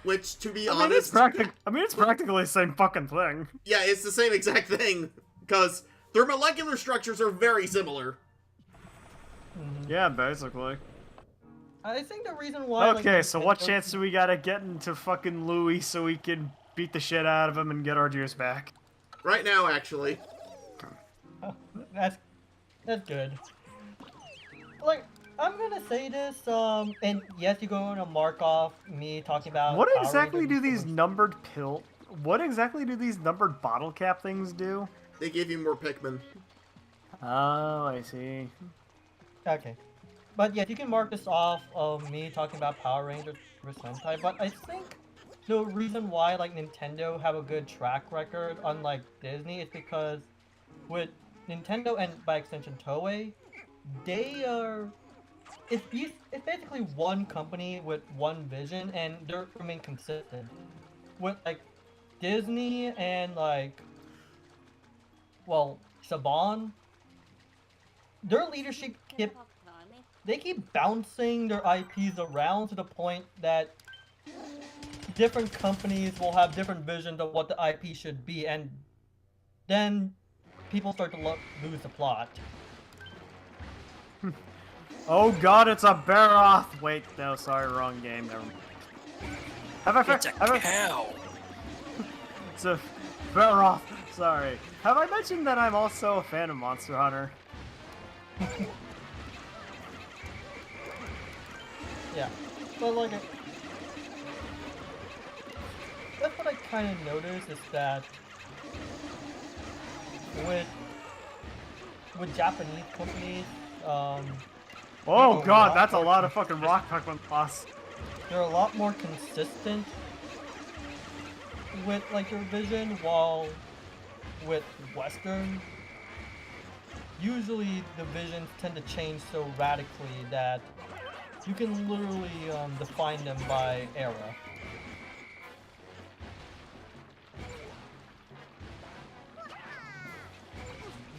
Which, to be I mean, honest, it's practically the same fucking thing. yeah, it's the same exact thing. Because their molecular structures are very similar. Mhm. Yeah, basically. I think the reason why. Okay, so what Nintendo- chance do we gotta get into fucking Louis so we can beat the shit out of him and get our juice back? Right now, actually. Oh, that's good. Like, I'm gonna say this, and yes, you're going to mark off me talking about What Power exactly Rangers do these and- numbered What exactly do these numbered bottle cap things do? They give you more Pikmin. Oh, I see. Okay. But yeah, you can mark this off of me talking about Power Rangers vs. Sentai, but I think the reason why like Nintendo have a good track record unlike Disney is because with Nintendo and by extension Toei, they are it's basically one company with one vision and they remain consistent. With like Disney and like well, Saban, their leadership keep bouncing their IPs around to the point that different companies will have different visions of what the IP should be, and then people start to lose the plot. Oh god, it's a Baroth! Wait, no, sorry, wrong game. Never mind. It's a cow. It's a Baroth. Sorry. Have I mentioned that I'm also a fan of Monster Hunter? Yeah, but like, that's what I kind of noticed is that with Japanese companies, Oh a god, lot that's a more lot of fucking rock Pikmin boss. they're a lot more consistent with like their vision, while with Western, usually the visions tend to change so radically that you can literally define them by era.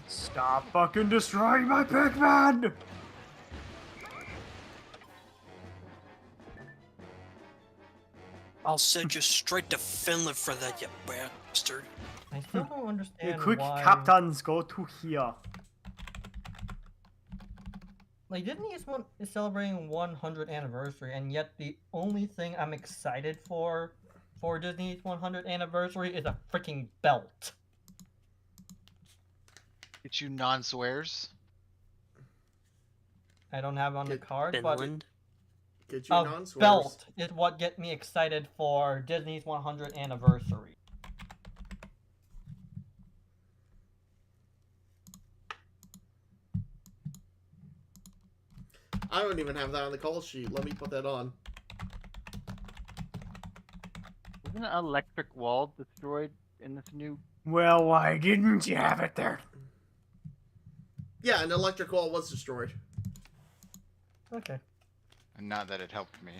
Stop fucking destroying my Pikmin! I'll send you straight to Finland for that, you bastard. I still don't The understand quick why. captains go to here. Like Disney is celebrating 100th anniversary, and yet the only thing I'm excited for Disney's 100th anniversary is a freaking belt. Get you non-swears. I don't have it on the Get card, Finland. Get you but a non-swears. belt is what get me excited for Disney's 100th anniversary. I don't even have that on the call sheet. Let me put that on. Isn't an electric wall destroyed in this new? Well, why didn't you have it there? Yeah, an electric wall was destroyed. Okay. And not that it helped me.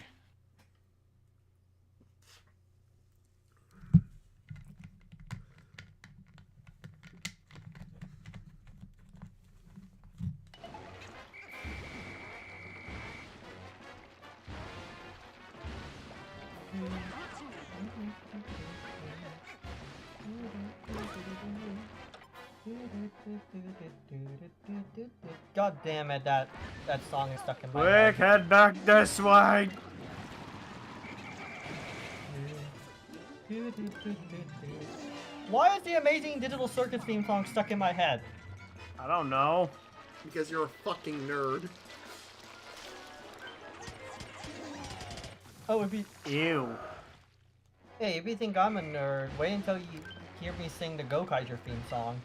God damn it, that song is stuck in my Quick, head. head back this way! Why is the Amazing Digital Circus theme song stuck in my head? I don't know. Because you're a fucking nerd. Oh, if you Ew. hey, if you think I'm a nerd, wait until you hear me sing the Gokaiger theme song.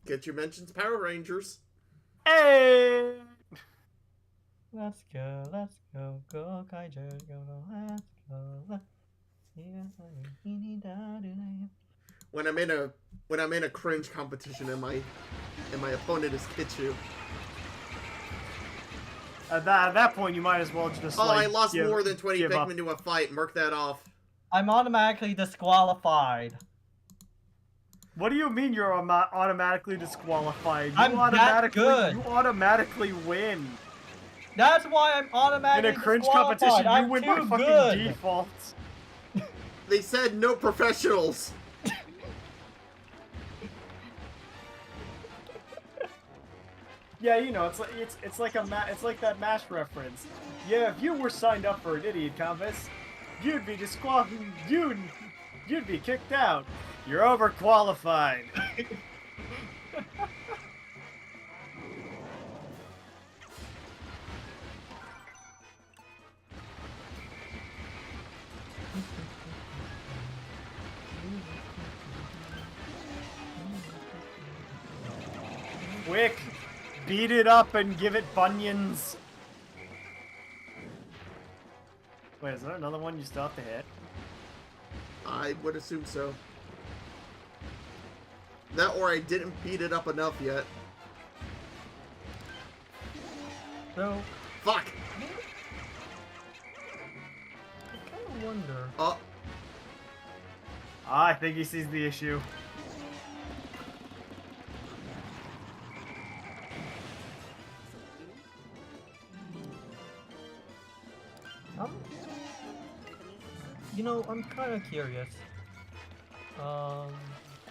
Get your mentions Power Rangers. Hey! Let's go, Gokaiger, let's go. When I'm in a cringe competition and my opponent is Kitchu. At that point, you might as well just Oh, like I lost give- more than 20 give up. Pikmin to a fight. Mark that off. I'm automatically disqualified. What do you mean you're automatically disqualified? I'm that good. You automatically win. That's why I'm In automatically a cringe disqualified. competition, you I'm win by too fucking good. default. They said no professionals. Yeah, you know, it's like it's like that MASH reference. Yeah, if you were signed up for an idiot contest, you'd be disqualified. You'd be kicked out. You're overqualified. Quick, beat it up and give it bunions. Wait, is there another one you still have to hit? I would assume so. That or I didn't beat it up enough yet. So, Fuck! I kind of wonder. Oh, I think he sees the issue. You know, I'm kind of curious.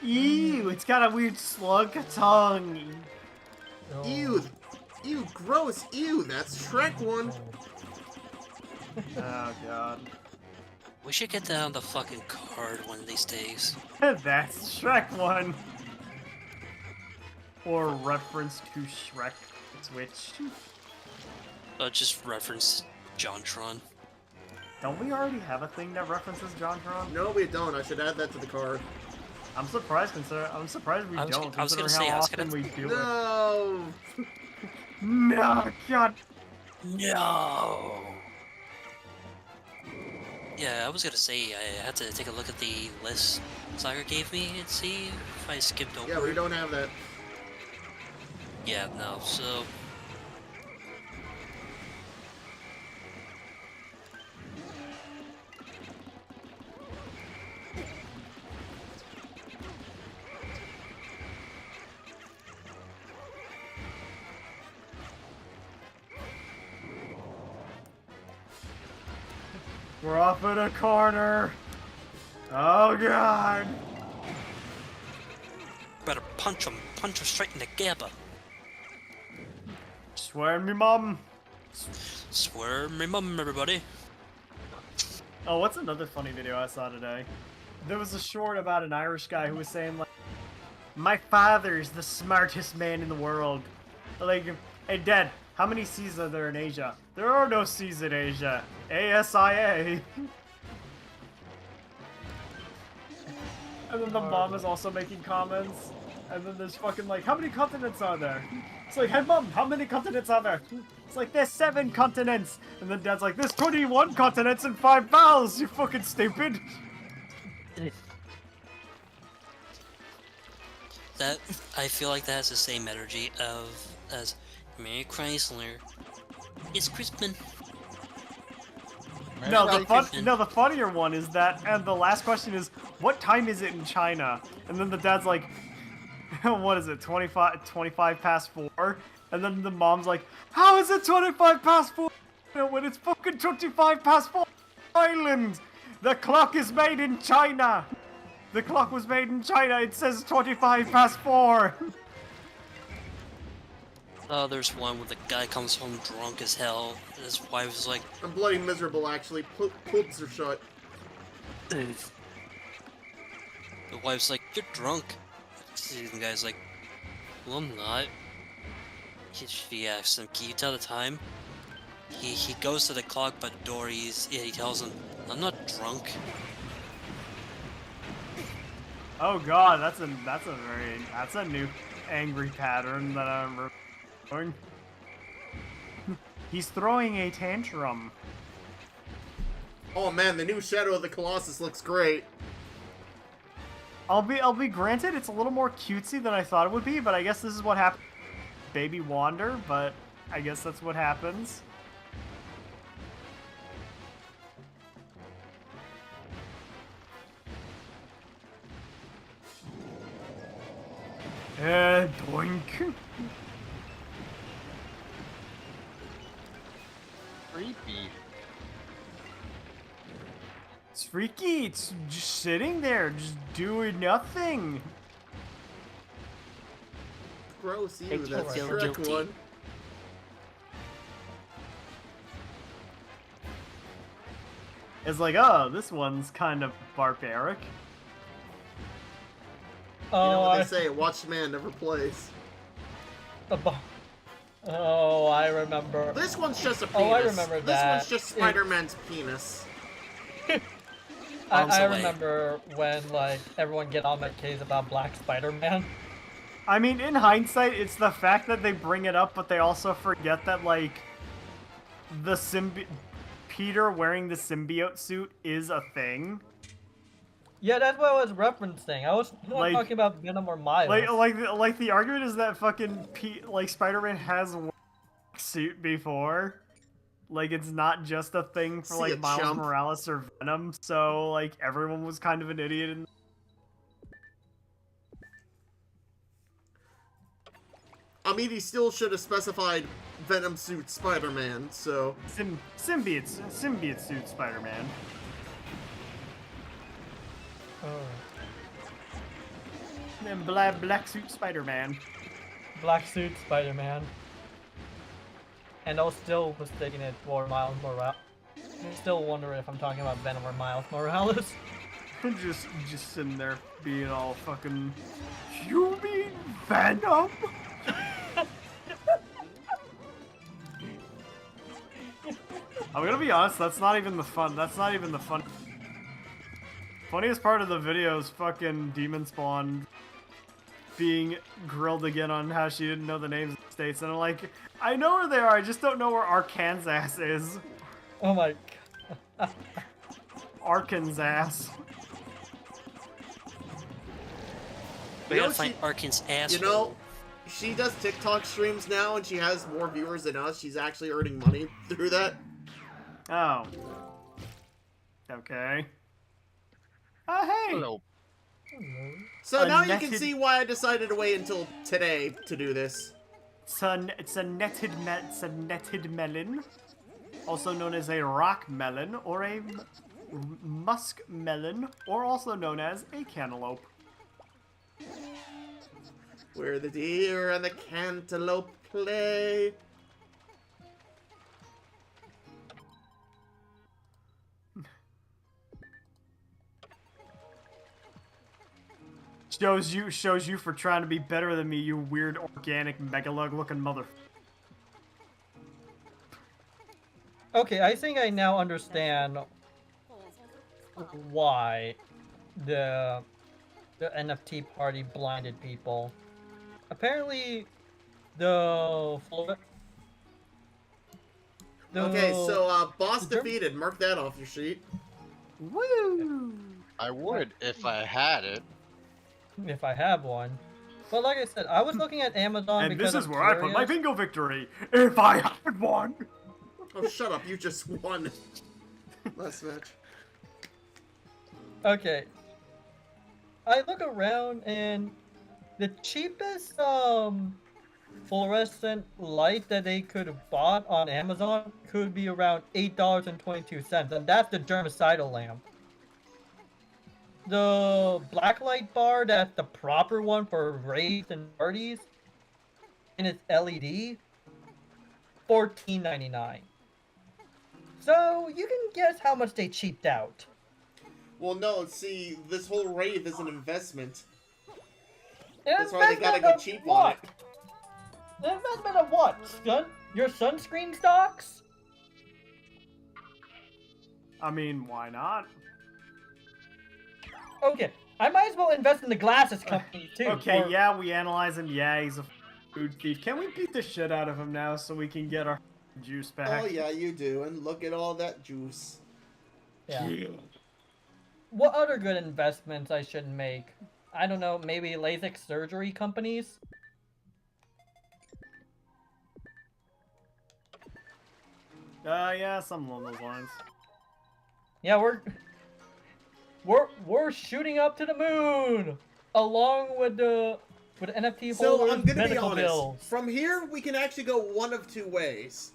Ew, it's got a weird slug tongue. No. ew! Ew, gross! Ew, that's Shrek one! Oh god. We should get that on the fucking card one of these days. That's Shrek one. Or reference to Shrek. It's which. Just reference JonTron. Don't we already have a thing that references JonTron? No, we don't. I should add that to the card. I'm surprised we I was don't, gonna considering say, how I was often gonna- we do it. No! No, God. No! Yeah, I was gonna say, I had to take a look at the list Saga gave me and see if I skipped over. Yeah, we don't have that. Yeah, no, so... We're off in a corner. Oh, God. Better punch him straight in the gabba. Swear me, Mom. Swear me mum, everybody. Oh, what's another funny video I saw today? There was a short about an Irish guy who was saying, like, my father's the smartest man in the world. Like, hey, Dad, how many seas are there in Asia? There are no seas in Asia. ASIA. And then the mom is also making comments. And then there's fucking like, how many continents are there? It's like, hey mom, how many continents are there? It's like, there's 7 continents. And then dad's like, there's 21 continents and 5 vowels, you fucking stupid. That, I feel like that has the same energy as Mary Chrysler. It's Crispin. No, Crispin. the funnier one is that, and the last question is, what time is it in China? And then the dad's like, what is it, 25 past 4? And then the mom's like, how is it 25 past 4 when it's fucking 25 past 4 Island? The clock is made in China. The clock was made in China. It says 25 past 4. There's one where the guy comes home drunk as hell, and his wife is like, I'm bloody miserable, actually. Poops are shut. the wife's like, you're drunk. And the guy's like, well, I'm not. She asks him, can you tell the time? He goes to the clock, but he tells him, I'm not drunk. Oh god, that's a new angry pattern that I'm remembering. He's throwing a tantrum. Oh man, the new Shadow of the Colossus looks great. I'll be granted, it's a little more cutesy than I thought it would be, but I guess this is what happened. Baby Wander, but I guess that's what happens. Doink. Creepy. It's freaky. It's just sitting there, just doing nothing. Gross, you. Make you That's feel Shrek guilty. one. It's like, oh, this one's kind of barbaric. You know Oh, what they say, watched man never plays. Oh, I remember. This one's just a penis. Oh, I remember that. This one's just Spider-Man's penis. Arms I away. remember when like everyone get on that case about Black Spider-Man. I mean, in hindsight, it's the fact that they bring it up, but they also forget that, like, Peter wearing the symbiote suit is a thing. Yeah, that's what I was referencing. I was not Like- talking about Venom or Miles. Like the argument is that fucking Spider-Man has worn a suit before. Like, it's not just a thing for, See like, a Miles chump. Morales or Venom, so, like, everyone was kind of an idiot. And I mean, he still should have specified Venom suit Spider-Man, so... symbiote suit Spider-Man. Oh. Then black suit Spider-Man. Black suit Spider-Man. And I was still mistaking it for Miles Morales. I still wonder if I'm talking about Venom or Miles Morales. just sitting there being all fucking... You mean Venom? I'm gonna be honest, that's not even the fun. Funniest part of the video is fucking Demon Spawn being grilled again on how she didn't know the names of the states, and I'm like, I know where they are, I just don't know where Arkansas is. Oh my god. Arkansas. We You gotta know, find she- Arkin's ass. You know, she does TikTok streams now, and she has more viewers than us. She's actually earning money through that. Oh. Okay. Oh, hey! Hello. So now you can netted- see why I decided to wait until today to do this. It's a netted melon, also known as a rock melon, or a musk melon, or also known as a cantaloupe. Where the deer and the cantaloupe play. Shows you for trying to be better than me, you weird organic megalug looking mother. Okay, I think I now understand why the NFT party blinded people. Apparently, Okay, so boss the Germ- defeated. Mark that off your sheet. Woo! I would if I had it. if I have one. But like I said, I was looking at Amazon And because this is I'm where I put my curious. bingo victory, if I had one! Oh, shut up! You just won. Last match. Okay. I look around and the cheapest fluorescent light that they could have bought on Amazon could be around $8.22, and that's the germicidal lamp. The blacklight bar, that's the proper one for raids and parties, and it's LED, $14.99. So you can guess how much they cheaped out. Well, no. See, this whole rave is an investment. An That's why they gotta investment go of cheap on what? it. An investment of what? Your sunscreen stocks? I mean, why not? Okay, I might as well invest in the glasses company too. Okay, or- yeah, we analyze him. Yeah, he's a food thief. Can we beat the shit out of him now so we can get our juice back? Oh yeah, you do. And look at all that juice. Yeah. What other good investments I should make? I don't know, maybe LASIK surgery companies? Yeah, something along those lines. Yeah, we're shooting up to the moon, along with the NFT So holders' I'm gonna be medical honest. bills. From here, we can actually go one of two ways.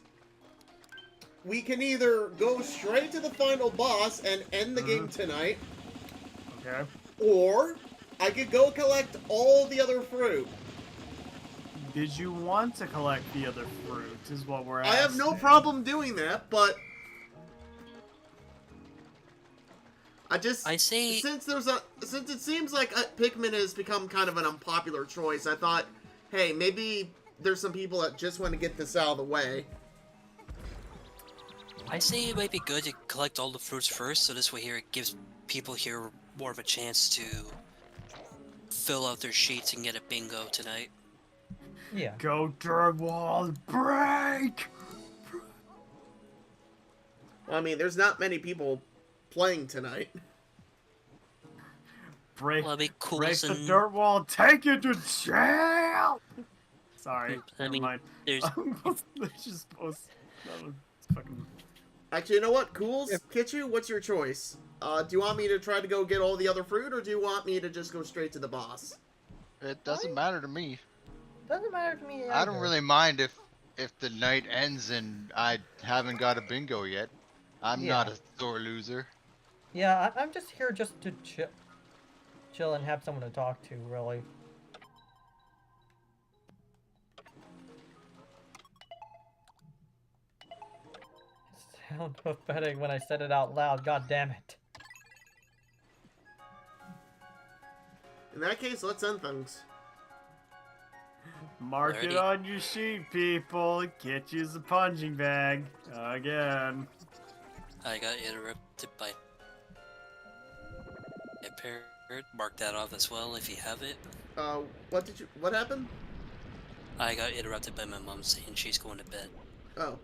We can either go straight to the final boss and end the game tonight, Okay. or I could go collect all the other fruit. Did you want to collect the other fruit? Is what we're I asking. have no problem doing that, but I say since it seems like Pikmin has become kind of an unpopular choice, I thought, hey, maybe there's some people that just want to get this out of the way. it might be good to collect all the fruits first, so this way here it gives people here more of a chance to fill out their sheets and get a bingo tonight. Yeah. Go dirt walls, break! I mean, there's not many people playing tonight. Break, Well, it'd be cool break the and- dirt wall, take it to jail! Sorry, I never mean, mind. there's Let's just post. That was fucking. Actually, you know what? Cools, Kitchu, what's your choice? Do you want me to try to go get all the other fruit, or do you want me to just go straight to the boss? It doesn't matter to me. Doesn't matter to me. I don't either. really mind if the night ends and I haven't got a bingo yet. I'm not a sore loser. Yeah, I'm just here just to chill and have someone to talk to, really. Sound pathetic when I said it out loud. God damn it. In that case, let's end things. Mark it Alrighty. on your sheet, people. Get you the punching bag. Again. I got interrupted by a parrot. Mark that off as well if you have it. What happened? I got interrupted by my mom saying she's going to bed. Oh.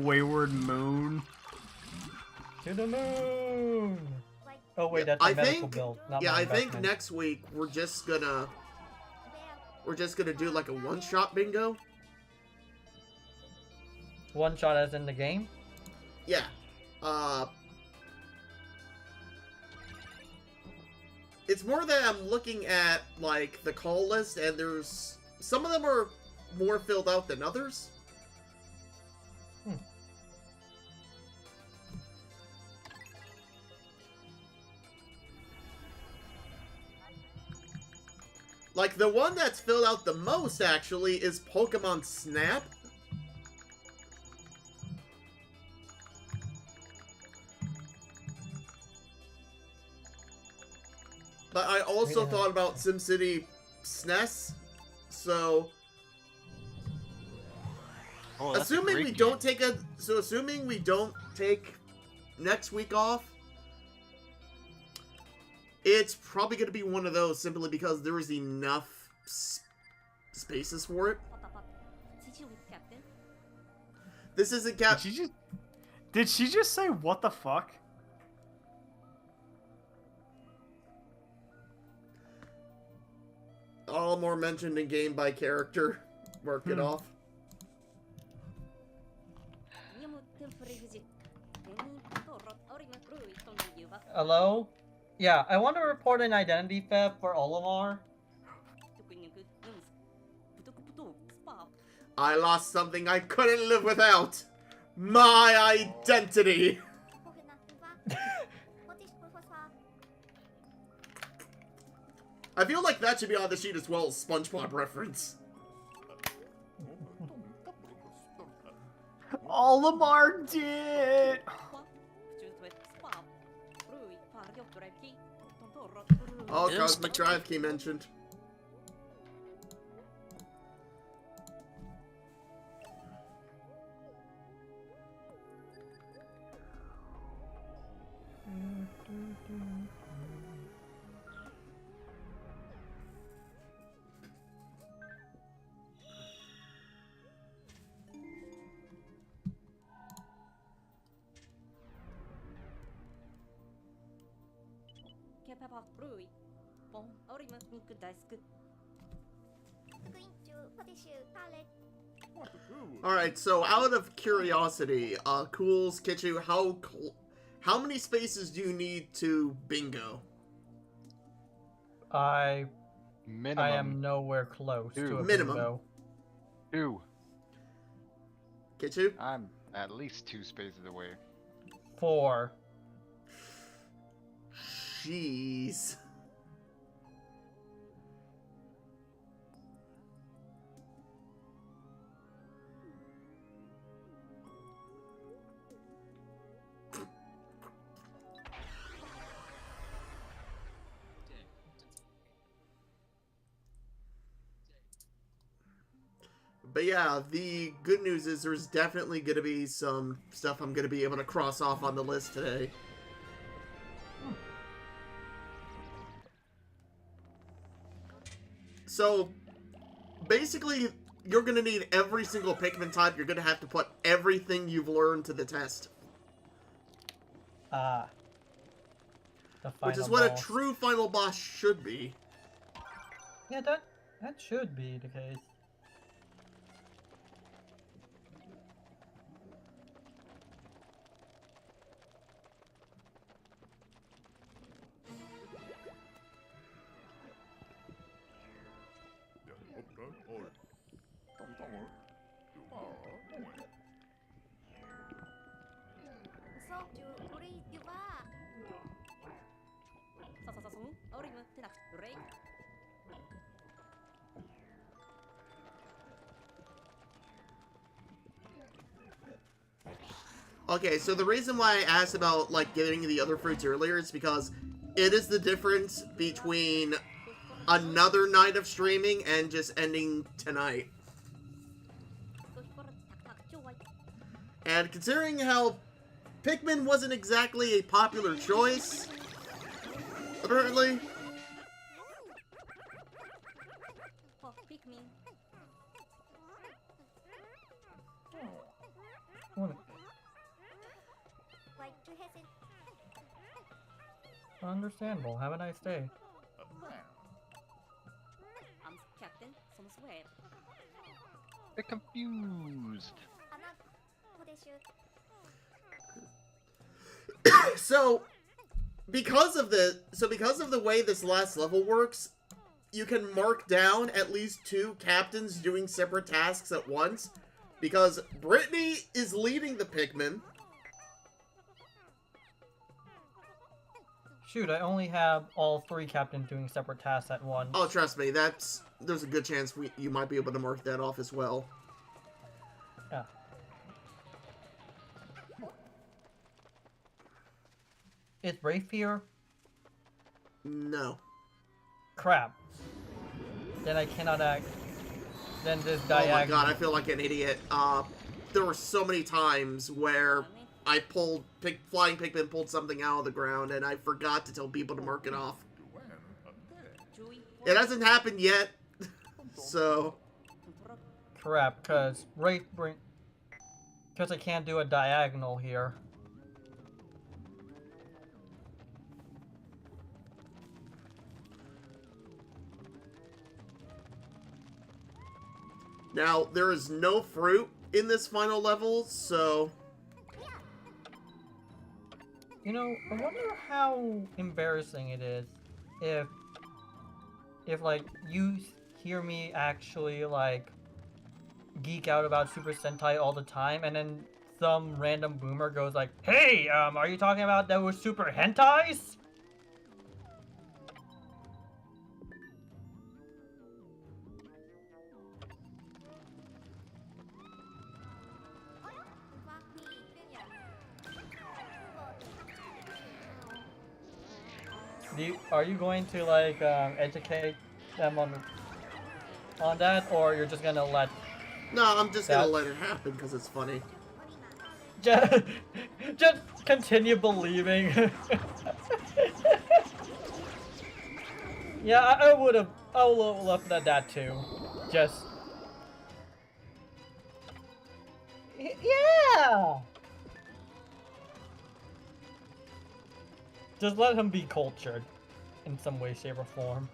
Wayward Moon. To the moon! Oh wait, that's I a medical think- bill. Not Yeah, my I think investment. next week we're just gonna do like a one-shot bingo. One shot as in the game? Yeah. It's more that I'm looking at like the call list, and there's some of them are more filled out than others. Like, the one that's filled out the most, actually, is Pokemon Snap. But I also Yeah. thought about SimCity SNES, so... Oh, that's a assuming great we game. don't take assuming we don't take next week off, it's probably going to be one of those simply because there is enough spaces for it. This isn't Cap. Did she just say what the fuck? All more mentioned in game by character. Mark it off. Hello? Yeah, I want to report an identity theft for Olimar. I lost something I couldn't live without. My identity. I feel like that should be on the sheet as well as SpongeBob reference. Olimar did! Oh, It was Cosmic Drive key mentioned. Alright, so out of curiosity, Cools, Kitchu, How many spaces do you need to bingo? I Minimum am nowhere close to Two. a Minimum. bingo. 2. Get you? I'm at least 2 spaces away. 4. Jeez. But yeah, the good news is there's definitely going to be some stuff I'm going to be able to cross off on the list today. So, basically, you're going to need every single Pikmin type. You're going to have to put everything you've learned to the test. The Which is final what boss. a true final boss should be. Yeah, that should be the case. Okay, so the reason why I asked about, like, getting the other fruits earlier is because it is the difference between another night of streaming and just ending tonight. And considering how Pikmin wasn't exactly a popular choice, apparently, Understandable. Have a nice day. They're confused. so because of the way this last level works, you can mark down at least 2 captains doing separate tasks at once, because Brittany is leading the Pikmin. Shoot, I only have all 3 captains doing separate tasks at once. Oh, trust me, there's a good chance you might be able to mark that off as well. Yeah. Is Rafe here? No. Crap. Then I cannot act. Then this Oh my diagonal. god, I feel like an idiot. There were so many times where I Flying Pikmin pulled something out of the ground, and I forgot to tell people to mark it off. It hasn't happened yet, so... Crap, because because I can't do a diagonal here. Now, there is no fruit in this final level, so... You know, I wonder how embarrassing it is if like you hear me actually like geek out about Super Sentai all the time, and then some random boomer goes like, "Hey, are you talking about those Super Hentais?" Are you going to like educate them on that, or you're just gonna let No, I'm just gonna let it happen because it's funny. just continue believing? Yeah, I would have left at that too. Just yeah. Just let him be cultured in some way, shape, or form.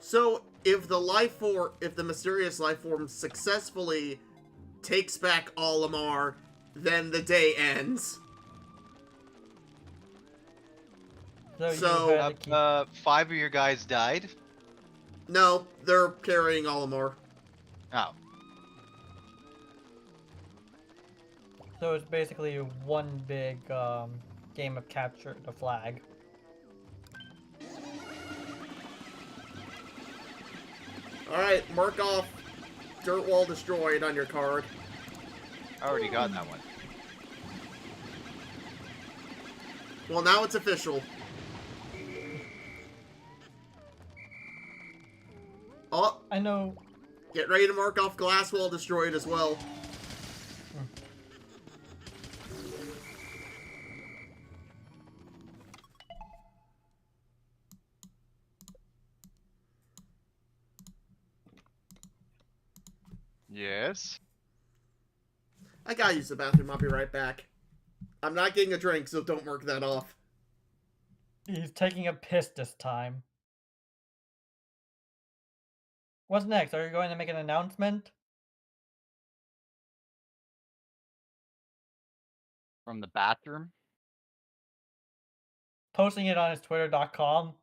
So if the mysterious life form successfully takes back Olimar, then the day ends. So you So- had to keep. 5 of your guys died. No, they're carrying Olimar. Oh, So it's basically one big game of capture the flag. Alright, mark off Dirt Wall Destroyed on your card. I already got that one. Well, now it's official. Oh, I know. get ready to mark off Glass Wall Destroyed as well. Yes. I gotta use the bathroom, I'll be right back. I'm not getting a drink, so don't mark that off. He's taking a piss this time. What's next? Are you going to make an announcement? From the bathroom. Posting it on his twitter.com?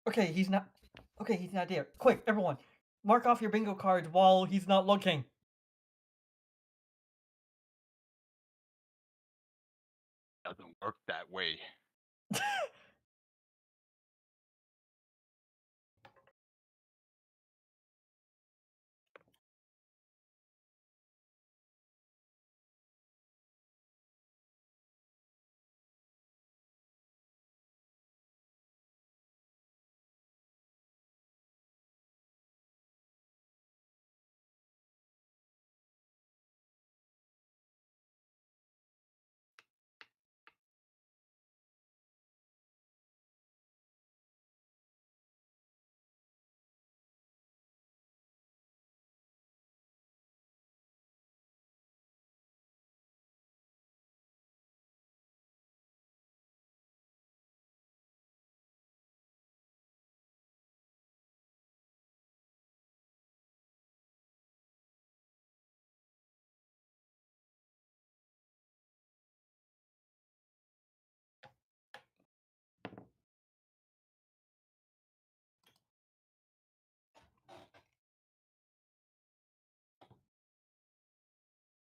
Okay, he's not. Okay, he's not there. Quick, everyone, mark off your bingo cards while he's not looking. Doesn't work that way.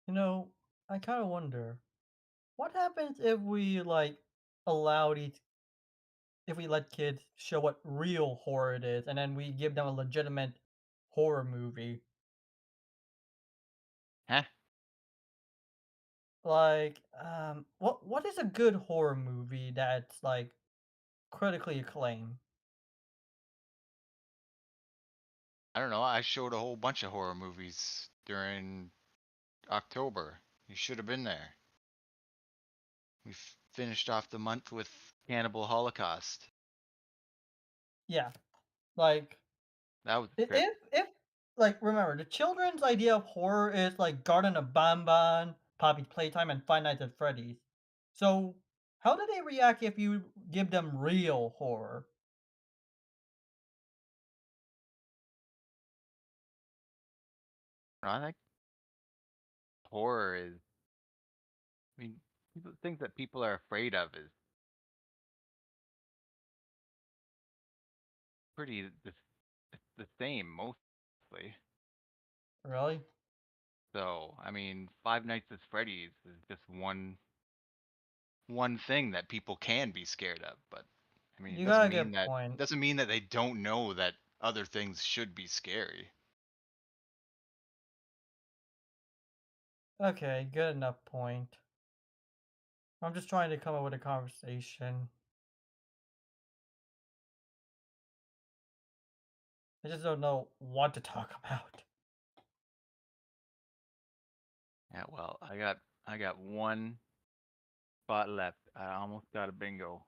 You know, I kind of wonder what happens if we like allow these, if we let kids show what real horror it is, and then we give them a legitimate horror movie. Huh? Like, what is a good horror movie that's like critically acclaimed? I don't know. I showed a whole bunch of horror movies during October. You should have been there. We finished off the month with Cannibal Holocaust. Yeah, like That was a trip. if like remember the children's idea of horror is like Garden of Banban, Poppy's Playtime, and Five Nights at Freddy's. So how do they react if you give them real horror? I think horror is. I mean, things that people are afraid of is pretty the same mostly. Really? So I mean, Five Nights at Freddy's is just one thing that people can be scared of, but I mean, You got a good point. it doesn't mean that they don't know that other things should be scary. Okay, good enough point. I'm just trying to come up with a conversation. I just don't know what to talk about. Yeah, well, I got one spot left. I almost got a bingo.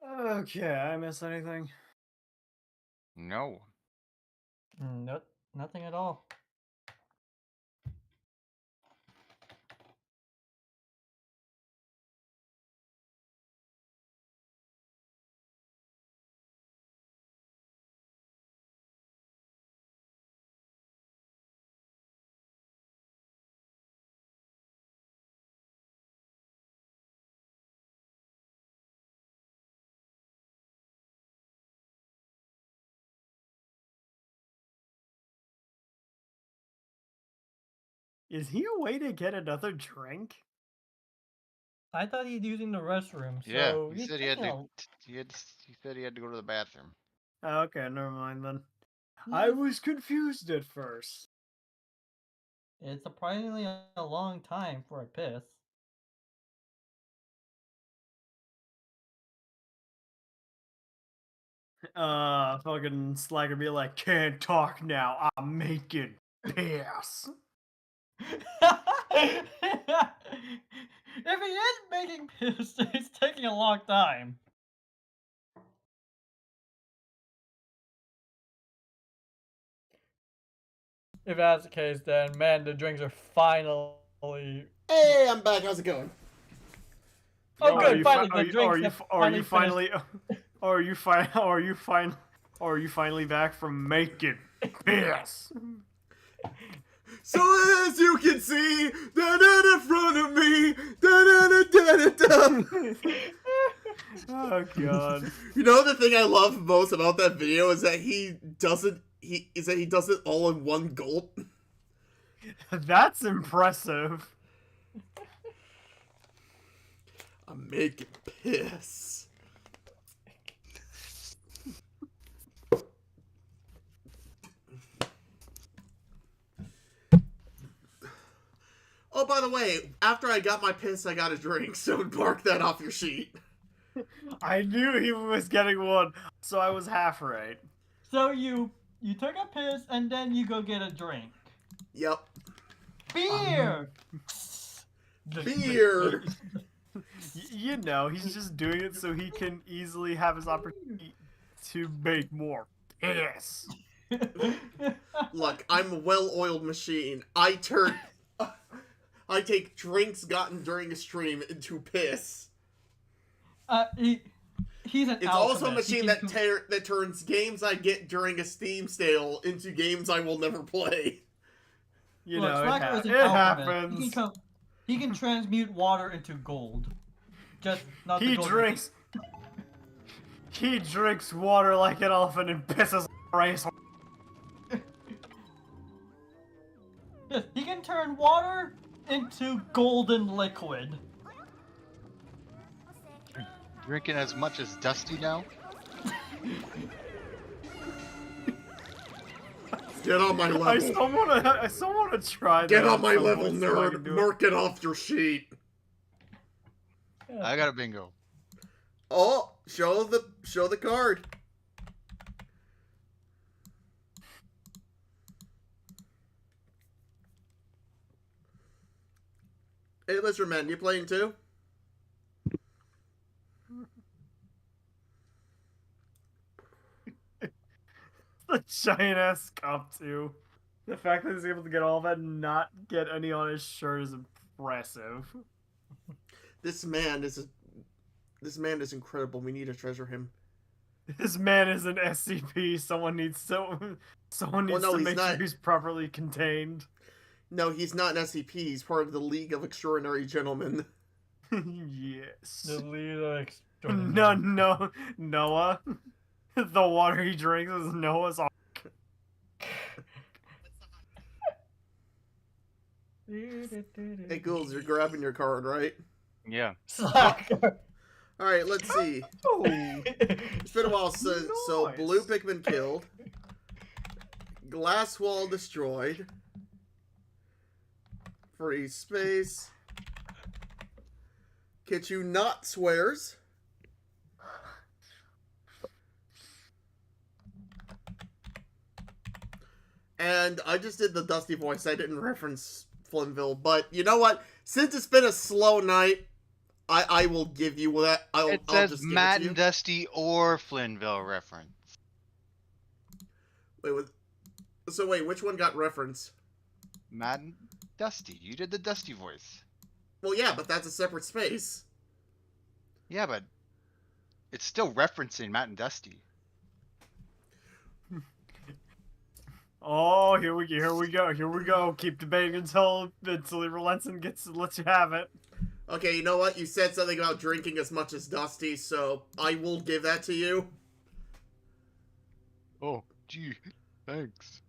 Okay, I miss anything? No. Nope, nothing at all. Is he away to get another drink? I thought he's using the restroom, Yeah, so he he's said he had taking to. He said he had to go to the bathroom. Okay, never mind then. a- I was confused at first. It's surprisingly a long time for a piss. Fucking Slacker be like, can't talk now, I'm making piss. If he is making piss, it's taking a long time. If that's the case, then man, the drinks are finally. Hey, I'm back. How's it going? Oh, good! Finally, Are the drinks have finally finished. Are you finally back from making piss? So as you can see, in front of me, da-da-da-da-da-da. Oh god. You know the thing I love most about that video is that he does it all in one gulp. That's impressive. I'm making piss. Oh, by the way, after I got my piss, I got a drink, so mark that off your sheet. I knew he was getting one, so I was half right. So you took a piss and then you go get a drink. Yep. Beer. Beer. You know, he's just doing it so he can easily have his opportunity to make more piss. Look, I'm a well-oiled machine. I take drinks gotten during a stream into piss. He's an It's alchemist. also a machine He can that turns games I get during a Steam sale into games I will never play. You Look, know, Slacker is it an alchemist. happens. He can transmute water into gold. Just not the He gold. drinks. He drinks water like an elephant and pisses race. Yes, he can turn water into golden liquid. Drinking as much as Dusty now? Get on my level. I still wanna try Get that on my at some level, point so I can nerd. do it. Mark it off your sheet. I got a bingo. Oh, show the card. Hey, Lizardman, you playing too? The giant ass cup too. The fact that he's able to get all that and not get any on his shirt is impressive. This man is incredible. We need to treasure him. This man is an SCP. Someone needs to make sure he's properly contained. No, he's not an SCP. He's part of the League of Extraordinary Gentlemen. Yes. The leader. No, Noah. The water he drinks is Noah's Ark. Hey, Ghouls, you're grabbing your card, right? Yeah. Slacker. All right, let's see. Oh, It's been a while since. So, Nice. blue Pikmin killed. Glass wall destroyed. Free space. Kitchu not swears. And I just did the Dusty voice. I didn't reference Flimville. But you know what? Since it's been a slow night, I will give you that. I'll says just Matt give it and to you. Dusty or Flynnville reference. Wait, which one got reference? Matt and Dusty. You did the Dusty voice. Well, yeah, but that's a separate space. Yeah, but it's still referencing Matt and Dusty. Oh, here we go. Keep debating until he relents and lets you have it. Okay, you know what? You said something about drinking as much as Dusty, so I will give that to you. Oh, gee, thanks.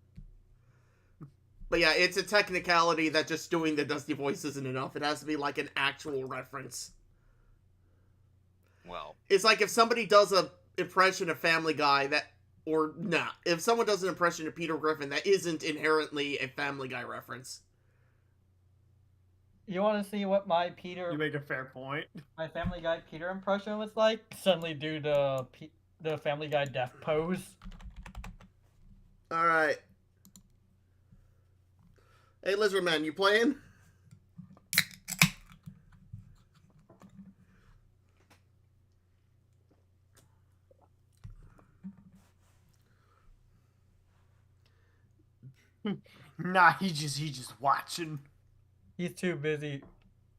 But yeah, it's a technicality that just doing the Dusty voice isn't enough. It has to be like an actual reference. Well, It's like if somebody does a impression of Family Guy if someone does an impression of Peter Griffin, that isn't inherently a Family Guy reference. You want to see what my You make a fair point. my Family Guy Peter impression was like? Suddenly do the Family Guy death pose. Alright. Hey, Lizardman, you playing? Nah, he just watching. He's too busy.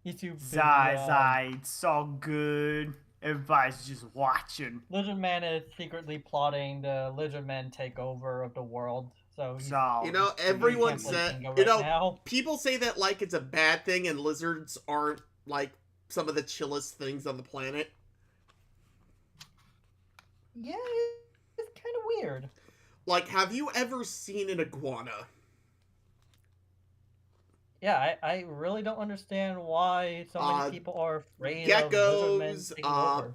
He's too busy. Zai, it's all good. Everybody's just watching. Lizard Man is secretly plotting the Lizard Man takeover of the world. So he's So, You know, he everyone can't play said... bingo You right know, now. people say that, like, it's a bad thing and lizards aren't, like, some of the chillest things on the planet. Yeah, it's kind of weird. Like, have you ever seen an iguana? Yeah, I really don't understand why so many people are afraid of Lizard Men geckos, taking over.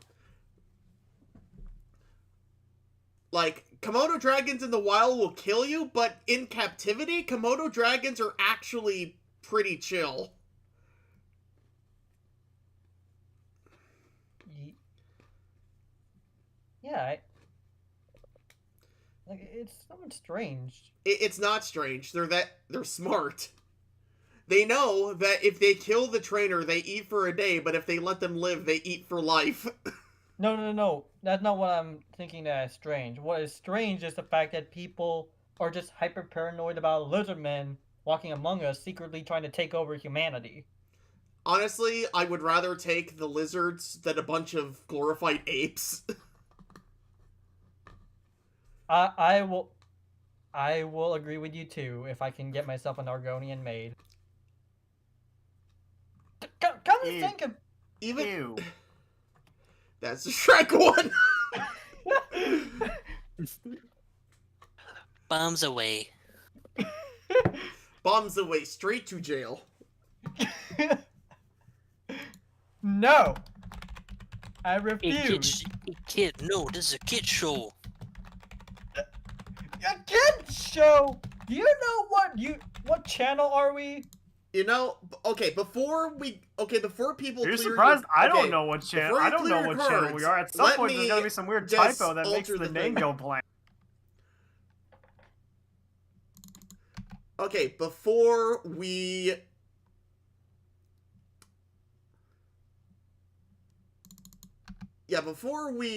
Like, Komodo dragons in the wild will kill you, but in captivity, Komodo dragons are actually pretty chill. Yeah, like it's something strange. It's not strange. They're smart. They know that if they kill the trainer, they eat for a day, but if they let them live, they eat for life. No. That's not what I'm thinking that is strange. What is strange is the fact that people are just hyper paranoid about lizard men walking among us, secretly trying to take over humanity. Honestly, I would rather take the lizards than a bunch of glorified apes. I will agree with you too if I can get myself an Argonian maid. Come to Ew. think of Even Ew. that's the Shrek one. Bombs away. Bombs away straight to jail. No, I Hey, refuse. kid, no, this is a kid show. A kid show. Do you know what channel are we? You know, before people You're clear surprised? I okay, don't know what channel. before you I don't clear know your what channel we cards, are. At some let point, there's me gonna be some weird just typo that makes alter the the name thing. go blank. Okay, before we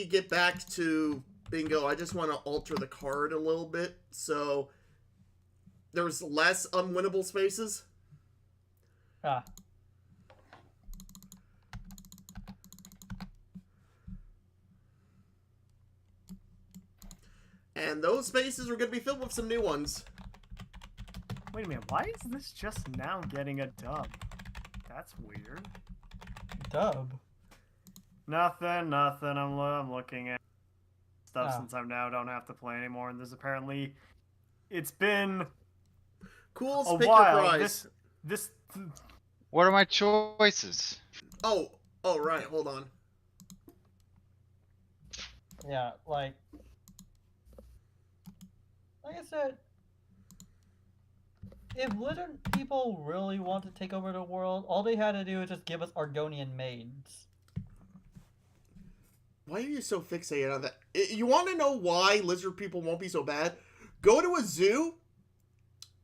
get back to bingo, I just want to alter the card a little bit so there's less unwinnable spaces. Ah, And those spaces are going to be filled with some new ones. Wait a minute. Why is this just now getting a dub? That's weird. dub. Nothing. I'm looking at stuff Oh. since I now don't have to play anymore, and there's apparently it's been Cool, a pick while. your prize. This What are my choices? Oh, right, hold on. Yeah, like I said, if lizard people really want to take over the world, all they had to do is just give us Argonian maids. Why are you so fixated on that? You want to know why lizard people won't be so bad? Go to a zoo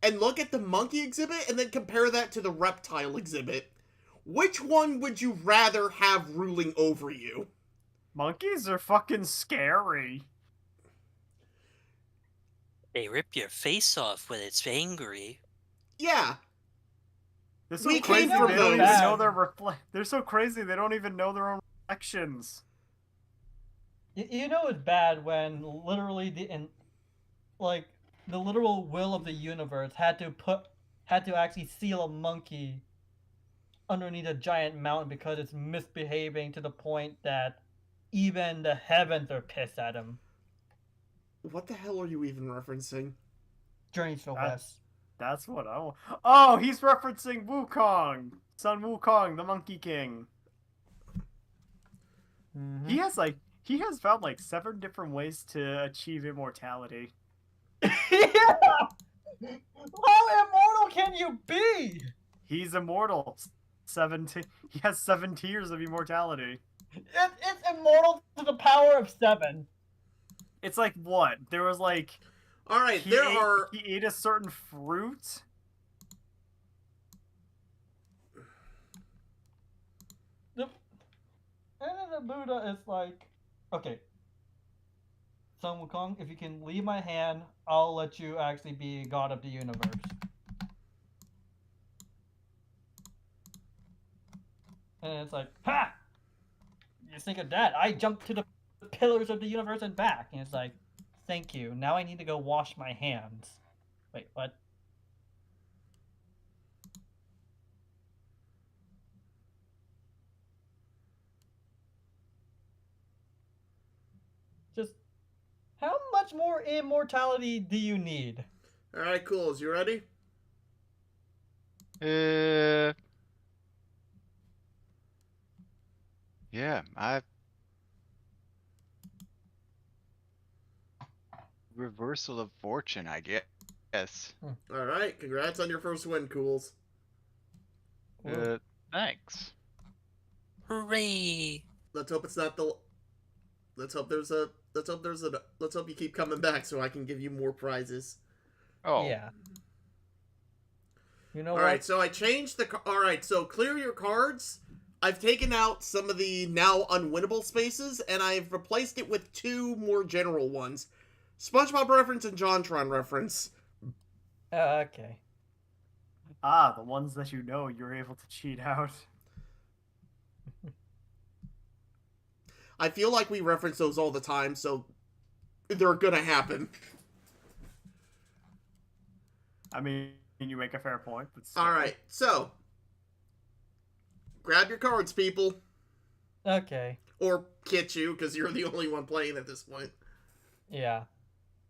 and look at the monkey exhibit and then compare that to the reptile exhibit. which one would you rather have ruling over you? Monkeys are fucking scary. They rip your face off when it's angry. Yeah, They're so We crazy came from they don't even those. know their They're so crazy they don't even know their own reflections. You know it's bad when literally the literal will of the universe had to actually seal a monkey underneath a giant mountain because it's misbehaving to the point that even the heavens are pissed at him. what the hell are you even referencing? Journey to the Ah. West. That's what I want. Oh, he's referencing Wukong, Son Wukong, the Monkey King. Mhm. He has found like 7 different ways to achieve immortality. Yeah! How immortal can you be? He's immortal. 17. He has 7 tiers of immortality. It's immortal to the power of 7. It's like what? There was like Alright, he ate a certain fruit. And then the Buddha is like, okay, Sun Wukong, if you can leave my hand, I'll let you actually be god of the universe. And it's like, ha! You think of that? I jumped to the pillars of the universe and back. And it's like, thank you. Now I need to go wash my hands. Wait, what? Just, how much more immortality do you need? Alright, cool. You ready? Yeah, I reversal of fortune, I guess. Alright, congrats on your first win, Cools. Cool. Thanks. Hooray! Let's hope it's not the... Let's hope you keep coming back so I can give you more prizes. Oh, Yeah. You know Alright, what? so I changed the... Alright, so clear your cards. I've taken out some of the now unwinnable spaces, and I've replaced it with 2 more general ones. SpongeBob reference and JonTron reference. Okay. Ah, the ones that you know you're able to cheat out. I feel like we reference those all the time, so they're gonna happen. I mean, you make a fair point, but still. Alright, so... Grab your cards, people. Okay. Or Kitchu, because you're the only one playing at this point. Yeah.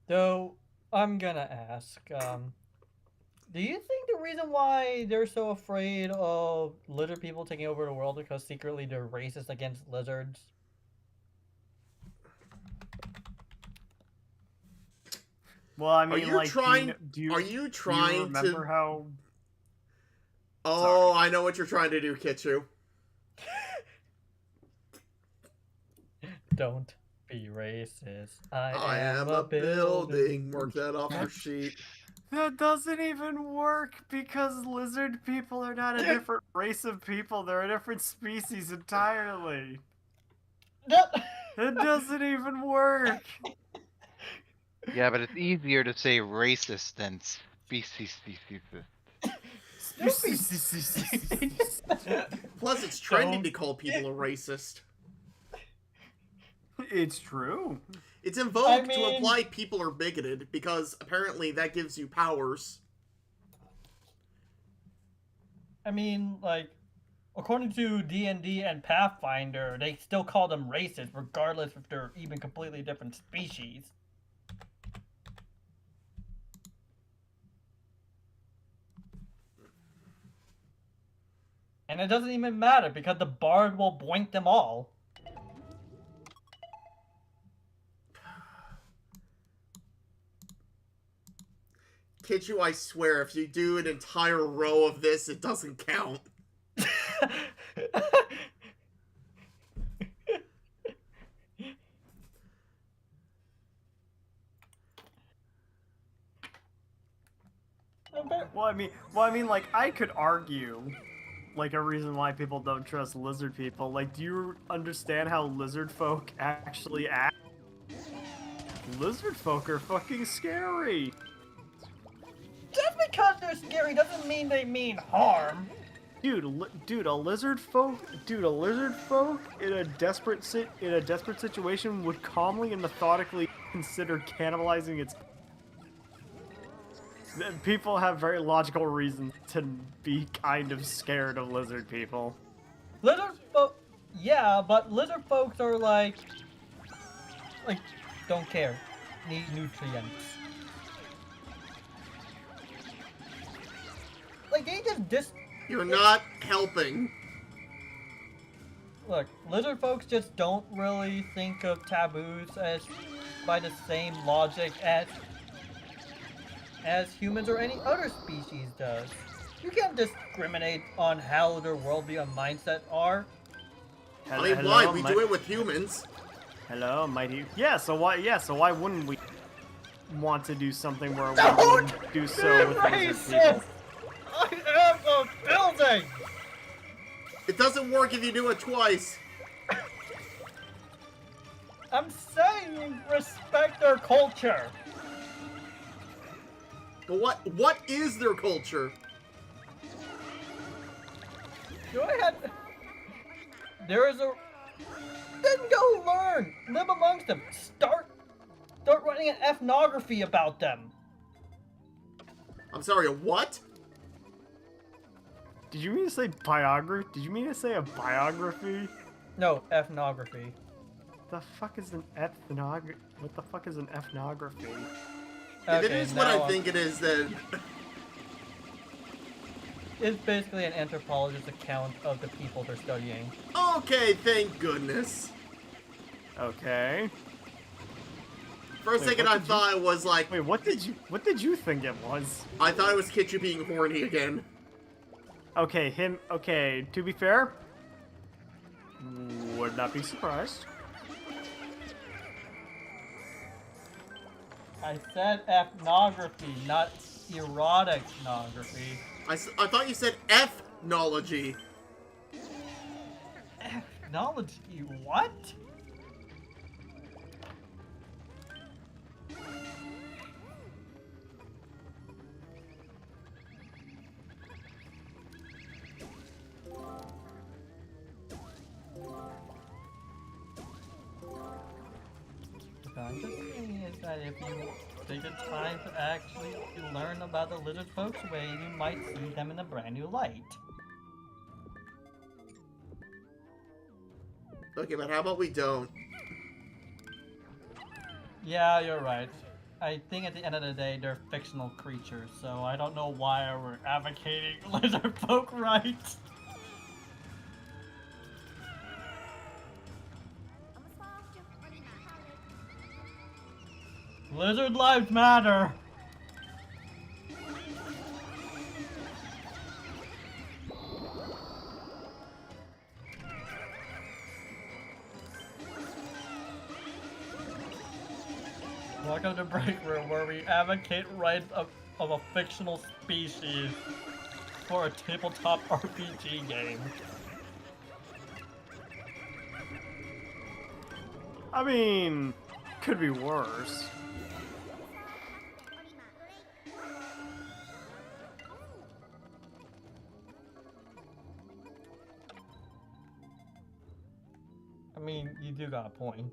Though, I'm gonna ask, do you think the reason why they're so afraid of lizard people taking over the world because secretly they're racist against lizards? Well, I mean, you like, trying- do you Are you do you trying remember to... how? Oh, Sorry. I know what you're trying to do, Kitchu. Don't be racist. I am a building. Mark that off your sheet. That doesn't even work because lizard people are not a different race of people. They're a different species entirely. It doesn't even work. yeah, but it's easier to say racist than species. Plus, it's trending to call people a racist. It's true. It's in vogue to mean- imply people are bigoted, because apparently that gives you powers. I mean, like, according to D&D and Pathfinder, they still call them racist regardless if they're even completely different species. And it doesn't even matter because the bard will boink them all. Kitchu, I swear, if you do an entire row of this, it doesn't count. Well, I mean, like I could argue like a reason why people don't trust lizard people. Like, do you understand how lizard folk actually act? Lizard folk are fucking scary. Just because they're scary doesn't mean they mean harm. Dude, a lizard folk in a desperate situation would calmly and methodically consider cannibalizing its. People have very logical reasons to be kind of scared of lizard people. Lizard folk, yeah, but lizard folks are like, don't care, need nutrients. Like they just You're not helping. Look, lizard folks just don't really think of taboos as by the same logic as humans or any other species does. You can't discriminate on how their worldview and mindset are. I mean, why? We do it with humans. Hello, mighty. Yeah, so why wouldn't we want to do something where we Don't wouldn't do so with lizard people? I am a building! It doesn't work if you do it twice. I'm saying respect their culture. But what is their culture? Go ahead. There is a. Then go learn. Live amongst them. Start writing an ethnography about them. I'm sorry, a what? Did you mean to say biography? Did you mean to say a biography? No, ethnography. The fuck is an ethnography? What the fuck is an ethnography? If it is what I think it is, then... It's basically an anthropologist's account of the people they're studying. Okay, thank goodness. Okay. First second I thought it was like... Wait, what did you think it was? I thought it was Kitchu being horny again. Okay, okay, to be fair, would not be surprised. I said ethnography, not erotic ethnography. I thought you said ethnology. Ethnology? What? I'm just saying is that if you take the time to actually learn about the lizard folks' way, you might see them in a brand new light. Okay, but how about we don't? Yeah, you're right. I think at the end of the day, they're fictional creatures, so I don't know why we're advocating lizard folk rights. Lizard lives matter! Welcome to Break Room, where we advocate rights of a fictional species for a tabletop RPG game. I mean, could be worse. I mean, you do got a point.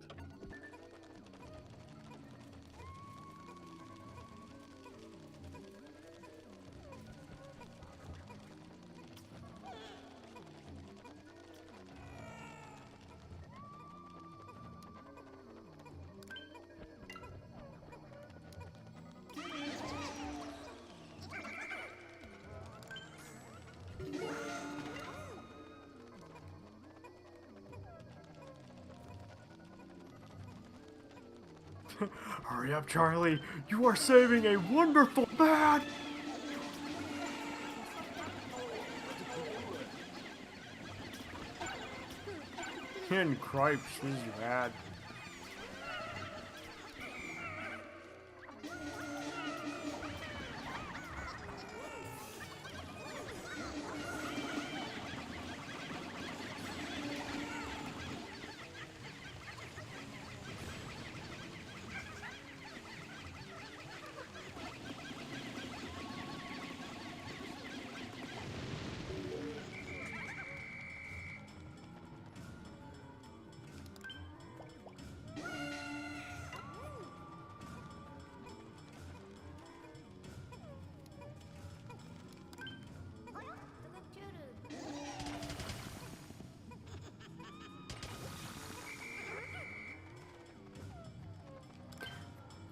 Hurry up, Charlie! You are saving a wonderful man! Ken Cripes is bad.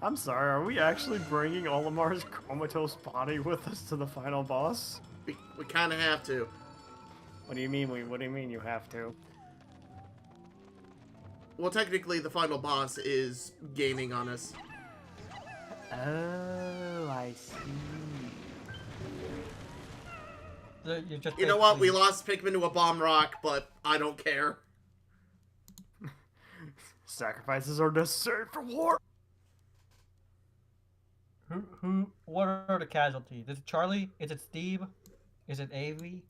I'm sorry, are we actually bringing Olimar's comatose body with us to the final boss? We kind of have to. What do you mean what do you mean you have to? Well, technically, the final boss is gaining on us. Oh, I see. You know what? We lost Pikmin to a bomb rock, but I don't care. Sacrifices are necessary for war. What are the casualties? Is it Charlie? Is it Steve? Is it Avi?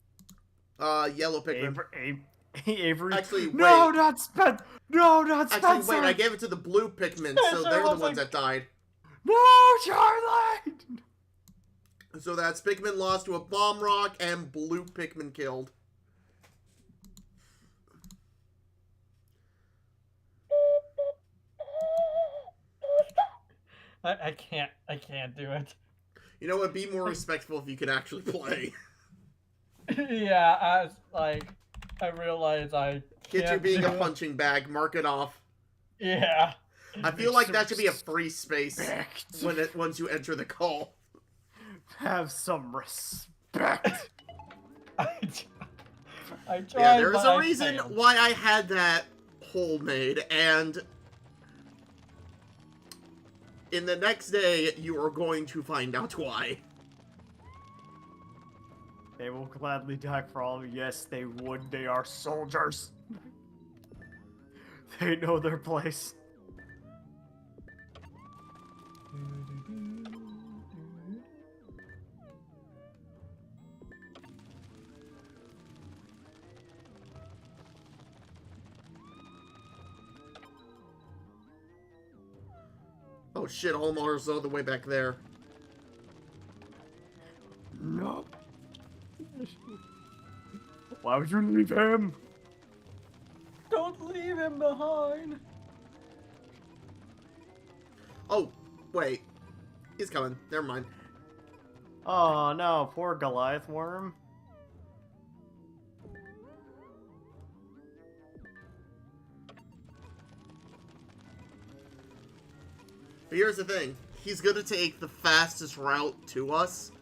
Yellow Pikmin. Avery. Actually, no, wait. not Spencer. No, not Spencer. Actually, wait. I gave it to the blue Pikmin, so they're the ones that died. No, Charlie. So that's Pikmin lost to a bomb rock and blue Pikmin killed. I can't do it. You know what? Be more respectful if you can actually play. Yeah, I realize I Get you can't being do a punching bag. Mark it off. Yeah. I feel like that should be a free space once you enter the call. Have some respect. I tried. Yeah, there is but a I reason failed. why I had that hole made, and in the next day, you are going to find out why. They will gladly die for all of you. Yes, they would. They are soldiers. They know their place. Oh shit, Holmar's all the way back there. No. Why would you leave him? Don't leave him behind. Oh, wait. He's coming. Never mind. Oh no, poor Goliath worm. But here's the thing. He's gonna take the fastest route to us.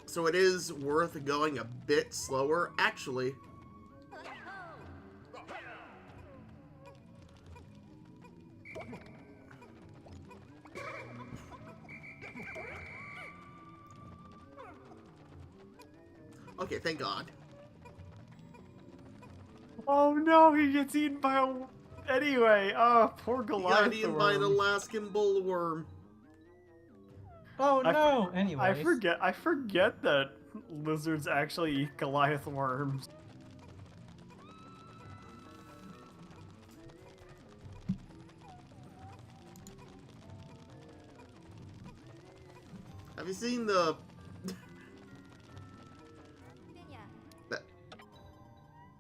So it is worth going a bit slower, actually. Okay, thank God. Oh no, he gets eaten by a... Anyway, oh, poor He Goliath got eaten by an worm. Alaskan bullworm. Oh I no. Anyways. I forget that lizards actually eat Goliath worms. Have you seen the...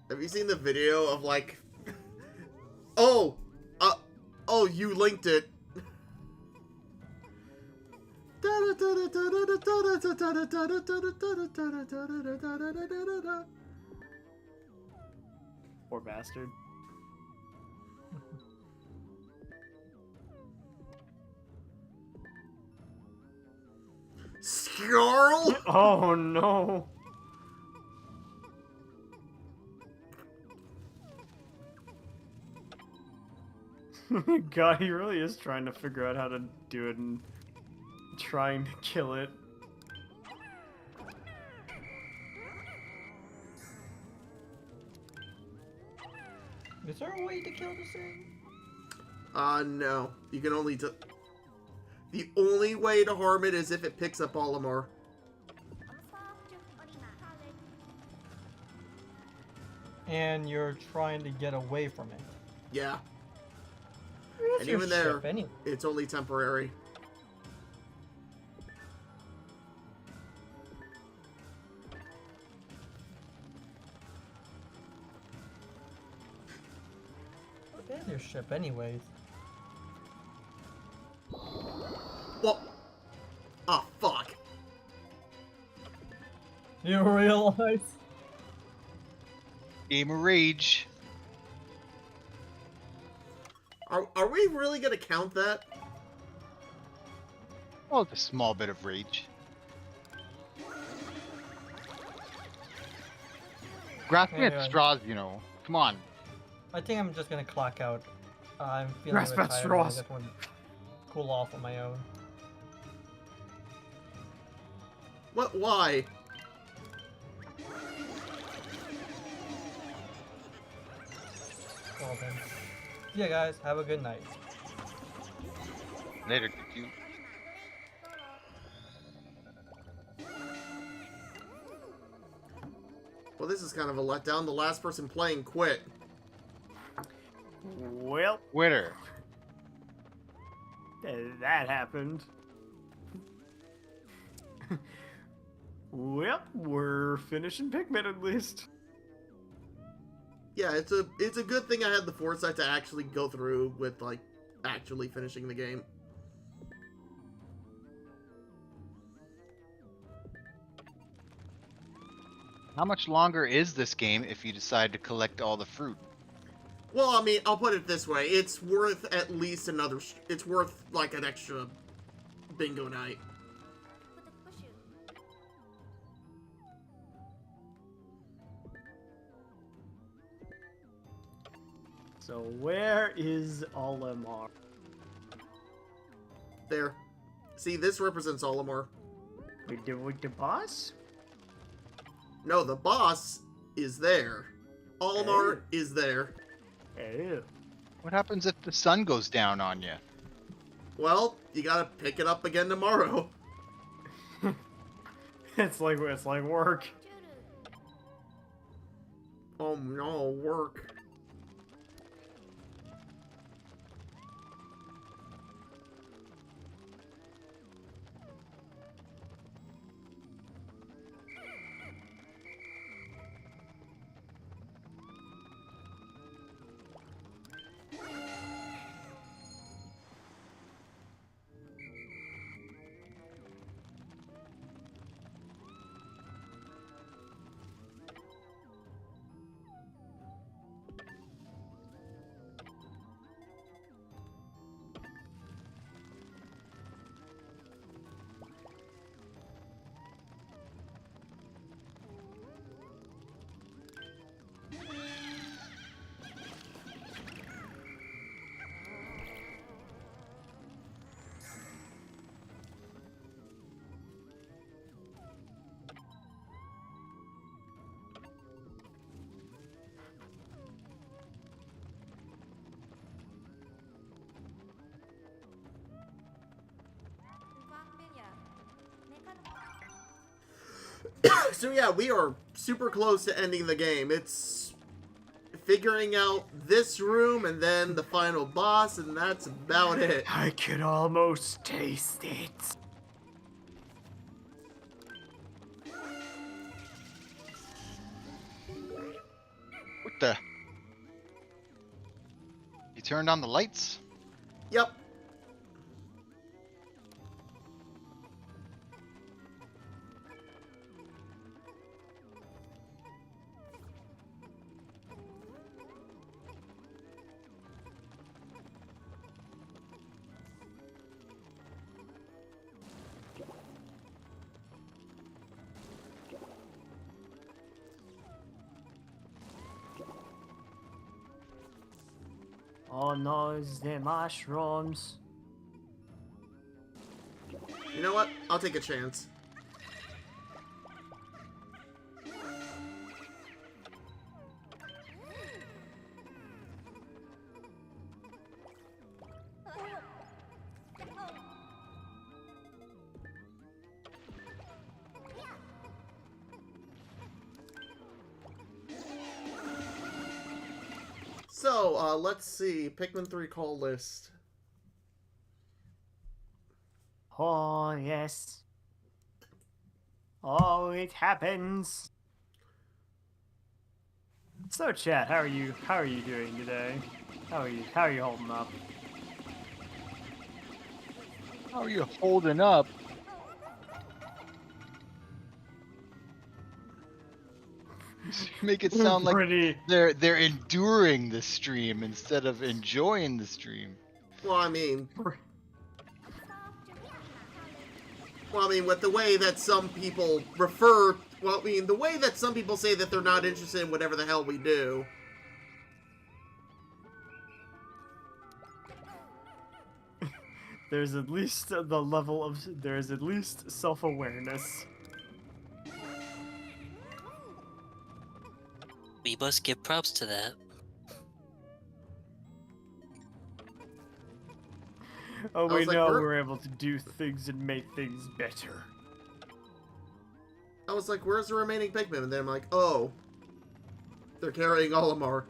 Have you seen the video of, like... Oh! Oh, you linked it. Poor bastard. Squirrel? Oh no. God, he really is trying to figure out how to do it and trying to kill it. Is there a way to kill this thing? No. You can only the only way to harm it is if it picks up Olimar. And you're trying to get away from it. Yeah. Where's And your even there, ship anyway? it's only temporary. Where's your ship anyways? Well... Oh, fuck. You realize? Game of Rage. Are we really gonna count that? Oh, it's a small bit of rage. Grasping at Anyway. straws, you know. Come on. I think I'm just gonna clock out. I'm feeling Grasp a bit at tired. And I straws. just want to cool off on my own. What? Why? Well then. Yeah, guys. Have a good night. Later, you. Well, this is kind of a letdown. The last person playing quit. Well, Quitter. that happened. Well, we're finishing Pikmin at least. Yeah, it's a good thing I had the foresight to actually go through with, like, actually finishing the game. How much longer is this game if you decide to collect all the fruit? Well, I mean, I'll put it this way. It's worth at least another... It's worth, like, an extra bingo night. So where is Olimar? There. See, this represents Olimar. With the boss? No, the boss is there. Olimar Oh. is there. Ew. What happens if the sun goes down on you? Well, you gotta pick it up again tomorrow. It's like work. Oh no, work. So yeah, we are super close to ending the game. It's figuring out this room and then the final boss, and that's about it. I could almost taste it. What the? You turned on the lights? Yep. Oh no, it's the mushrooms. You know what? I'll take a chance. So, let's see. Pikmin 3 call list. Oh yes. Oh, it happens. So, chat, how are you? How are you doing today? How are you holding up? How are you holding up? Make it sound like Pretty. they're enduring the stream instead of enjoying the stream. Well, I mean, Well, I mean, with the way that some people refer... Well, I mean, the way that some people say that they're not interested in whatever the hell we do. There's at least the level of... There's at least self-awareness. We must give props to that. Oh, I we was like, know we're- we're able to do things and make things better. I was like, where's the remaining Pikmin? And then I'm like, oh. They're carrying Olimar.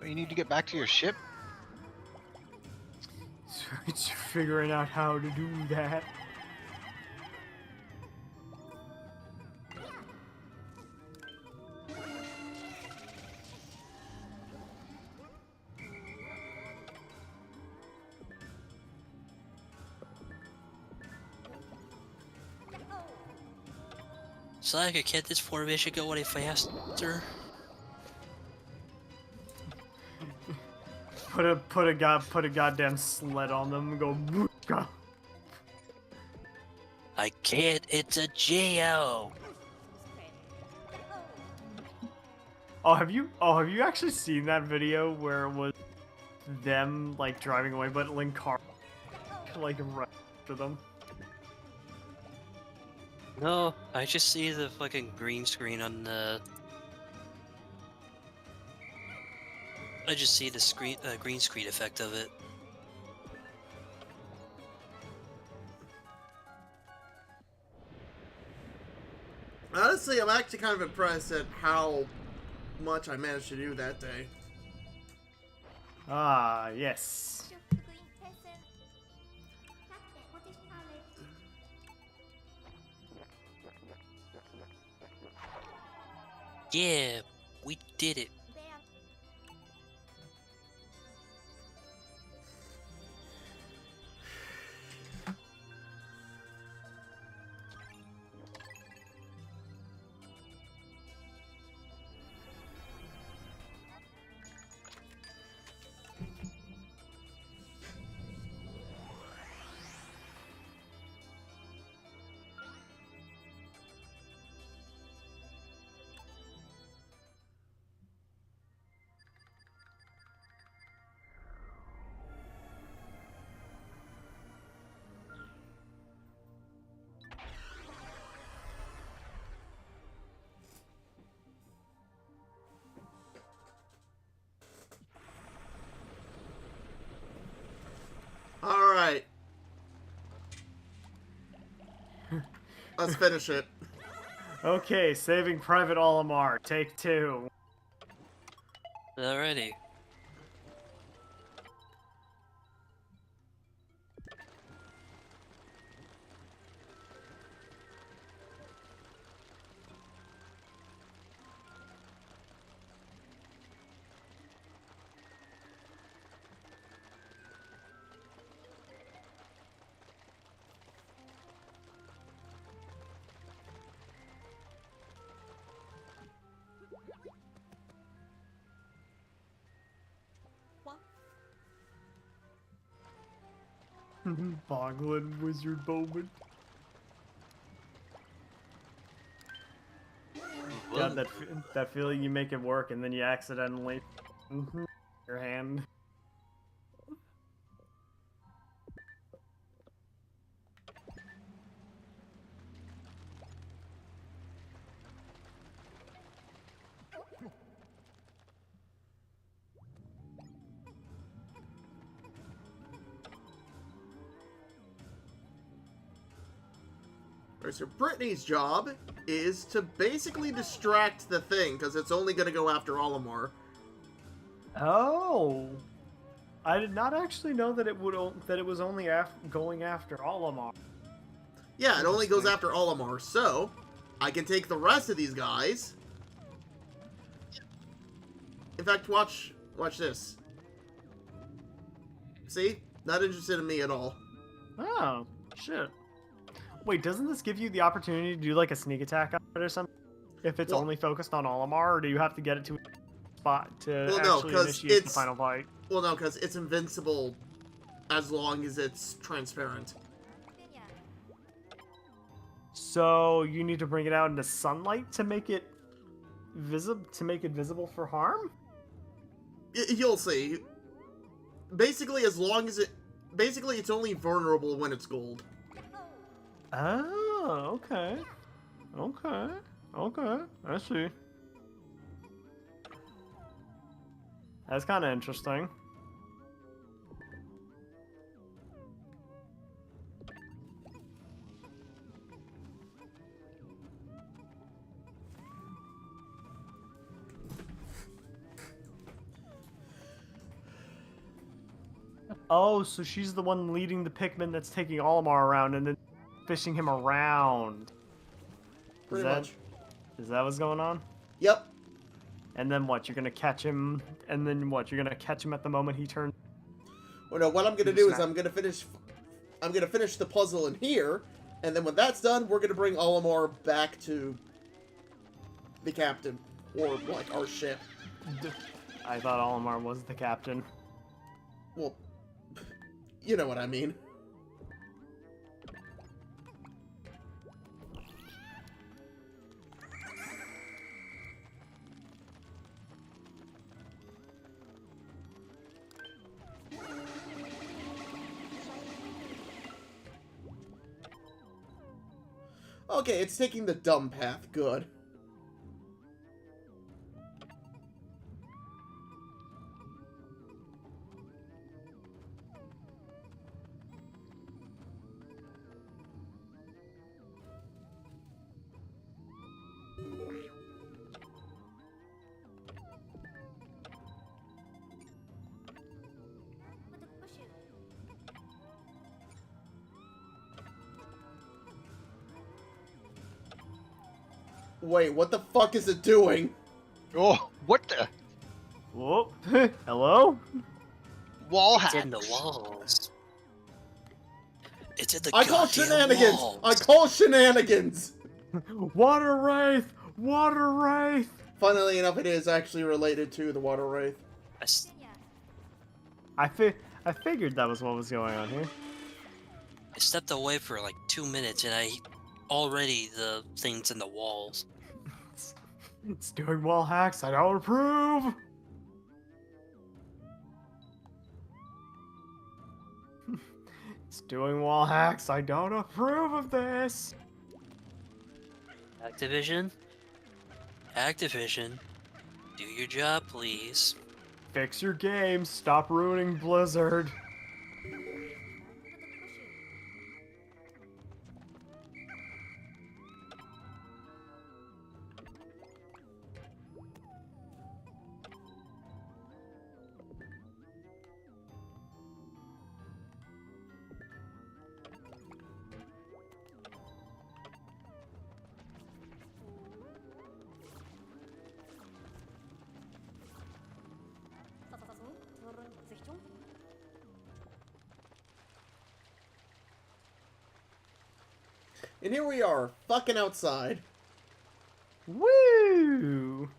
You need to get back to your ship? So it's figuring out how to do that. Slacker, can't this formation go any faster? Put a goddamn sled on them and go. Booka. I can't, it's a Geo! Have you actually seen that video where it was them like driving away, but Linkar like right after them? No, I just see the fucking green screen on the... I just see the screen, green screen effect of it. Honestly, I'm actually kind of impressed at how much I managed to do that day. Ah, yes. Yeah, we did it. Alright. Let's finish it. Okay, Saving Private Olimar, take 2. Alrighty. Boglin Wizard Bowman. God, that feeling you make it work and then you accidentally your hand. Alright, so Brittany's job is to basically distract the thing, because it's only going to go after Olimar. Oh, I did not actually know that it was only going after Olimar. Yeah, it only goes after Olimar, so I can take the rest of these guys. In fact, watch this. See? Not interested in me at all. Oh, shit. Wait, doesn't this give you the opportunity to do like a sneak attack on it or something? If it's Well- only focused on Olimar, or do you have to get it to a spot to Well, no, actually 'cause initiate the it's- final fight? Well, no, because it's invincible as long as it's transparent. So you need to bring it out into sunlight to make it visible for harm? You'll see. Basically, as long as it... Basically, it's only vulnerable when it's gold. Oh, okay. Okay, I see. That's kind of interesting. Oh, so she's the one leading the Pikmin that's taking Olimar around and then fishing him around. Pretty much. Is that what's going on? Yep. And then what? You're gonna catch him, and then what? You're gonna catch him at the moment he turns. Well, no, what I'm gonna do is I'm gonna finish the puzzle in here, and then when that's done, we're gonna bring Olimar back to the captain, or like our ship. I thought Olimar was the captain. Well, you know what I mean. Okay, it's taking the dumb path. Good. Wait, what the fuck is it doing? Oh, what the? Whoa! Hello? Wall It's hack. in the walls. It's in the I call goddamn shenanigans! walls. I call shenanigans! Water Wraith! Water Wraith! Funnily enough, it is actually related to the Water Wraith. I I figured that was what was going on here. stepped away for like 2 minutes and already the thing's in the walls. It's doing wall hacks. I don't approve. It's doing wall hacks. I don't approve of this. Activision? Activision, do your job, please. Fix your game. Stop ruining Blizzard. And here we are, fucking outside. Woo!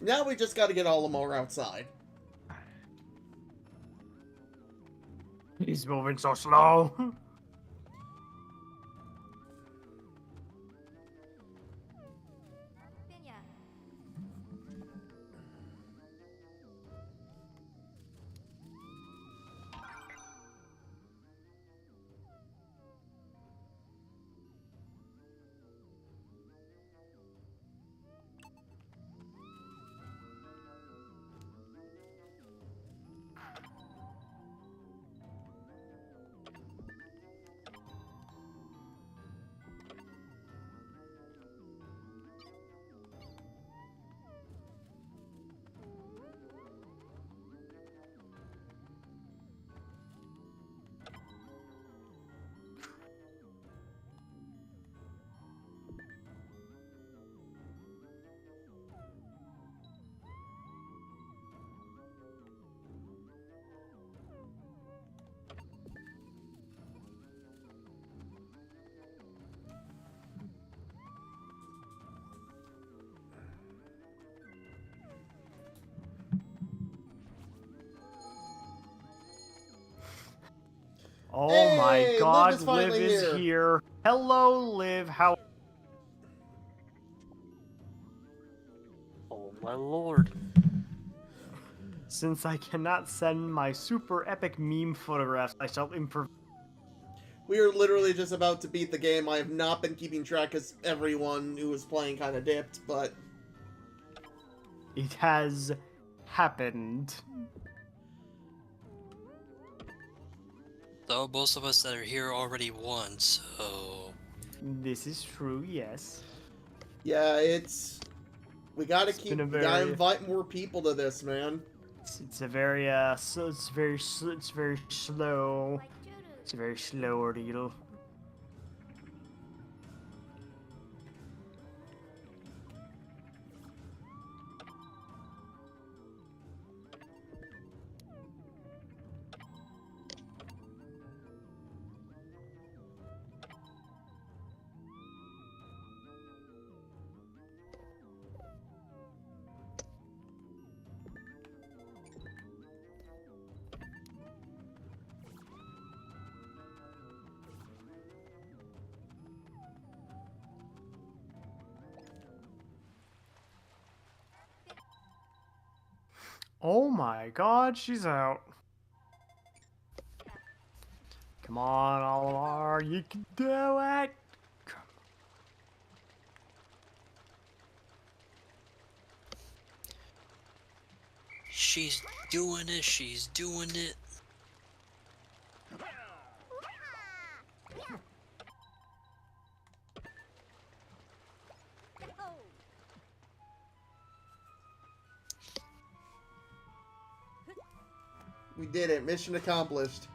Now we just gotta get Olimar outside. He's moving so slow. Oh my Hey, Liv god, is Liv finally is here. here. Hello, Liv. How? Oh my lord. Since I cannot send my super epic meme photographs, I shall improvise. We are literally just about to beat the game. I have not been keeping track as everyone who was playing kind of dipped, but It has happened. Though most of us that are here already won, so This is true, yes. yeah, it's we gotta It's been a we gotta very- invite more people to this, man. It's a very it's very slow. It's a very slow ordeal. Oh my god, she's out. Come on, Olimar, you can do it! she's doing it, she's doing it. We did it. Mission accomplished.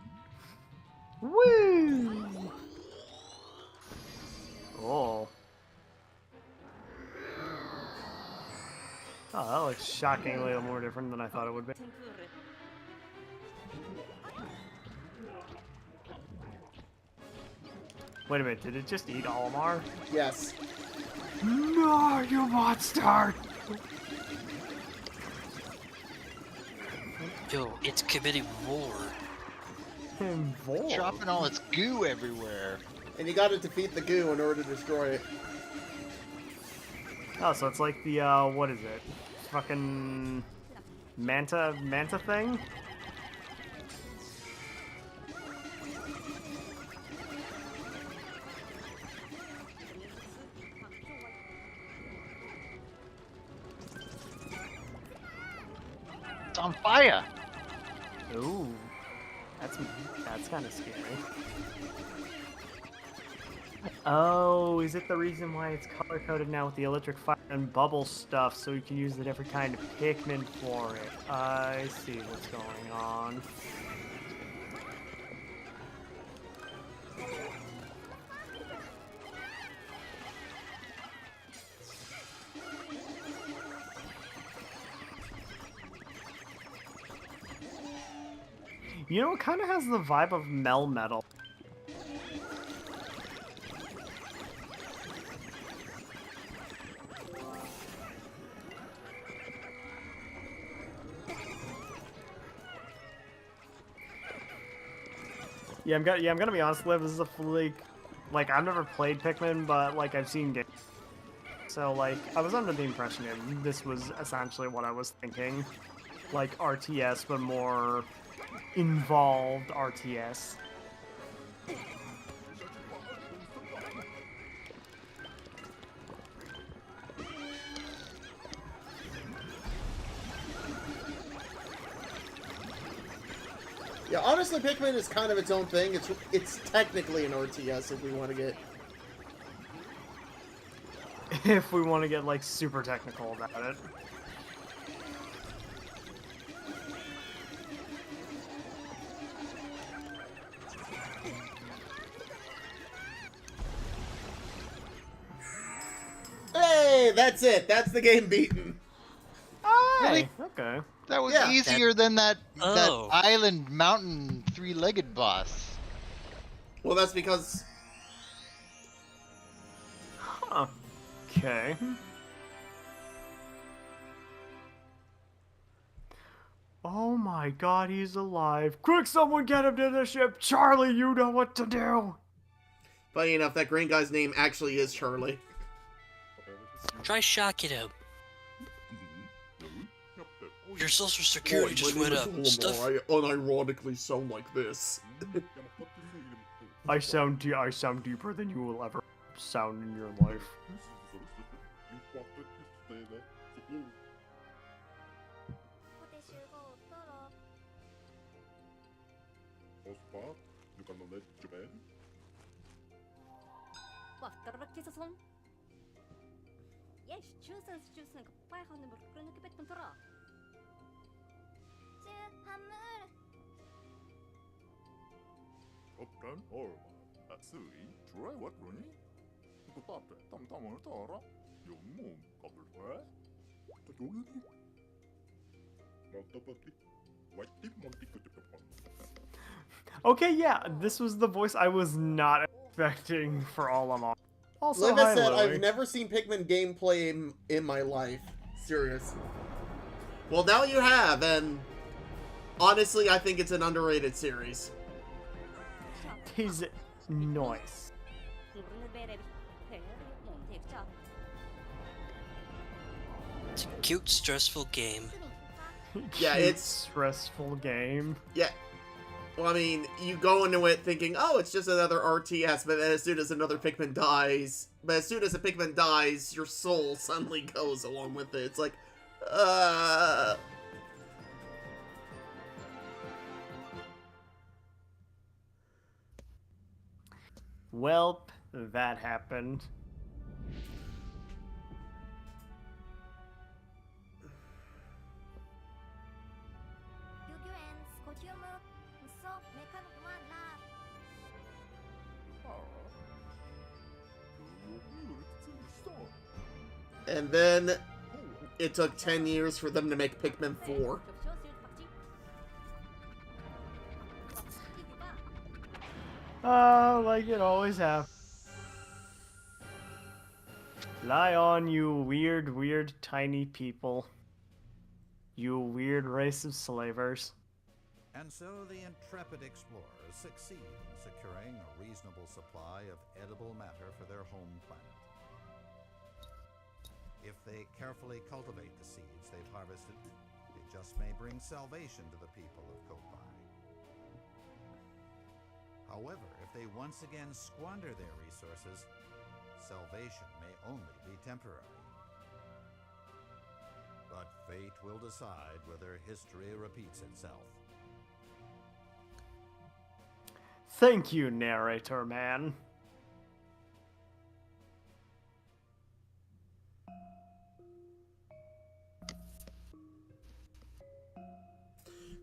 Woo! Oh. Oh, that looks shockingly a little more different than I thought it would be. Wait a minute, did it just eat Olimar? Yes. No, you monster! Yo, it's committing war. Involved. Dropping all its goo everywhere. And you gotta defeat the goo in order to destroy it. Oh, so it's like the, what is it? Fucking... Manta thing? It's on fire. Ooh. That's kind of scary. Oh, is it the reason why it's color-coded now with the electric fire and bubble stuff, so you can use the different kind of Pikmin for it? I see what's going on. You know, it kind of has the vibe of Melmetal. Yeah, I'm gonna be honest, Liv. This is a like I've never played Pikmin, but like I've seen games. So like I was under the impression that this was essentially what I was thinking, like RTS, but more involved RTS. Yeah, honestly, Pikmin is kind of its own thing. It's technically an RTS if we want to get. If we want to get like super technical about it. Hey, that's it. That's the game beaten. Really? Okay. That was Yeah. easier than that Oh. island mountain three-legged boss. Well, that's because Huh. Okay. Oh my god, he's alive. Quick, someone get him to the ship. Charlie, you know what to do. Funny enough, that green guy's name actually is Charlie. Try shocking him. Your social security just went up. Stuff. I unironically sound like this. I sound deeper than you will ever sound in your life. Okay, yeah, this was the voice I was not expecting for all along. Also, Like I hi, said, Lily. I've never seen Pikmin gameplay in my life. Serious. Well, now you have, and honestly, I think it's an underrated series. He's nice. It's a cute, stressful game. Yeah, Cute, it's- stressful game. Yeah. Well, I mean, you go into it thinking, oh, it's just another RTS, but then as soon as another Pikmin dies, a Pikmin dies, your soul suddenly goes along with it. It's like, Welp, that happened. And then it took 10 years for them to make Pikmin 4. Like it always happens. Lie on, you weird, tiny people. You weird race of slavers. And so the intrepid explorers succeed in securing a reasonable supply of edible matter for their home planet. If they carefully cultivate the seeds they've harvested, it just may bring salvation to the people of Kopai. However, if they once again squander their resources, salvation may only be temporary. But fate will decide whether history repeats itself. Thank you, narrator man.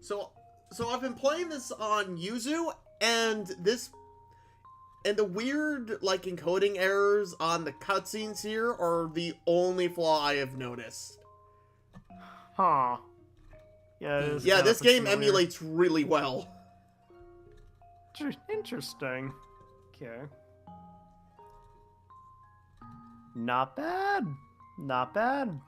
So I've been playing this on Yuzu, and the weird, like, encoding errors on the cutscenes here are the only flaw I have noticed. Huh. Yeah, Yeah, this game emulates really well. Interesting. Okay. Not bad. Not bad.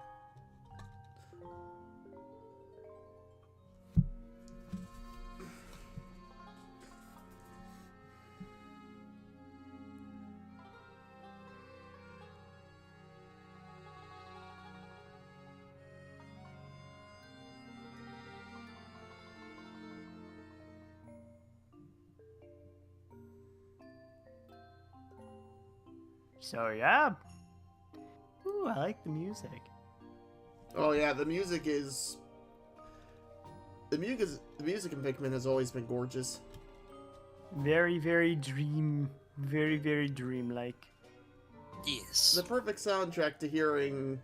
So yeah. Ooh, I like the music. Oh yeah, the music in Pikmin has always been gorgeous. Very dreamlike. Yes. The perfect soundtrack to hearing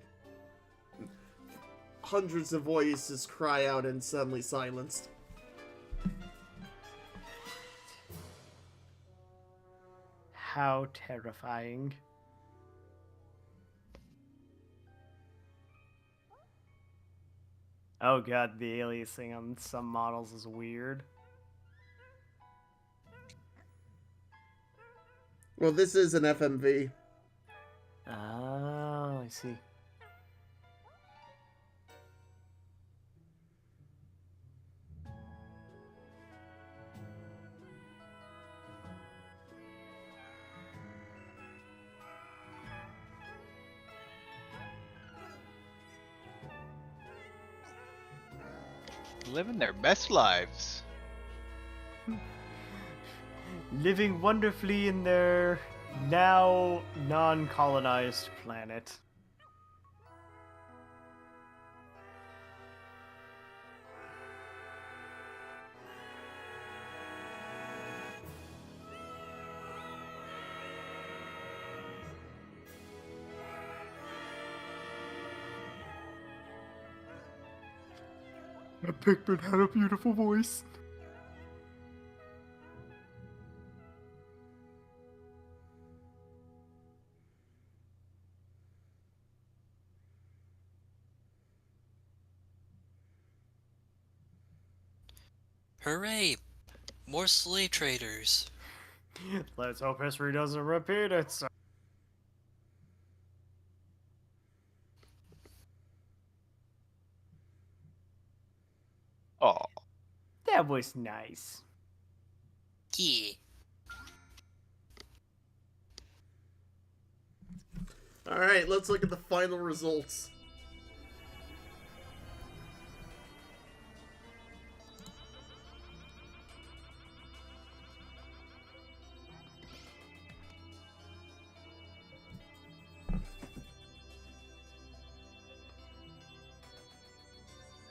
hundreds of voices cry out and suddenly silenced. How terrifying. Oh god, the aliasing on some models is weird. Well, this is an FMV. Oh, I see. living their best lives. Living wonderfully in their now non-colonized planet. That Pikmin had a beautiful voice. Hooray! More slave traders. Let's hope history doesn't repeat itself. Oh, That was nice. Yeah. Alright, let's look at the final results.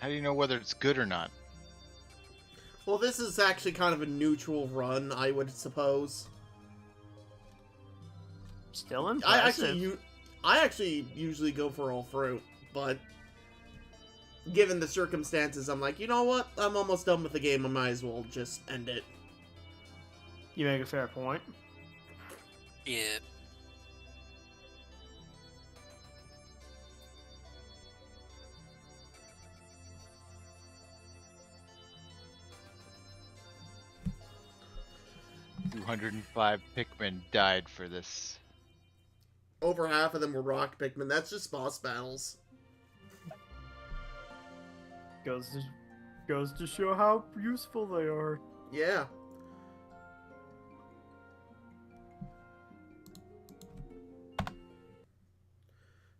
how do you know whether it's good or not? Well, this is actually kind of a neutral run, I would suppose. Still impressive. I actually usually go for all fruit, but given the circumstances, I'm like, you know what? I'm almost done with the game. I might as well just end it. You make a fair point. Yeah. $205 Pikmin died for this. Over half of them were rock Pikmin. That's just boss battles. Goes to show how useful they are. Yeah.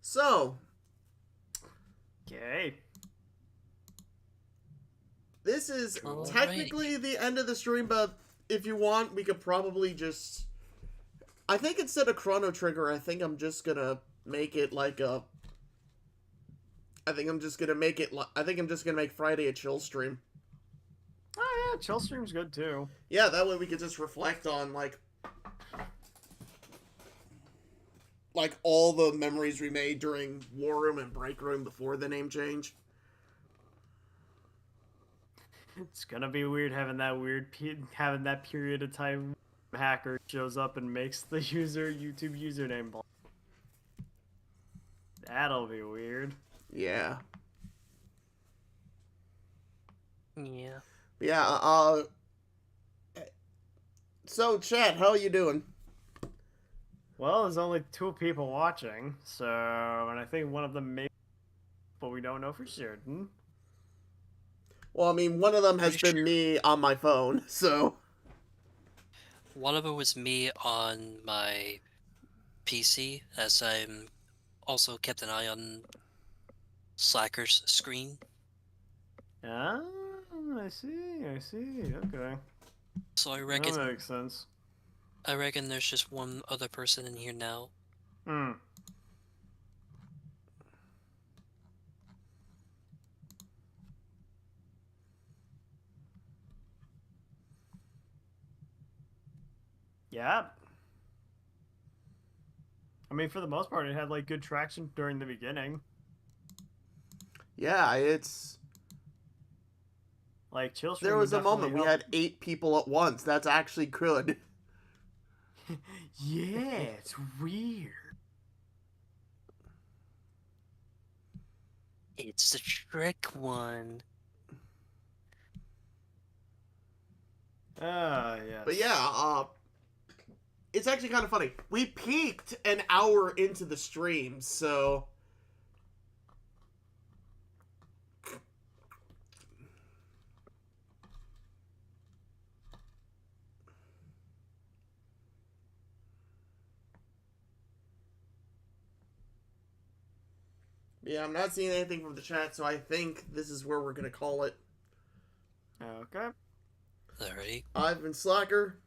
So, Okay. this is Alrighty. technically the end of the stream, but if you want, we could probably just... I think instead of Chrono Trigger, I think I'm just gonna make it like a... I think I'm just gonna make Friday a chill stream. Oh yeah, chill stream's good too. Yeah, that way we could just reflect on, like all the memories we made during War Room and Break Room before the name change. It's gonna be weird having that period of time hacker shows up and makes the YouTube username blank. That'll be weird. Yeah. Yeah. Yeah, so, chat, how are you doing? Well, there's only 2 people watching, so and I think one of them may, but we don't know for certain. Well, I mean, one of them has been me on my phone, so... One of it was me on my PC, as I'm also kept an eye on Slacker's screen. Ah, I see, okay. So I reckon That makes sense. there's just one other person in here now. Hmm. Yeah. I mean, for the most part, it had like good traction during the beginning. Yeah, it's... Like chill. There was a moment we had 8 people at once. That's actually good. Yeah, it's weird. It's the trick one. Ah, yes. But yeah, it's actually kind of funny. We peaked an hour into the stream, so... Yeah, I'm not seeing anything from the chat, so I think this is where we're going to call it. Okay. Alrighty. I've been Slacker.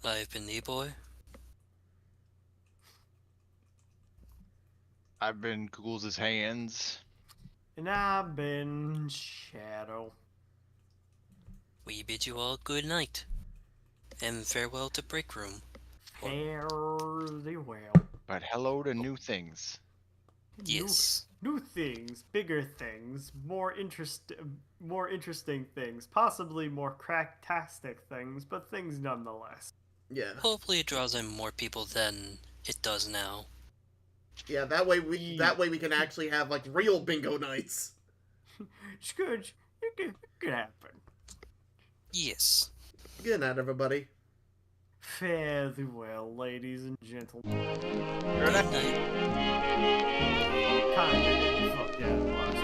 I've been E-Boy. I've been Ghouls' hands. And I've been Shadow. We bid you all good night. And farewell to Break Room. Fare thee well. But hello to new things. Yes. New things, bigger things, more interesting things, possibly more cracktastic things, but things nonetheless. Yeah. Hopefully it draws in more people than it does now. Yeah, that way we can actually have like real bingo nights. Scourge, it could happen. Yes. Good night, everybody. Fare thee well, ladies and gentlemen. Good night. Kind of fuck yeah, last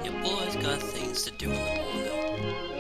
You boys got things to do in the morning.